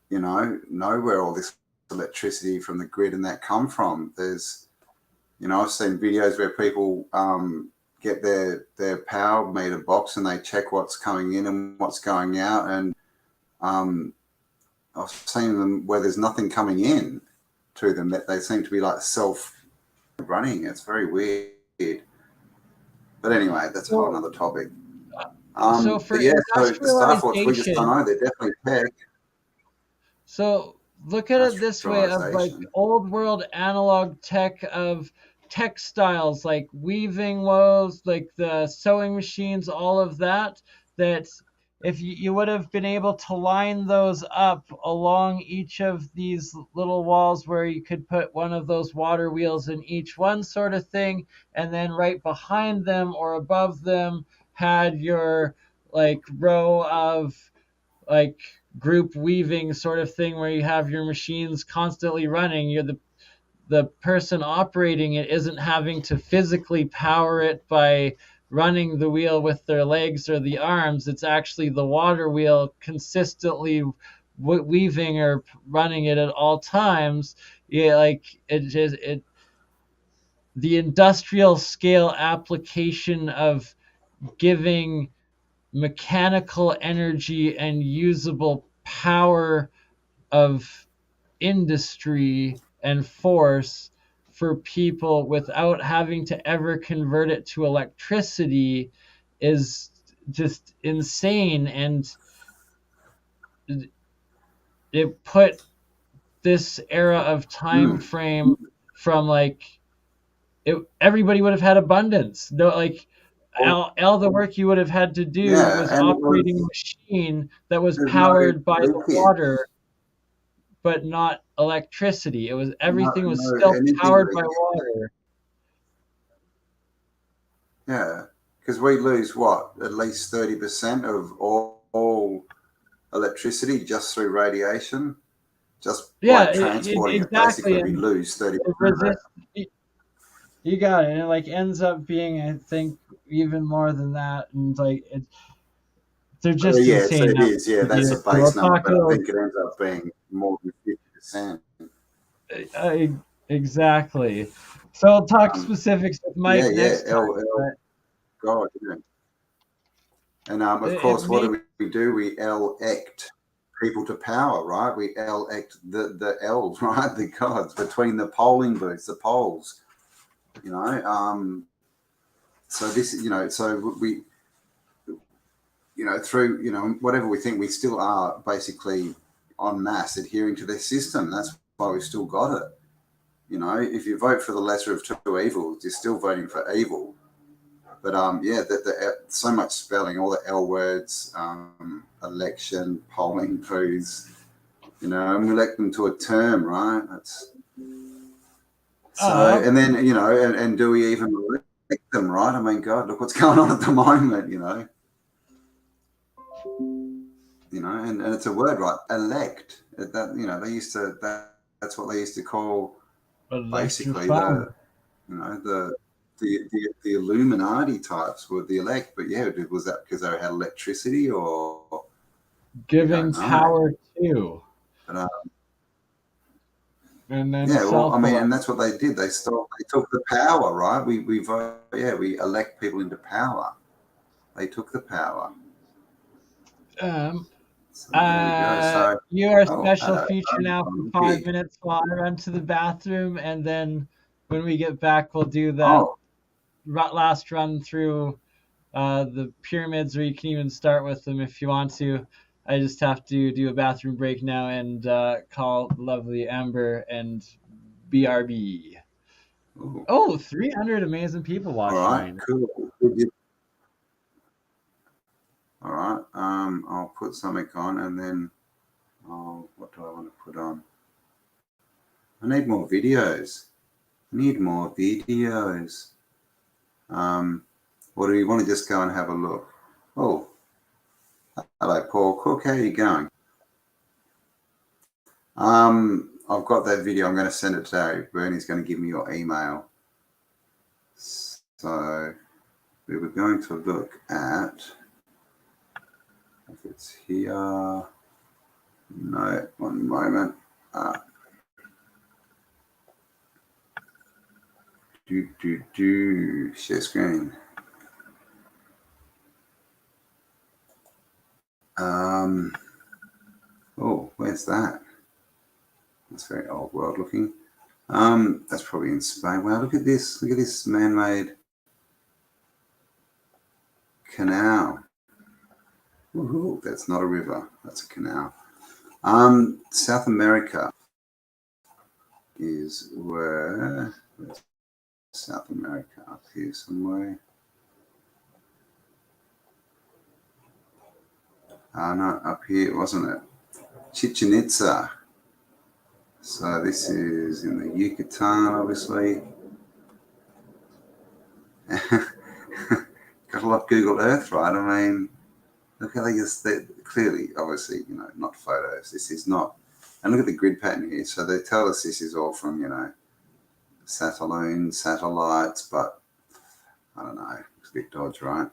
know where all this electricity from the grid and that come from. There's, I've seen videos where people get their power meter box and they check what's coming in and what's going out, and I've seen them where there's nothing coming in to them, that they seem to be like self-running. It's very weird. But anyway, that's a whole another topic. So for the Starforts, we just don't know. They're definitely tech. So look at it this way, of like old world analog tech of textiles, like weaving woes, like the sewing machines, all of that, that if you would have been able to line those up along each of these little walls where you could put one of those water wheels in each one, sort of thing, and then right behind them or above them had your like row of like group weaving sort of thing where you have your machines constantly running. You're the person operating it isn't having to physically power it by running the wheel with their legs or the arms. It's actually the water wheel consistently weaving or running it at all times. Yeah, like the industrial scale application of giving mechanical energy and usable power of industry and force for people without having to ever convert it to electricity is just insane. And it put this era of time frame from like everybody would have had abundance. No, like all the work you would have had to do was operating a machine that was powered by the water, but not electricity. It was everything was still powered by water. Yeah, because we lose at least 30% of all electricity just through radiation. Just by transporting it, basically, we lose 30%. You got it. And it like ends up being, I think, even more than that. And like they're just insane. It is. Yeah, that's a base number, but I think it ends up being more than 50%. Exactly. So I'll talk specifics with Mike next time. God, and of course, what do? We elect people to power, right? We elect the elves, right? The gods between the polling booths, the polls. So this, so we, through, whatever we think, we still are basically en masse adhering to their system. That's why we've still got it. If you vote for the lesser of two evils, you're still voting for evil. But so much spelling, all the L words, election, polling booths, and we elect them to a term, right? That's so, and then and do we even elect them, right? I mean, God, look what's going on at the moment, you know, and it's a word, right? Elect. That, you know, they used to, that's what they used to call basically the, you know, the Illuminati types were the elect. But yeah, was that because they had electricity, or giving power to, but, and then yeah, well, I mean, self-elect. and that's what they did. They took the power, right? We vote, yeah, we elect people into power. They took the power. So there we go. So, You are a oh, special hello, feature now for I'm 5 big. minutes while I run to the bathroom, and then when we get back, we'll do that Oh, last run through the pyramids, or you can even start with them if you want to. I just have to do a bathroom break now and call lovely Amber and BRB. ooh. Oh, 300 amazing people All watching right, right now. cool. All right, I'll put something on, and then what do I want to put on? I need more videos. Or do you want to just go and have a look? Oh, hello, Paul Cook. How are you going? I've got that video. I'm going to send it to Bernie's going to give me your email. So we were going to look at, if it's here, no, one moment. Share screen. Oh, where's that? That's very old world looking. That's probably in Spain. Wow, look at this. Look at this man-made canal. Woohoo, that's not a river. That's a canal. South America is where? Where's South America? Up here somewhere. No, up here, wasn't it? Chichen Itza. So this is in the Yucatan, obviously. Got to love Google Earth, right? I mean, look how they clearly, obviously, you know, not photos. This is not. And look at the grid pattern here. So they tell us this is all from, you know, satellites, but I don't know. It's a bit dodgy, right?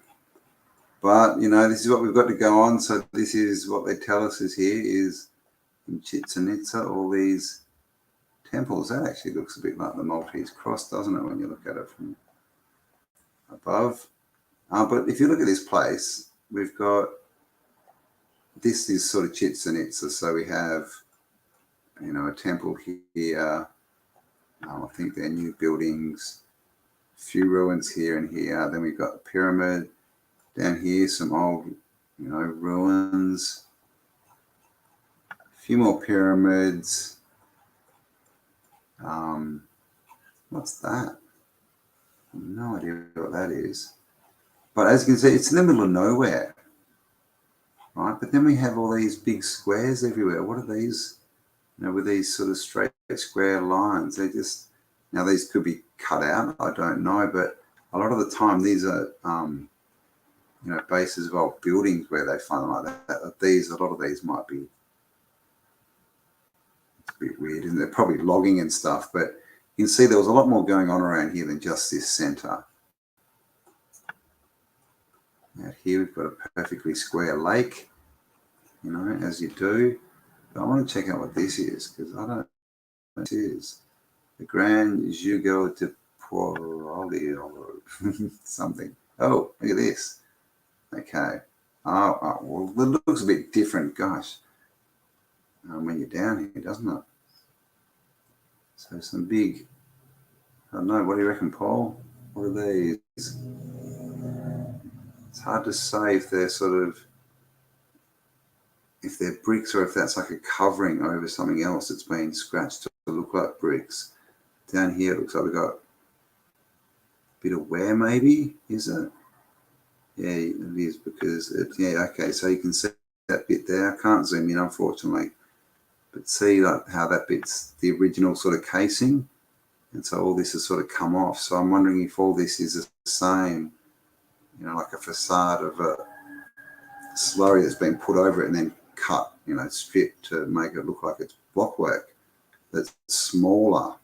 But, you know, this is what we've got to go on. So this is what they tell us is here is in Chichen Itza, all these temples. That actually looks a bit like the Maltese cross, doesn't it, when you look at it from above? But if you look at this place, we've got, this is sort of Chichen Itza. So we have, you know, a temple here. I think they're new buildings, a few ruins here and here. Then we've got a pyramid down here, some old, you know, ruins, a few more pyramids. What's that? I have no idea what that is. But as you can see, it's in the middle of nowhere, right? But then we have all these big squares everywhere. What are these? You know, with these sort of straight square lines, they just, now these could be cut out, I don't know, but a lot of the time these are, you know, bases of old buildings where they find them like that. These, a lot of these might be, it's a bit weird, isn't it? Probably logging and stuff, but you can see there was a lot more going on around here than just this center. Out here we've got a perfectly square lake, you know, as you do. But I want to check out what this is, because I don't know what this is. The Grand Jugo de Polio something. Oh, look at this. Okay. Oh, well, it looks a bit different, gosh, when you're down here, doesn't it? So some big, I don't know, what do you reckon, Paul? What are these? It's hard to say if they're sort of, if they're bricks or if that's like a covering over something else that's been scratched to look like bricks. Down here it looks like we've got a bit of wear, maybe, is it? Yeah, it is, because it's, yeah, okay, so you can see that bit there. I can't zoom in, unfortunately, but see like how that bit's the original sort of casing, and so all this has sort of come off. So I'm wondering if all this is the same, you know, like a facade of a slurry that's been put over it and then cut, you know, stripped to make it look like it's blockwork that's smaller.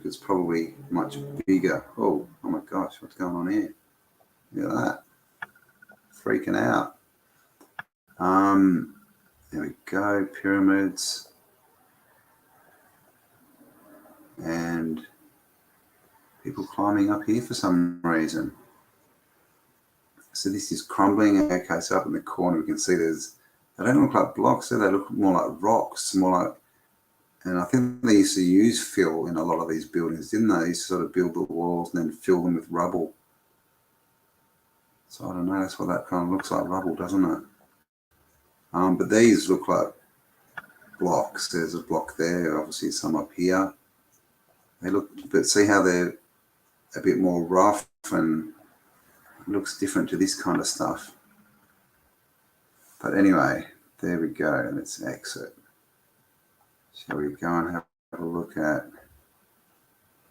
It's probably much bigger. Oh my gosh, what's going on here? Look at that. Freaking out. There we go, pyramids. And people climbing up here for some reason. So this is crumbling. Okay, so up in the corner we can see they don't look like blocks, they look more like rocks, more like, and I think they used to use fill in a lot of these buildings, didn't they? They used to sort of build the walls and then fill them with rubble. So I don't know, that's what that kind of looks like, rubble, doesn't it? But these look like blocks. There's a block there, obviously some up here. They look, but see how they're a bit more rough and it looks different to this kind of stuff. But anyway, there we go. Let's exit. Shall we go and have a look at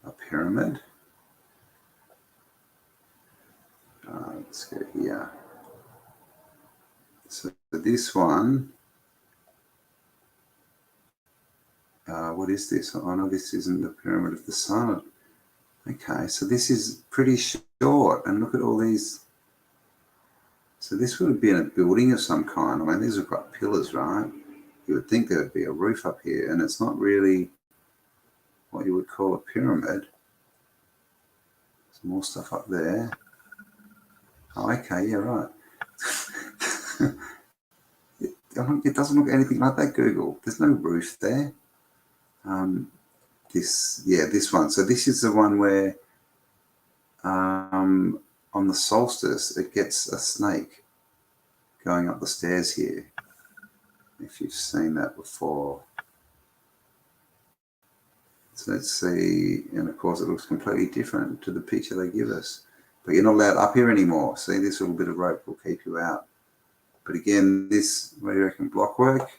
a pyramid? Let's go here. So this one, what is this? Oh no, this isn't the Pyramid of the Sun. Okay, so this is pretty short, and look at all these. So this would have been a building of some kind. I mean, these have got pillars, right? You would think there would be a roof up here, and it's not really what you would call a pyramid. Some more stuff up there. Oh, okay, yeah, right. It doesn't look anything like that, Google. There's no roof there. This one. So this is the one where on the solstice it gets a snake going up the stairs here. If you've seen that before. So let's see, and of course it looks completely different to the picture they give us. But you're not allowed up here anymore. See, this little bit of rope will keep you out. But again, this, what do you reckon, blockwork?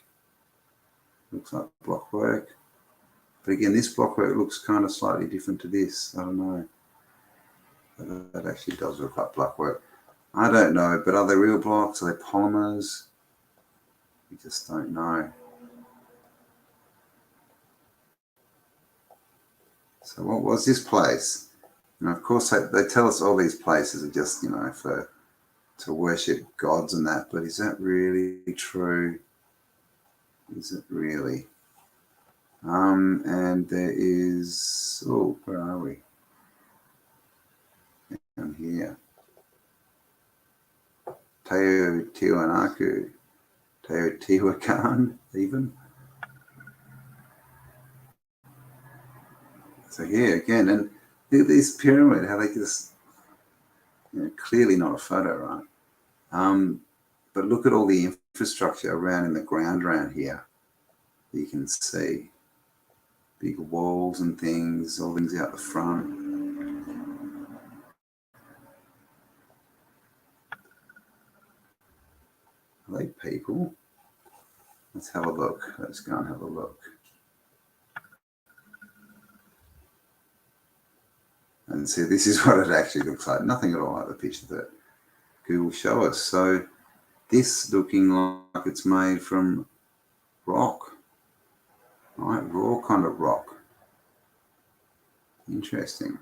Looks like blockwork. But again, this blockwork looks kind of slightly different to this. I don't know. That actually does look like blockwork. I don't know, but are they real blocks? Are they polymers? We just don't know. So what was this place? And of course, they tell us all these places are just, you know, to worship gods and that, but is that really true? Is it really? And there is, oh, where are we? Down here. Teotihuacan, even. So here again, and look at this pyramid, how they just, you know, clearly not a photo, right? But look at all the infrastructure around in the ground around here. You can see big walls and things, all things out the front. Are they people? Let's have a look. Let's go and have a look. And see, this is what it actually looks like. Nothing at all like the picture that Google show us. So this looking like it's made from rock, right? Raw kind of rock. Interesting.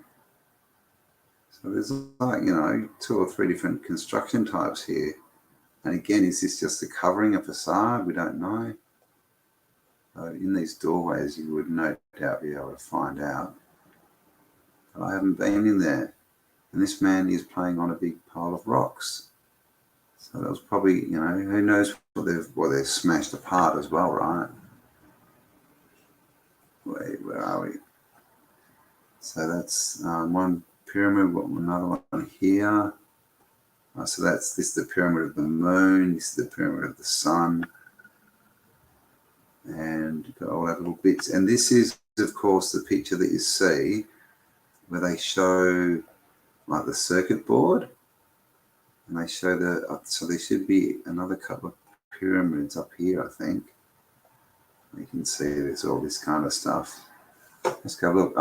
So there's like, you know, 2 or 3 different construction types here. And again, is this just a covering, a facade? We don't know. In these doorways, you would no doubt be able to find out. But I haven't been in there. And this man is playing on a big pile of rocks. So that was probably, you know, who knows what they've smashed apart as well, right? Wait, where are we? So that's one pyramid, another one here. So this is the pyramid of the moon, this is the pyramid of the sun. And you've got all that little bits. And this is, of course, the picture that you see where they show like the circuit board. And they show so there should be another couple of pyramids up here, I think. You can see there's all this kind of stuff. Let's go look.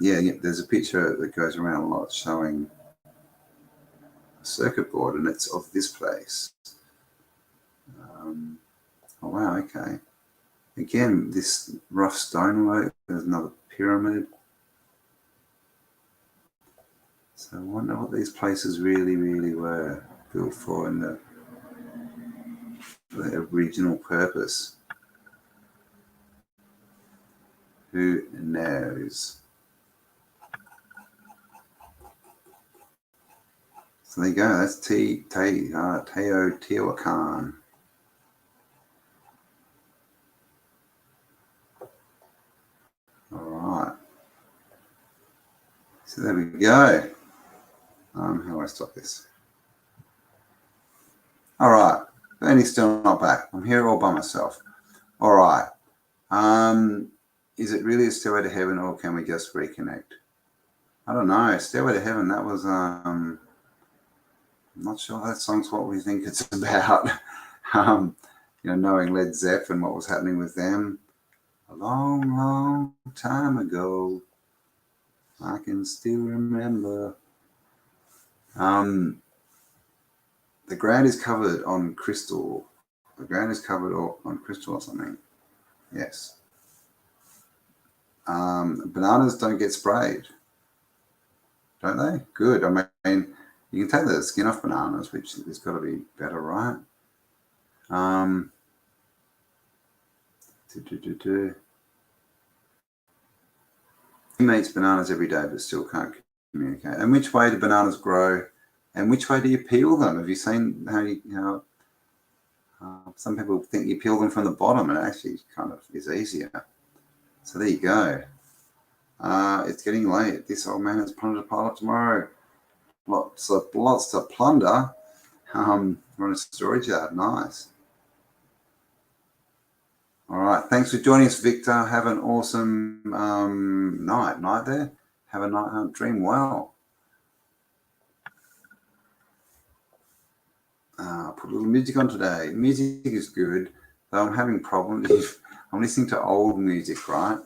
Yeah, there's a picture that goes around a lot showing a circuit board, and it's of this place. Oh, wow, okay. Again, this rough stonework, there's another pyramid. So I wonder what these places really, really were built for in the original purpose. Who knows? So there you go. That's Teotihuacan. All right. So there we go. How do I stop this? All right. Bernie's still not back. I'm here all by myself. All right. Is it really a stairway to heaven, or can we just reconnect? I don't know. Stairway to Heaven, that was I'm not sure that song's what we think it's about. Knowing Led Zeppelin, what was happening with them a long, long time ago. I can still remember. The ground is covered on crystal. The ground is covered on crystal or something. Yes. Bananas don't get sprayed, don't they? Good. I mean, you can take the skin off bananas, which has got to be better, right? He eats bananas every day, but still can't communicate. And which way do bananas grow? And which way do you peel them? Have you seen how some people think you peel them from the bottom, and it actually kind of is easier. So there you go. It's getting late. This old man has plundered a pilot tomorrow. Lots to plunder. We're on a storage yard. Nice. All right. Thanks for joining us, Victor. Have an awesome night there. Have a night. Dream well. Put a little music on today. Music is good, though I'm having problems. I'm listening to old music, right?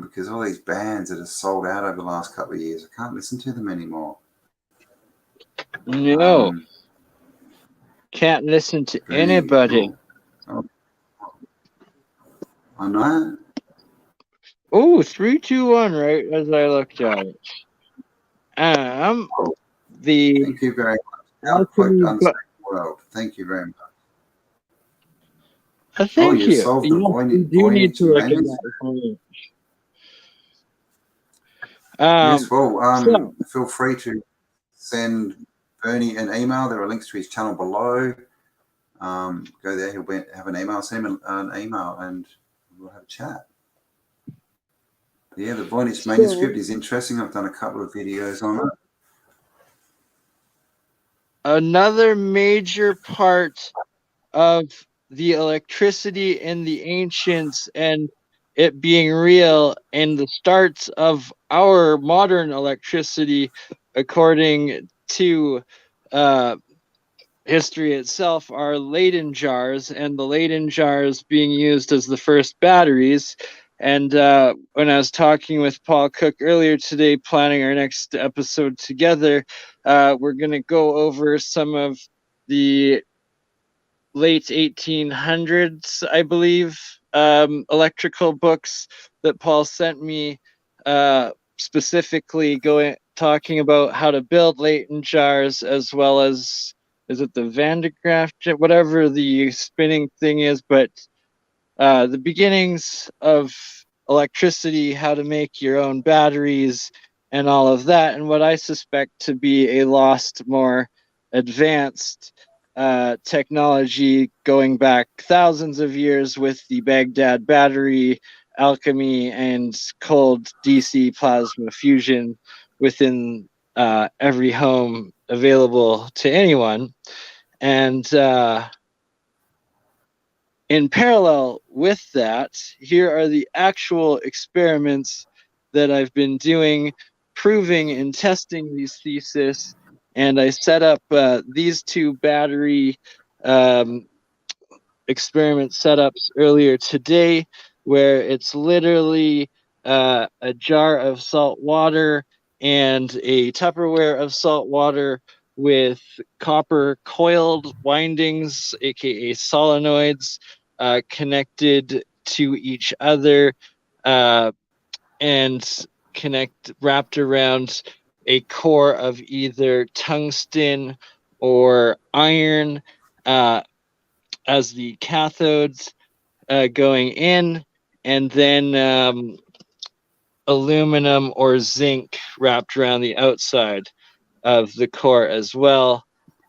Because all these bands that have sold out over the last couple of years, I can't listen to them anymore. No. Can't listen to anybody. Cool. I know. Oh, 3, 2, 1, right as I looked at it. Thank you very much. World. Thank you very much. Thank you. Solved the You do need to look at that. Yes, well, feel free to send Bernie an email. There are links to his channel below. Go there, he'll have an email, send him an email, and we'll have a chat. But yeah, the Voynich manuscript is interesting. I've done a couple of videos on it. Another major part of the electricity in the ancients and it being real and the starts of our modern electricity, according to history itself, are Leyden jars, and the Leyden jars being used as the first batteries. And when I was talking with Paul Cook earlier today, planning our next episode together, we're going to go over some of the late 1800s, I believe, electrical books that Paul sent me, specifically talking about how to build Leyden jars, as well as, is it the Van de Graaff, whatever the spinning thing is, but the beginnings of electricity, how to make your own batteries, and all of that, and what I suspect to be a lost, more advanced technology going back thousands of years with the Baghdad battery, alchemy, and cold DC plasma fusion within every home available to anyone. And in parallel with that, here are the actual experiments that I've been doing, proving and testing these theses. And I set up these two battery experiment setups earlier today, where it's literally a jar of salt water and a Tupperware of salt water with copper coiled windings, aka solenoids, connected to each other and wrapped around a core of either tungsten or iron as the cathodes going in, and then aluminum or zinc wrapped around the outside of the core as well.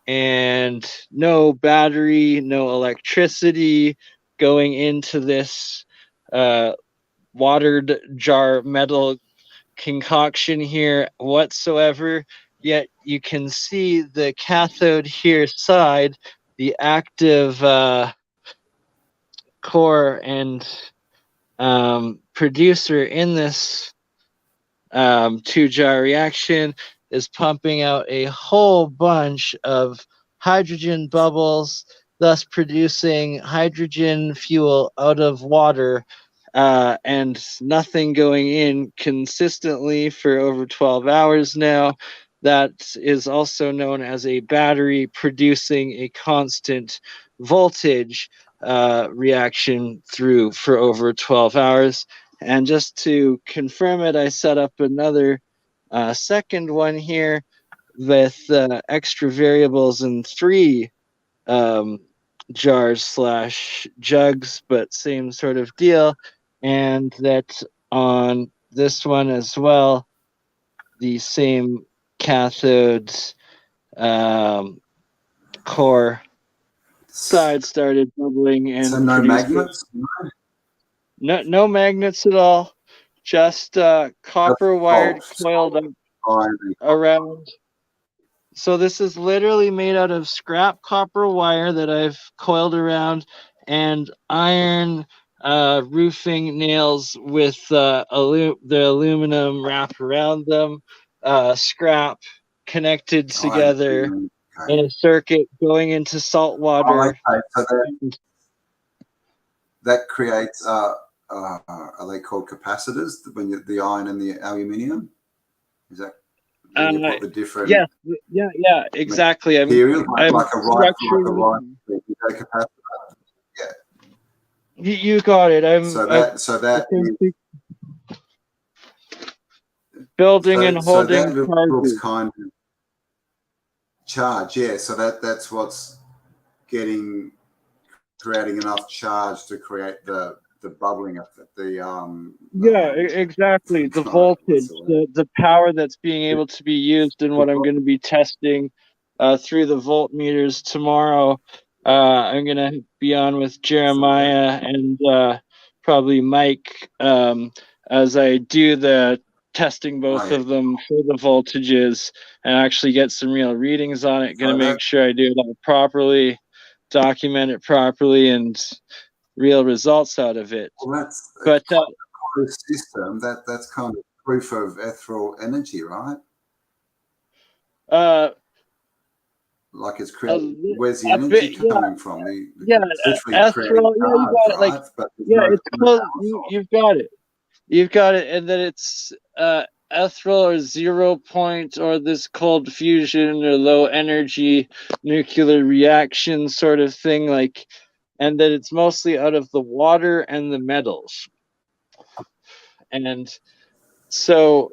And no battery, no electricity going into this watered jar metal concoction here whatsoever. Yet you can see the cathode here side, the active core and producer in this two-jar reaction is pumping out a whole bunch of hydrogen bubbles, thus producing hydrogen fuel out of water, and nothing going in consistently for over 12 hours now. That is also known as a battery producing a constant voltage reaction through for over 12 hours. And just to confirm it, I set up another second one here with extra variables in 3 jars / jugs, but same sort of deal. And that on this one as well, the same cathodes core side started bubbling and so no magnets? No magnets at all. Just copper wired coiled up around. So this is literally made out of scrap copper wire that I've coiled around, and iron roofing nails with the aluminum wrapped around them, scrap connected together in a circuit going into salt water. Okay. So that creates, are they called capacitors, when the iron and the aluminium? Is that when you put the different? Yeah, exactly. Material, I'm like a right capacitor. Yeah. You got it. So that is, building and holding so that kind of charge. Yeah. So that's what's creating enough charge to create the bubbling effect. Exactly. The voltage, the power that's being able to be used in what I'm going to be testing through the voltmeters tomorrow. I'm going to be on with Jeremiah and probably Mike as I do the testing both of them for the voltages and actually get some real readings on it. Going to make sure I do it all properly, document it properly, and real results out of it. Well, that's the system that's kind of proof of ethereal energy, right? Like it's creating. Where's the energy coming from? Ethereal. It's close. You've got it. You've got it, and then it's ethereal or 0 point or this cold fusion or low energy nuclear reaction sort of thing, like. And that it's mostly out of the water and the metals. And so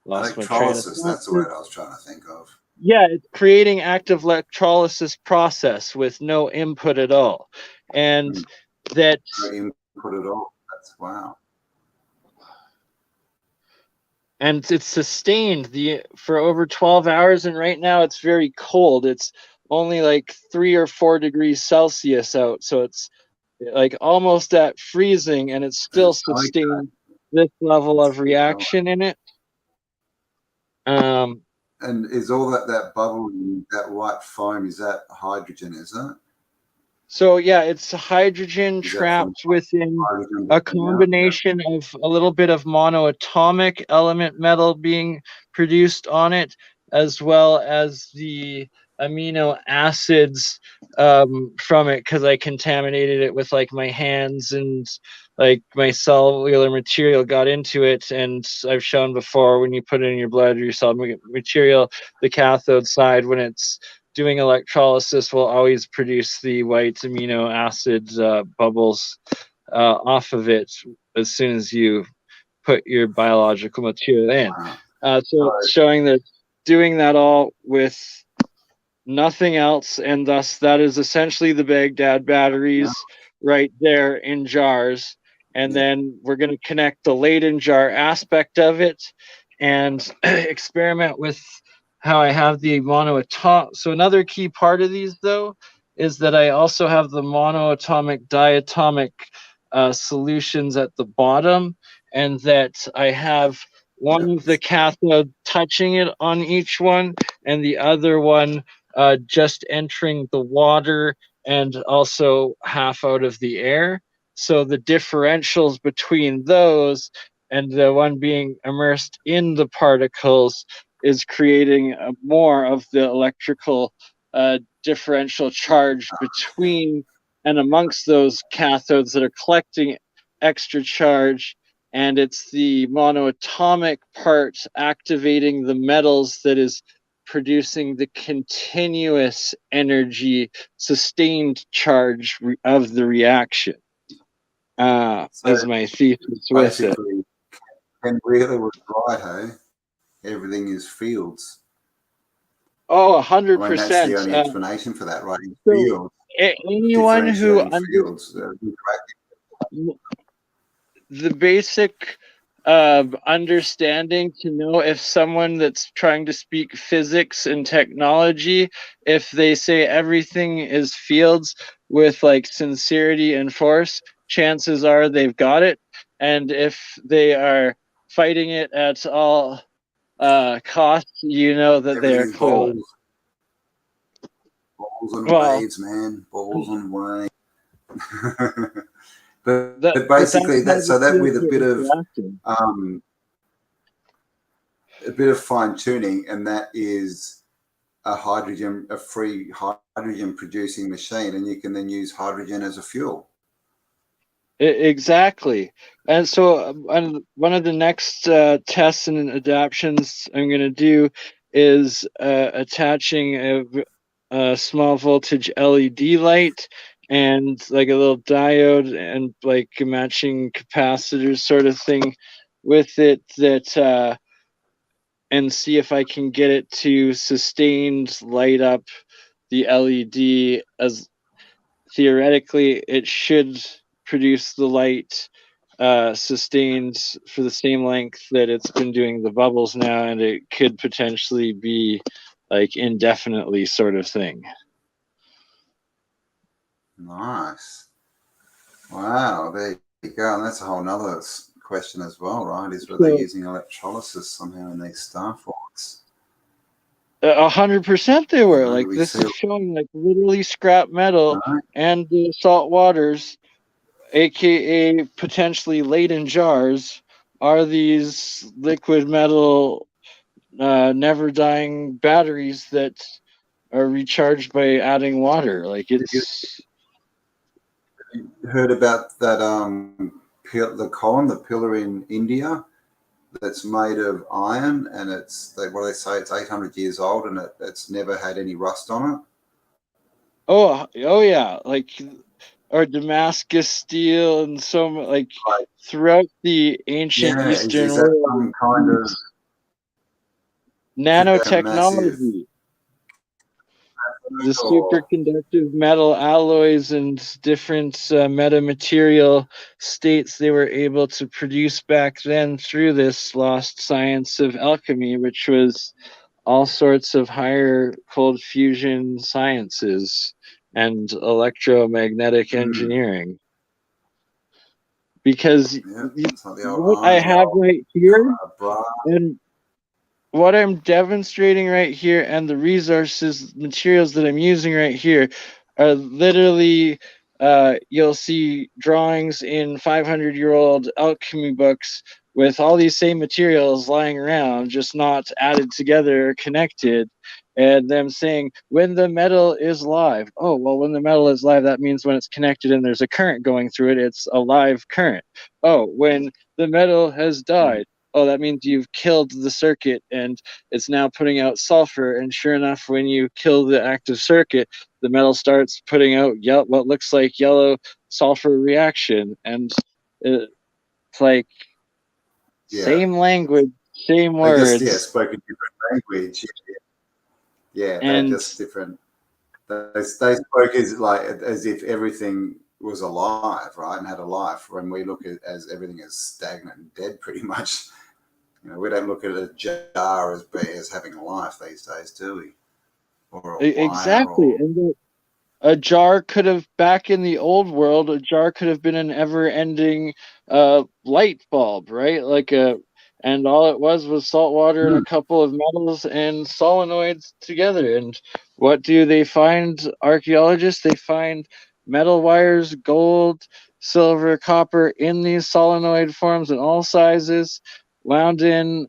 electrolysis, that's the word I was trying to think of. Yeah, it's creating active electrolysis process with no input at all. And that no input at all. That's wow. And it's sustained for over 12 hours, and right now it's very cold. It's only like 3 or 4 degrees Celsius out, so it's like almost at freezing, and it's still sustained this level of reaction in it. And is all that bubble, that white foam, is that hydrogen, is it? So yeah, it's hydrogen trapped within a combination of a little bit of monoatomic element metal being produced on it, as well as the amino acids from it, because I contaminated it with like my hands, and like my cellular material got into it. And I've shown before, when you put it in your blood or your cellular material, the cathode side, when it's doing electrolysis will always produce the white amino acid bubbles off of it as soon as you put your biological material in. So it's showing that doing that all with nothing else, and thus that is essentially the Baghdad batteries right there in jars. And then we're going to connect the Leyden jar aspect of it and experiment with how I have the monoatomic. So another key part of these, though, is that I also have the monoatomic diatomic solutions at the bottom, and that I have one of the cathode touching it on each one, and the other one just entering the water and also half out of the air. So the differentials between those and the one being immersed in the particles is creating more of the electrical differential charge between and amongst those cathodes that are collecting extra charge. And it's the monoatomic part activating the metals that is producing the continuous energy, sustained charge of the reaction. Is my thesis with it. And really was right, hey? Everything is fields. Oh, 100%. I mean, that's the only explanation for that, right? So Fields. Anyone who fields, the basic understanding to know if someone that's trying to speak physics and technology, if they say everything is fields with like sincerity and force, chances are they've got it. And if they are fighting it at all costs, you know that they are clueless. Balls and waves, man. Balls and waves. But basically, that with a bit of fine tuning, and that is a free hydrogen producing machine, and you can then use hydrogen as a fuel. Exactly. And so one of the next tests and adaptations I'm going to do is attaching a small voltage LED light and like a little diode and like a matching capacitor sort of thing with it, that and see if I can get it to sustained light up the LED. As theoretically it should produce the light sustained for the same length that it's been doing the bubbles now, and it could potentially be like indefinitely sort of thing. Nice. Wow, there you go. And that's a whole nother question as well, right? Is whether they're using electrolysis somehow in these star forts. 100% they were. Like this is showing like literally scrap metal and the salt waters, aka potentially Leyden jars, are these liquid metal never dying batteries that are recharged by adding water. Like it's heard about that the pillar in India that's made of iron, and it's what they say, it's 800 years old, and it's never had any rust on it. Oh yeah, like or Damascus steel and so like throughout the ancient Eastern world, some kind of nanotechnology. The superconductive metal alloys and different metamaterial states they were able to produce back then through this lost science of alchemy, which was all sorts of higher cold fusion sciences and electromagnetic engineering. Because what I have right here and what I'm demonstrating right here and the resources, materials that I'm using right here are literally, you'll see drawings in 500-year-old alchemy books with all these same materials lying around, just not added together or connected, and them saying, when the metal is live. Oh, well, when the metal is live, that means when it's connected and there's a current going through it, it's a live current. Oh, when the metal has died. oh, that means you've killed the circuit and it's now putting out sulfur. And sure enough, when you kill the active circuit, the metal starts putting out what looks like yellow sulfur reaction. And it's like Yeah. same language, same They words. just spoke a different language. Yeah, they're And just different. They spoke as if everything was alive, right, and had a life. When we look at as everything is stagnant and dead, pretty much. You know, we don't look at a jar as having a life these days, do we? Or a wire, exactly. or And a jar could have, back in the old world, a jar could have been an ever-ending light bulb, right? And all it was salt water and a couple of metals and solenoids together. And what do they find, archaeologists? They find metal wires, gold, silver, copper in these solenoid forms in all sizes, wound in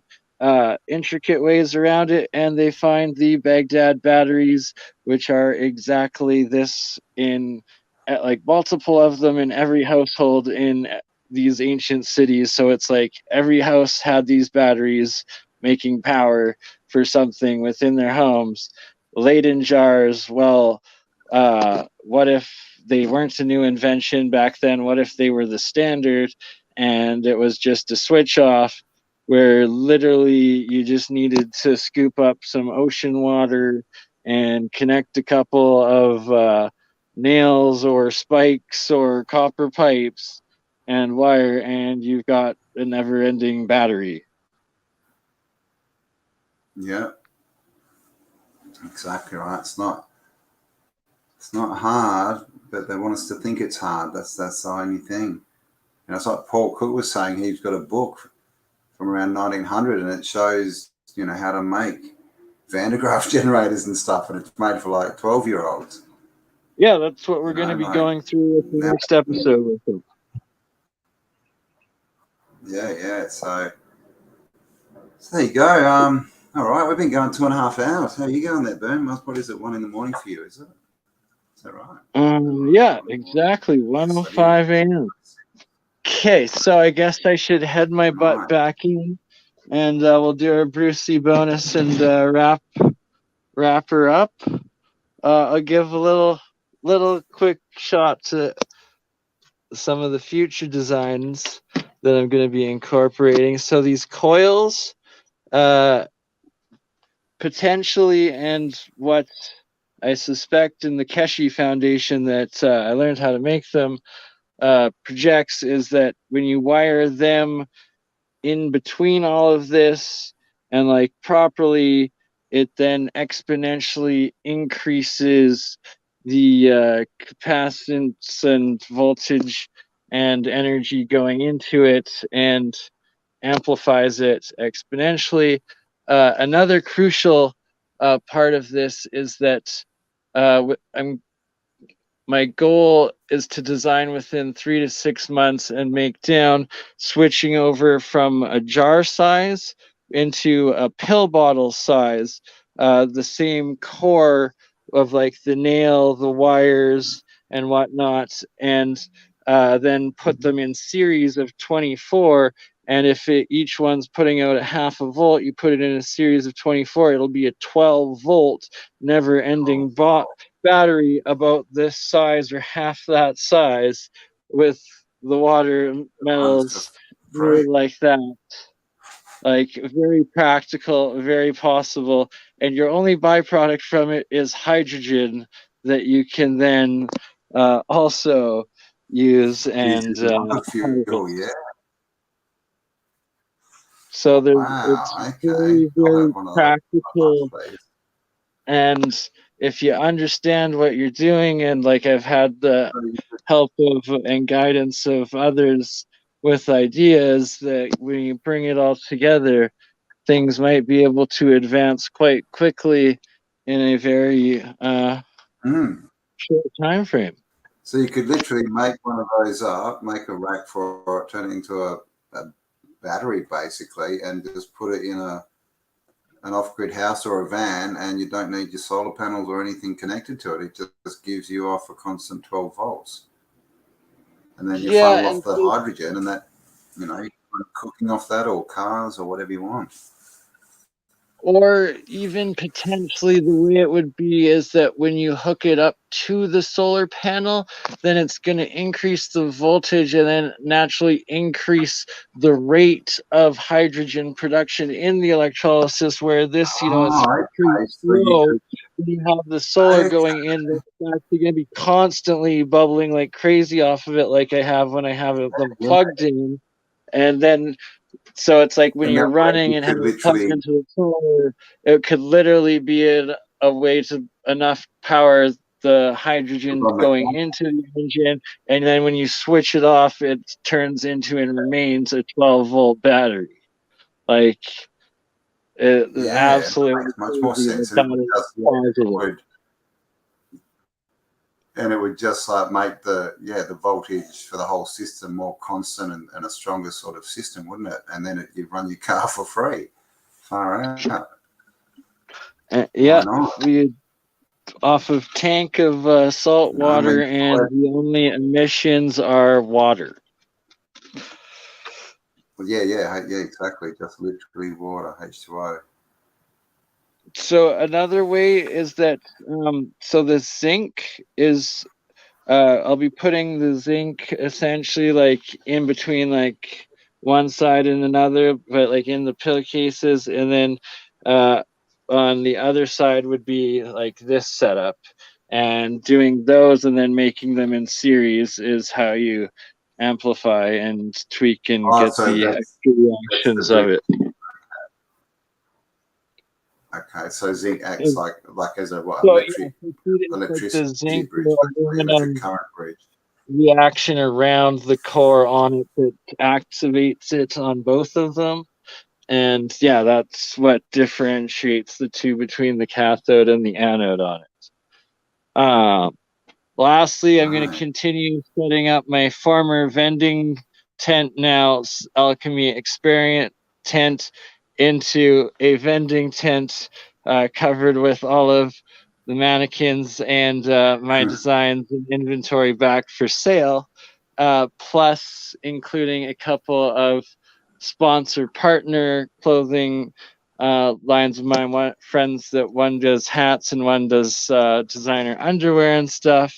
intricate ways around it, and they find the Baghdad batteries, which are exactly this like multiple of them in every household in these ancient cities. So it's like every house had these batteries making power for something within their homes, laid in jars. Well, what if they weren't a new invention back then? What if they were the standard and it was just a switch off where literally you just needed to scoop up some ocean water and connect a couple of nails or spikes or copper pipes and wire, and you've got a never-ending battery. yeah, exactly right. It's not hard, but they want us to think it's hard. That's the only thing. You know, it's like Paul Cook was saying. He's got a book from around 1900, and it shows, you know, how to make Van de Graaff generators and stuff, and it's made for like 12-year-olds. Yeah, that's what we're going to be going through with the next episode with them. Yeah. So there you go. All right, we've been going 2.5 hours. How are you going there, Bern? What is it, 1 a.m. for you? Is that right? Yeah, exactly. 1:05 a.m. Okay, so I guess I should head my butt back in, and we'll do our Brucey bonus and wrap her up. I'll give a little quick shot to some of the future designs that I'm going to be incorporating. So these coils, potentially, and what I suspect in the Keshi Foundation that I learned how to make them projects, is that when you wire them in between all of this and like properly, it then exponentially increases the capacitance and voltage and energy going into it and amplifies it exponentially. Another crucial part of this is that my goal is to design within 3 to 6 months and make down, switching over from a jar size into a pill bottle size, the same core of like the nail, the wires, and whatnot, and then put them in series of 24. And if each one's putting out a 0.5 volt, you put it in a series of 24, it'll be a 12-volt, never-ending battery about this size or half that size, with the water metals made like that. Like, very practical, very possible, and your only byproduct from it is hydrogen that you can then also use and fuel, yeah. So it's very, very practical. And if you understand what you're doing, and like I've had the help of and guidance of others with ideas, that when you bring it all together, things might be able to advance quite quickly in a very short time frame. So you could literally make one of those up, make a rack for it, turn it into a battery basically, and just put it in an off-grid house or a van, and you don't need your solar panels or anything connected to it. It just gives you off a constant 12 volts. And then you funnel off the hydrogen, and that, you know, cooking off that, or cars, or whatever you want. Or even potentially the way it would be is that when you hook it up to the solar panel, then it's going to increase the voltage and then naturally increase the rate of hydrogen production in the electrolysis, where this, it's pretty slow. When you have the solar going in, it's actually going to be constantly bubbling like crazy off of it, like I have when I have them plugged in. And then so it's like when you're running and having it plugged into the solar, it could literally be a way to enough power the hydrogen going into the engine, and then when you switch it off, it turns into and remains a 12-volt battery. Like it absolutely makes much more sense. And it would just like make the voltage for the whole system more constant and a stronger sort of system, wouldn't it? And then you'd run your car for free. Far out. We off of tank of salt water, and the only emissions are water. Well, yeah, exactly. Just literally water, H2O. So another way is that so the zinc is I'll be putting the zinc essentially like in between like one side and another, but like in the pill cases, and then on the other side would be like this setup, and doing those and then making them in series is how you amplify and tweak and get the extra reactions of it. Okay, so zinc acts like as a electric zinc current bridge reaction around the core on it that activates it on both of them, and that's what differentiates the two between the cathode and the anode on it. Lastly, I'm going to continue setting up my former vending tent, now Alchemy Experiment tent, into a vending tent covered with all of the mannequins and my designs and inventory back for sale, plus including a couple of sponsor partner clothing lines of mine, friends that one does hats and one does designer underwear and stuff.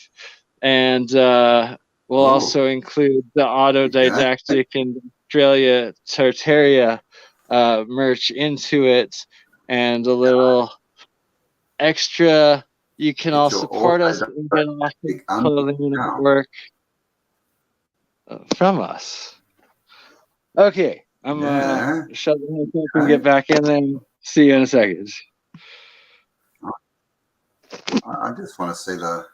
And we'll also include the Autodidactic and Australia Tartaria merch into it, and a little extra. You can all support us and get awesome clothing and artwork from us. Okay, I'm gonna shut the heck up and get back in and see you in a second. I just want to see the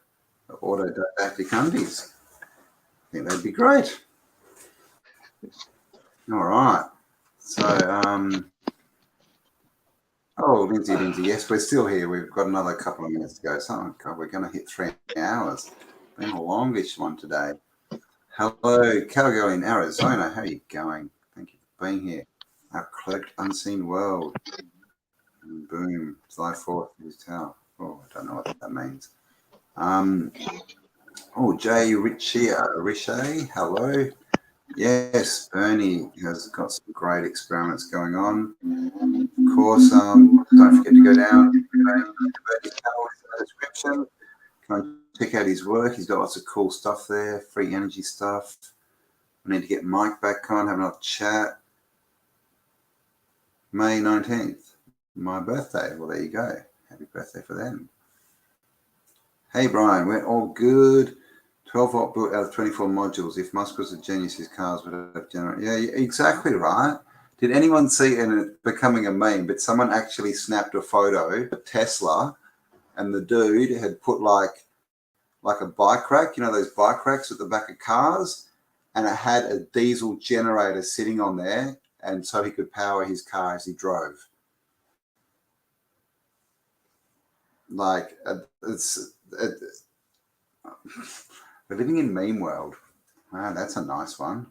Autodidactic undies. I think they'd be great. All right. So, Lindsay, yes, we're still here. We've got another couple of minutes to go. So, God, we're going to hit 3 hours. Been a longish one today. Hello, Calgary in Arizona. How are you going? Thank you for being here. Our cloaked unseen world. And boom, July 4th, News Tower. Oh, I don't know what that means. Jay Richie, hello. Yes, Bernie has got some great experiments going on. Of course, don't forget to go down to Bernie's channel in the description. Come check out his work. He's got lots of cool stuff there, free energy stuff. I need to get Mike back on, have another chat. May 19th, my birthday. Well, there you go. Happy birthday for them. Hey, Brian, we're all good. 12-volt built out of 24 modules. If Musk was a genius, his cars would have generated. Yeah, exactly right. Did anyone see, and it's becoming a meme, but someone actually snapped a photo of Tesla, and the dude had put like a bike rack, those bike racks at the back of cars, and it had a diesel generator sitting on there, and so he could power his car as he drove. Like, we're living in meme world. Wow, that's a nice one.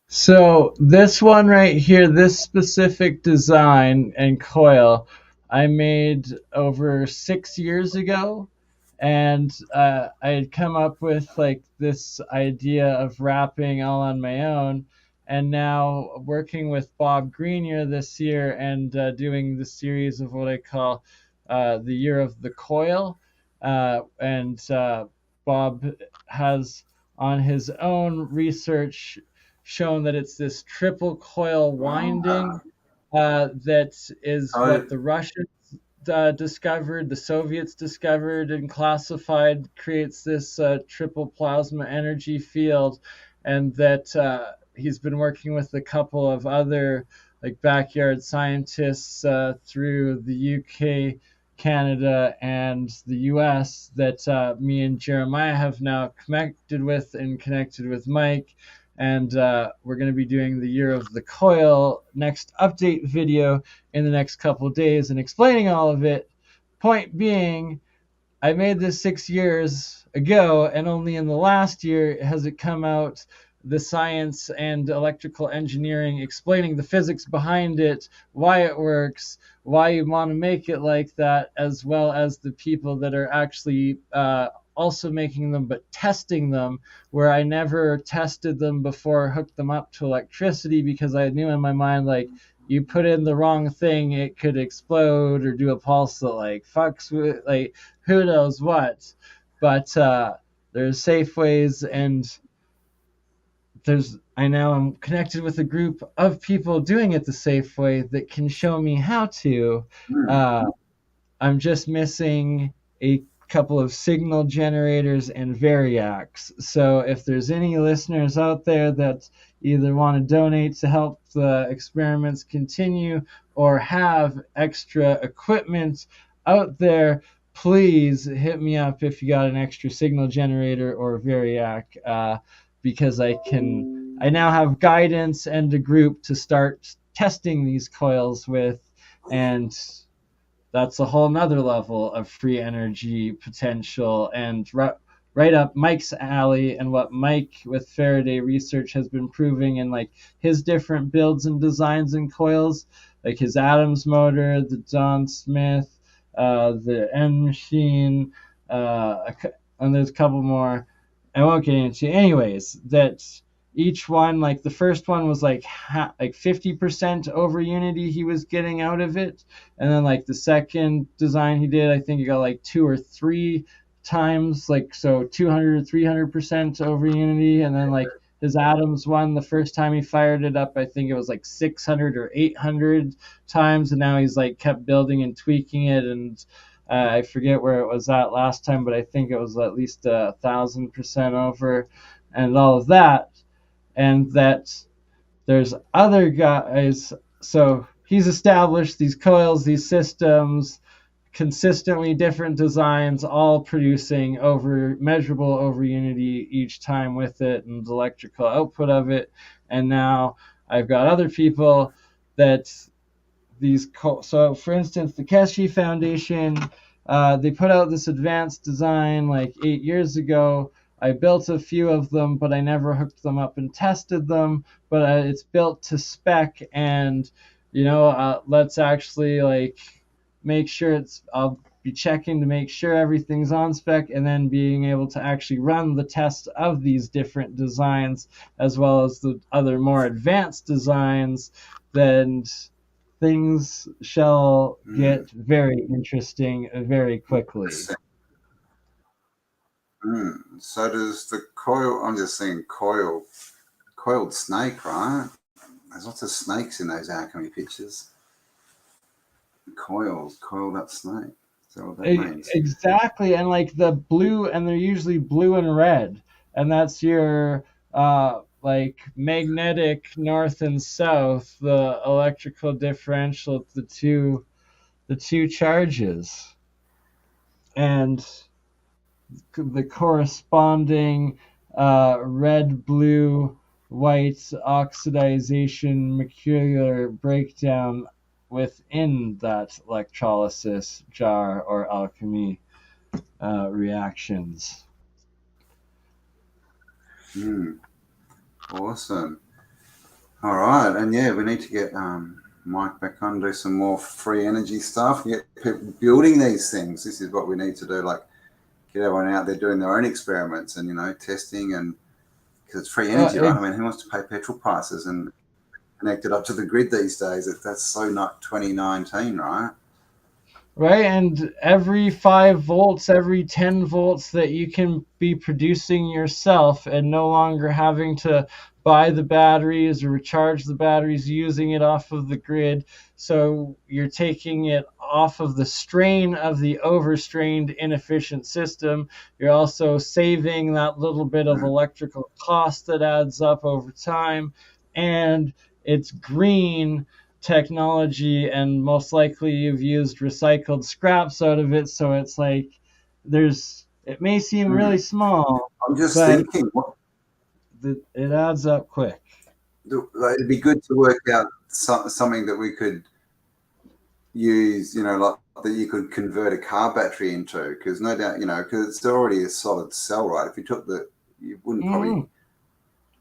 So this one right here, this specific design and coil, I made over 6 years ago, And I had come up with like this idea of wrapping all on my own, and now working with Bob Grenier this year and doing the series of what I call the Year of the Coil. And Bob has on his own research shown that it's this triple coil winding that is So, what the Russians discovered, the Soviets discovered and classified, creates this triple plasma energy field, and that he's been working with a couple of other like backyard scientists through the UK, Canada, and the US that me and Jeremiah have now connected with and connected with Mike. And we're going to be doing the Year of the Coil next update video in the next couple of days and explaining all of it. Point being, I made this 6 years ago, and only in the last year has it come out, the science and electrical engineering explaining the physics behind it, why it works, why you want to make it like that, as well as the people that are actually also making them but testing them, where I never tested them before, hooked them up to electricity, because I knew in my mind, like, you put in the wrong thing, it could explode or do a pulse that like fucks with, like, who knows what. But there's safe ways, and I now am connected with a group of people doing it the safe way that can show me how to. I'm just missing a couple of signal generators and variacs. So if there's any listeners out there that either want to donate to help the experiments continue or have extra equipment out there, please hit me up if you got an extra signal generator or variac, because I now have guidance and a group to start testing these coils with, and that's a whole nother level of free energy potential, and right up Mike's alley, and what Mike with Faraday research has been proving in like his different builds and designs and coils, like his Adams motor, the John Smith, the N machine, and there's a couple more I won't get into. Anyways, that each one, like the first one was like 50% over unity he was getting out of it, and then like the second design he did, I think he got like 2 or 3 times, like, so 200 or 300% over unity. And then like his Adams one, the first time he fired it up, I think it was like 600 or 800 times, and now he's like kept building and tweaking it, and I forget where it was at last time, but I think it was at least 1,000% over, and all of that. And that there's other guys. So he's established these coils, these systems, consistently different designs, all producing measurable over unity each time with it, and the electrical output of it. And now I've got other people that so for instance, the Keshe Foundation, they put out this advanced design like 8 years ago. I built a few of them, but I never hooked them up and tested them. But it's built to spec, and let's actually like make sure I'll be checking to make sure everything's on spec, and then being able to actually run the test of these different designs, as well as the other more advanced designs. Then things shall get very interesting very quickly. So does the coil, I'm just saying coiled snake, right? There's lots of snakes in those alchemy pictures. Coiled up snake. Is that what that means? Exactly. And like the blue, and they're usually blue and red, and that's your like magnetic north and south, the electrical differential, the two charges, and the corresponding red, blue, white oxidization, molecular breakdown within that electrolysis jar or alchemy reactions. Awesome. All right, and yeah, we need to get Mike back on, do some more free energy stuff, get people building these things. This is what we need to do, like get everyone out there doing their own experiments and, testing, and because it's free energy, right? I mean, who wants to pay petrol prices and connect it up to the grid these days? That's so not 2019, right? Right, and every 5 volts, every 10 volts that you can be producing yourself and no longer having to buy the batteries or recharge the batteries, using it off of the grid. So you're taking it off of the strain of the overstrained, inefficient system. You're also saving that little bit of electrical cost that adds up over time. And it's green technology, and most likely you've used recycled scraps out of it, so it's like it may seem really small. I'm just thinking, it adds up quick. It'd be good to work out something that we could use, like that you could convert a car battery into, because no doubt, because it's already a solid cell, right? If you took you wouldn't probably,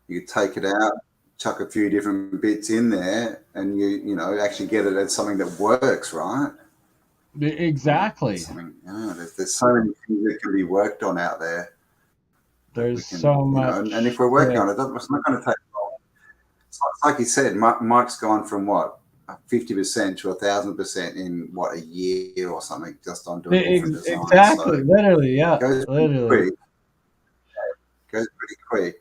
you could take it out, chuck a few different bits in there, and you actually get it as something that works, right? Exactly. There's so many things that can be worked on out there. There's so much, and if we're working on it, it's not going to take long. It's like you said, Mike's gone from 50% to 1,000% in a year or something, just on doing different designs. Exactly, so literally, yeah, it goes pretty quick.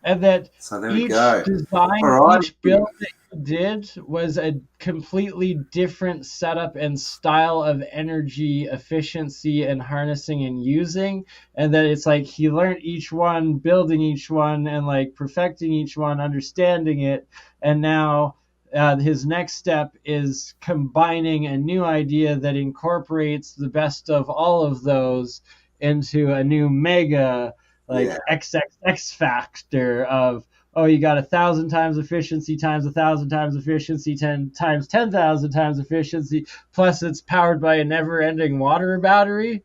And that each design, each build that you did was a completely different setup and style of energy efficiency and harnessing and using. And that it's like he learned each one, building each one, and like perfecting each one, understanding it. And now his next step is combining a new idea that incorporates the best of all of those into a new mega XXX factor of, you got 1,000 times efficiency times 1,000 times efficiency 10 times 10,000 times efficiency, plus it's powered by a never-ending water battery.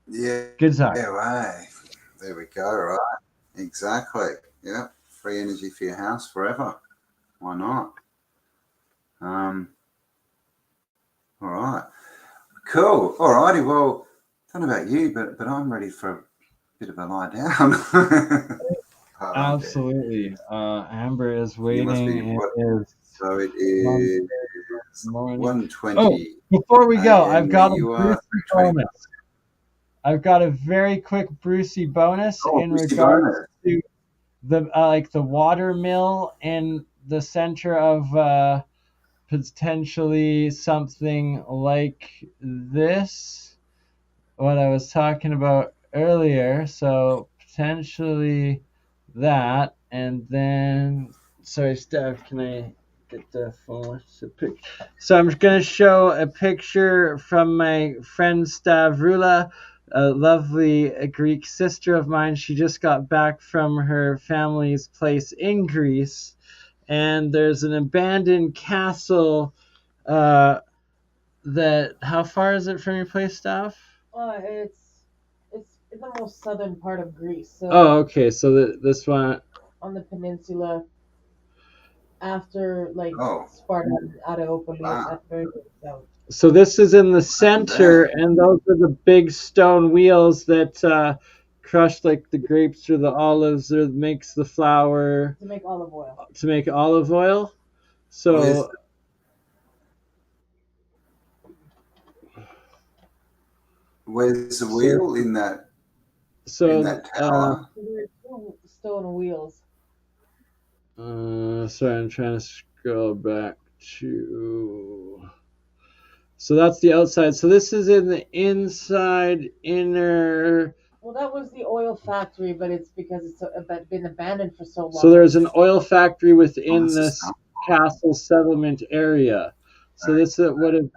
Yeah. Good time. Yeah, right. There we go, right. Exactly. Yeah. Free energy for your house forever. Why not? All right. Cool. All righty. Well, I don't know about you, but I'm ready for a bit of a lie down. Absolutely. Amber is waiting. So it is 1:20. Oh, before we go, I've got a Brucey bonus. I've got a very quick Brucey bonus in regards to the water mill in the center of potentially something like this. What I was talking about earlier, so potentially that, and then sorry, Steph, can I get the phone? So I'm going to show a picture from my friend Stavrula, a lovely Greek sister of mine. She just got back from her family's place in Greece, and there's an abandoned castle that, how far is it from your place, Stav? It's in the most southern part of Greece. So okay. So this one on the peninsula, after Sparta, Areopolis, at very south. So this is in the center, and those are the big stone wheels that crush the grapes or the olives, or makes the flour to make olive oil. So. Where's the wheel in that? So in that tower? There are 2 stone wheels. Sorry, I'm trying to scroll back to. So that's the outside. So this is in the inside inner. Well, that was the oil factory, but it's because it's been abandoned for so long. So there's an oil factory within this castle settlement area. So this would have.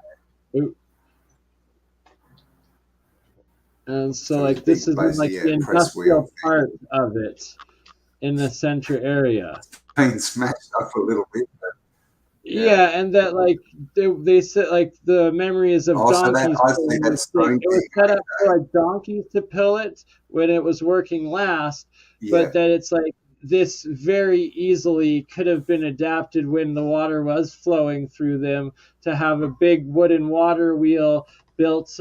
And so this is the industrial part of it in the center area. Being smashed up a little bit. But yeah, and that they said the memories of donkeys. It was set up for donkeys to pull it when it was working last, but that it's this very easily could have been adapted when the water was flowing through them to have a big wooden water wheel built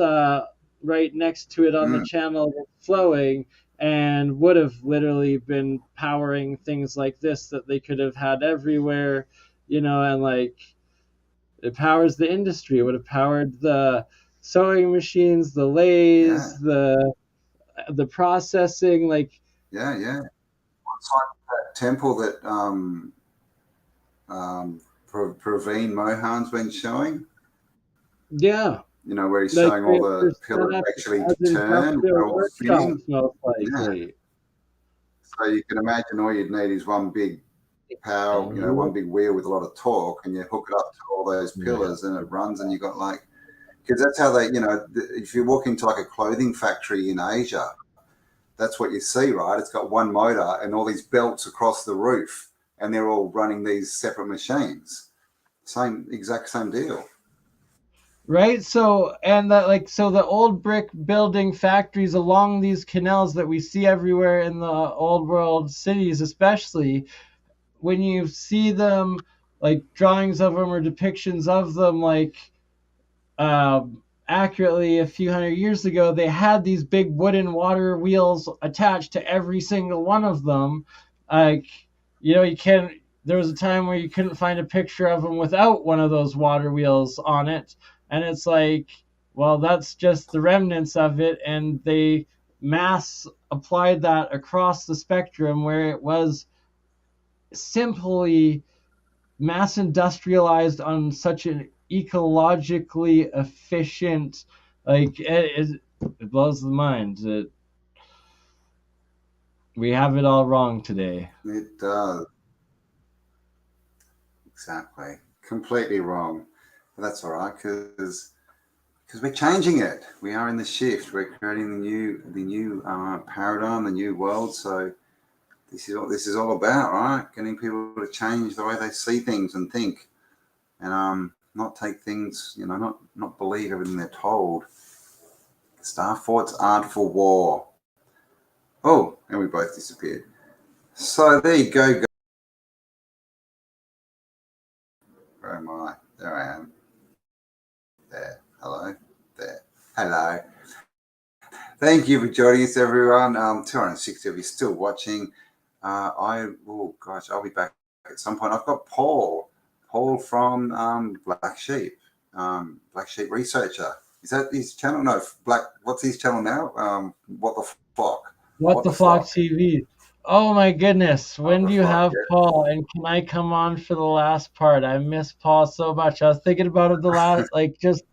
right next to it on the channel that's flowing, and would have literally been powering things like this that they could have had everywhere, and like it powers the industry. It would have powered the sewing machines, the lathes, the processing, like yeah. It's like that temple that Praveen Mohan's been showing. yeah. Where he's Like showing all they're the pillars set up actually as turn, industrial they're all spinning. workshops, most Yeah. likely. So you can imagine all you'd need is one big power, one big wheel with a lot of torque, and you hook it up to all those pillars and it runs, and you got like, because that's how they, if you walk into like a clothing factory in Asia, that's what you see, right? It's got one motor and all these belts across the roof, and they're all running these separate machines. Exact same deal. Right. So, and so the old brick building factories along these canals that we see everywhere in the old world cities, especially when you see them, like drawings of them or depictions of them, like accurately a few hundred years ago, they had these big wooden water wheels attached to every single one of them. Like, you can't. There was a time where you couldn't find a picture of them without one of those water wheels on it, and it's like, well, that's just the remnants of it, and they mass applied that across the spectrum where it was simply mass industrialized on such an ecologically efficient, like it blows the mind that we have it all wrong today. It does. Exactly. Completely wrong. But that's all right, because we're changing it. We are in the shift. We're creating the new paradigm, the new world. So this is what this is all about, right? Getting people to change the way they see things and think, and not take things, not believe everything they're told. Star forts aren't for war. Oh, and we both disappeared. So there you go. Where am I? There I am. There. Hello. There. Hello. Thank you for joining us, everyone. 260 of you still watching. I'll be back at some point. I've got Paul from Black Sheep Researcher. Is that his channel? No, what's his channel now? What the Flock? What the Flock TV. Oh my goodness. When do you have Paul? And can I come on for the last part? I miss Paul so much. I was thinking about it the last, just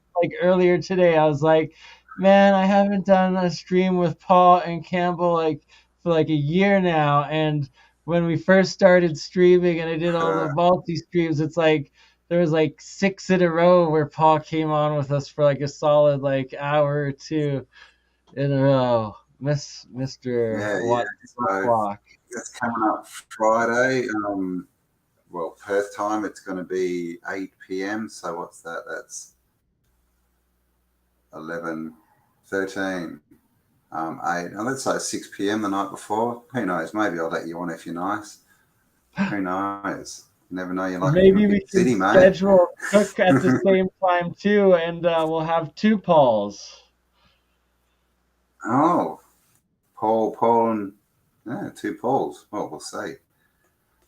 earlier today. I was like, man, I haven't done a stream with Paul and Campbell for a year now. And when we first started streaming and I did all the multi streams, it's like there was 6 in a row where Paul came on with us for a solid hour or two in a row. Mr. What the Flock. That's coming up Friday. Perth time, it's going to be 8 p.m. So what's that? That's 11, 13, 8. Let's say 6 p.m. the night before. Who knows? Maybe I'll let you on if you're nice. Who knows? You never know. You're like maybe we can schedule Cook at the same time too, and we'll have 2 Pauls. Oh, Paul, and 2 Pauls. Well, we'll see.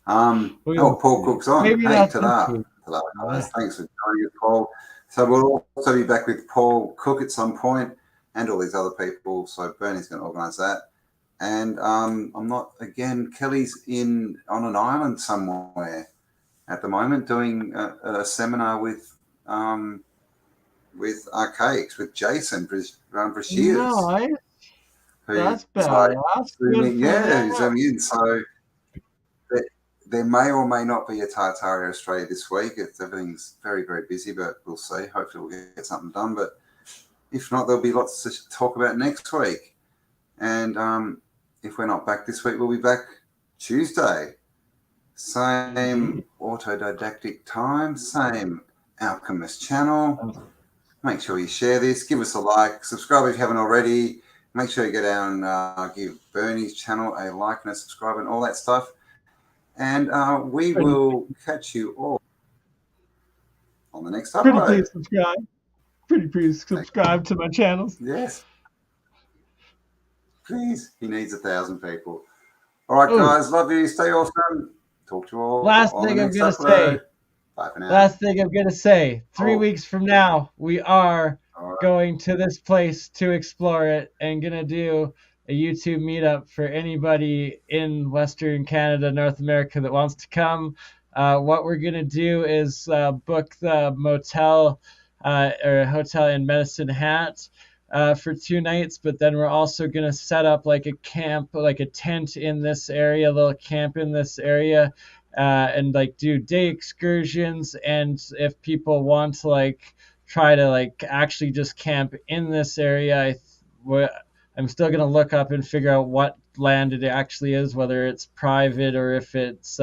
Paul Cook's on. Maybe hey, ta-da. Thanks for joining us, Paul. So we'll also be back with Paul Cook at some point and all these other people. So Bernie's going to organise that. And Kelly's on an island somewhere at the moment doing a seminar with Archaics, with Jason Brashears. Nice. That's better. So there may or may not be a Tartaria Australia this week. Everything's very, very busy, but we'll see. Hopefully we'll get something done. But if not, there'll be lots to talk about next week. And if we're not back this week, we'll be back Tuesday. Same Autodidactic time, same Alchemist channel. Make sure you share this. Give us a like. Subscribe if you haven't already. Make sure you go down and give Bernie's channel a like and a subscribe and all that stuff. And we will catch you all on the next upload. Please subscribe. Please subscribe to my channels. Yes. Please. He needs 1,000 people. All right, Ooh. guys. Love you. Stay awesome. Talk to you all. Last on the thing I'm next gonna upload. say. Bye for now. Last thing I'm gonna say. 3 Oh. weeks from now, we are All right. going to this place to explore it and gonna do a YouTube meetup for anybody in Western Canada, North America that wants to come. What we're gonna do is book the motel or hotel in Medicine Hat for 2 nights, but then we're also gonna set up like a camp, like a tent in this area, a little camp in this area, and like do day excursions. And if people want to like try to like actually just camp in this area, I'm still gonna look up and figure out what land it actually is, whether it's private or if it's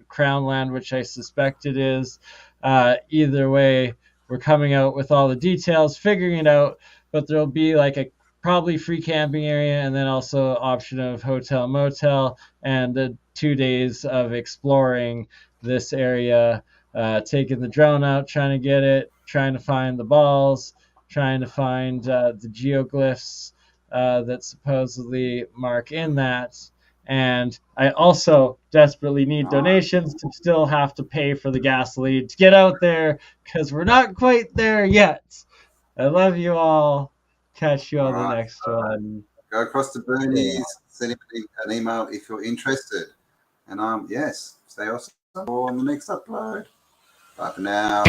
crown land, which I suspect it is. Either way, we're coming out with all the details, figuring it out. But there'll be like a probably free camping area, and then also option of hotel motel, and the 2 days of exploring this area, taking the drone out, trying to get it, trying to find the balls, trying to find the geoglyphs that supposedly mark in that. And I also desperately need donations to still have to pay for the gasoline to get out there, because we're not quite there yet. I love you all. Catch you on the next one. Go across to Bernie's, send him an email if you're interested. And yes, stay awesome on the next upload. Bye for now.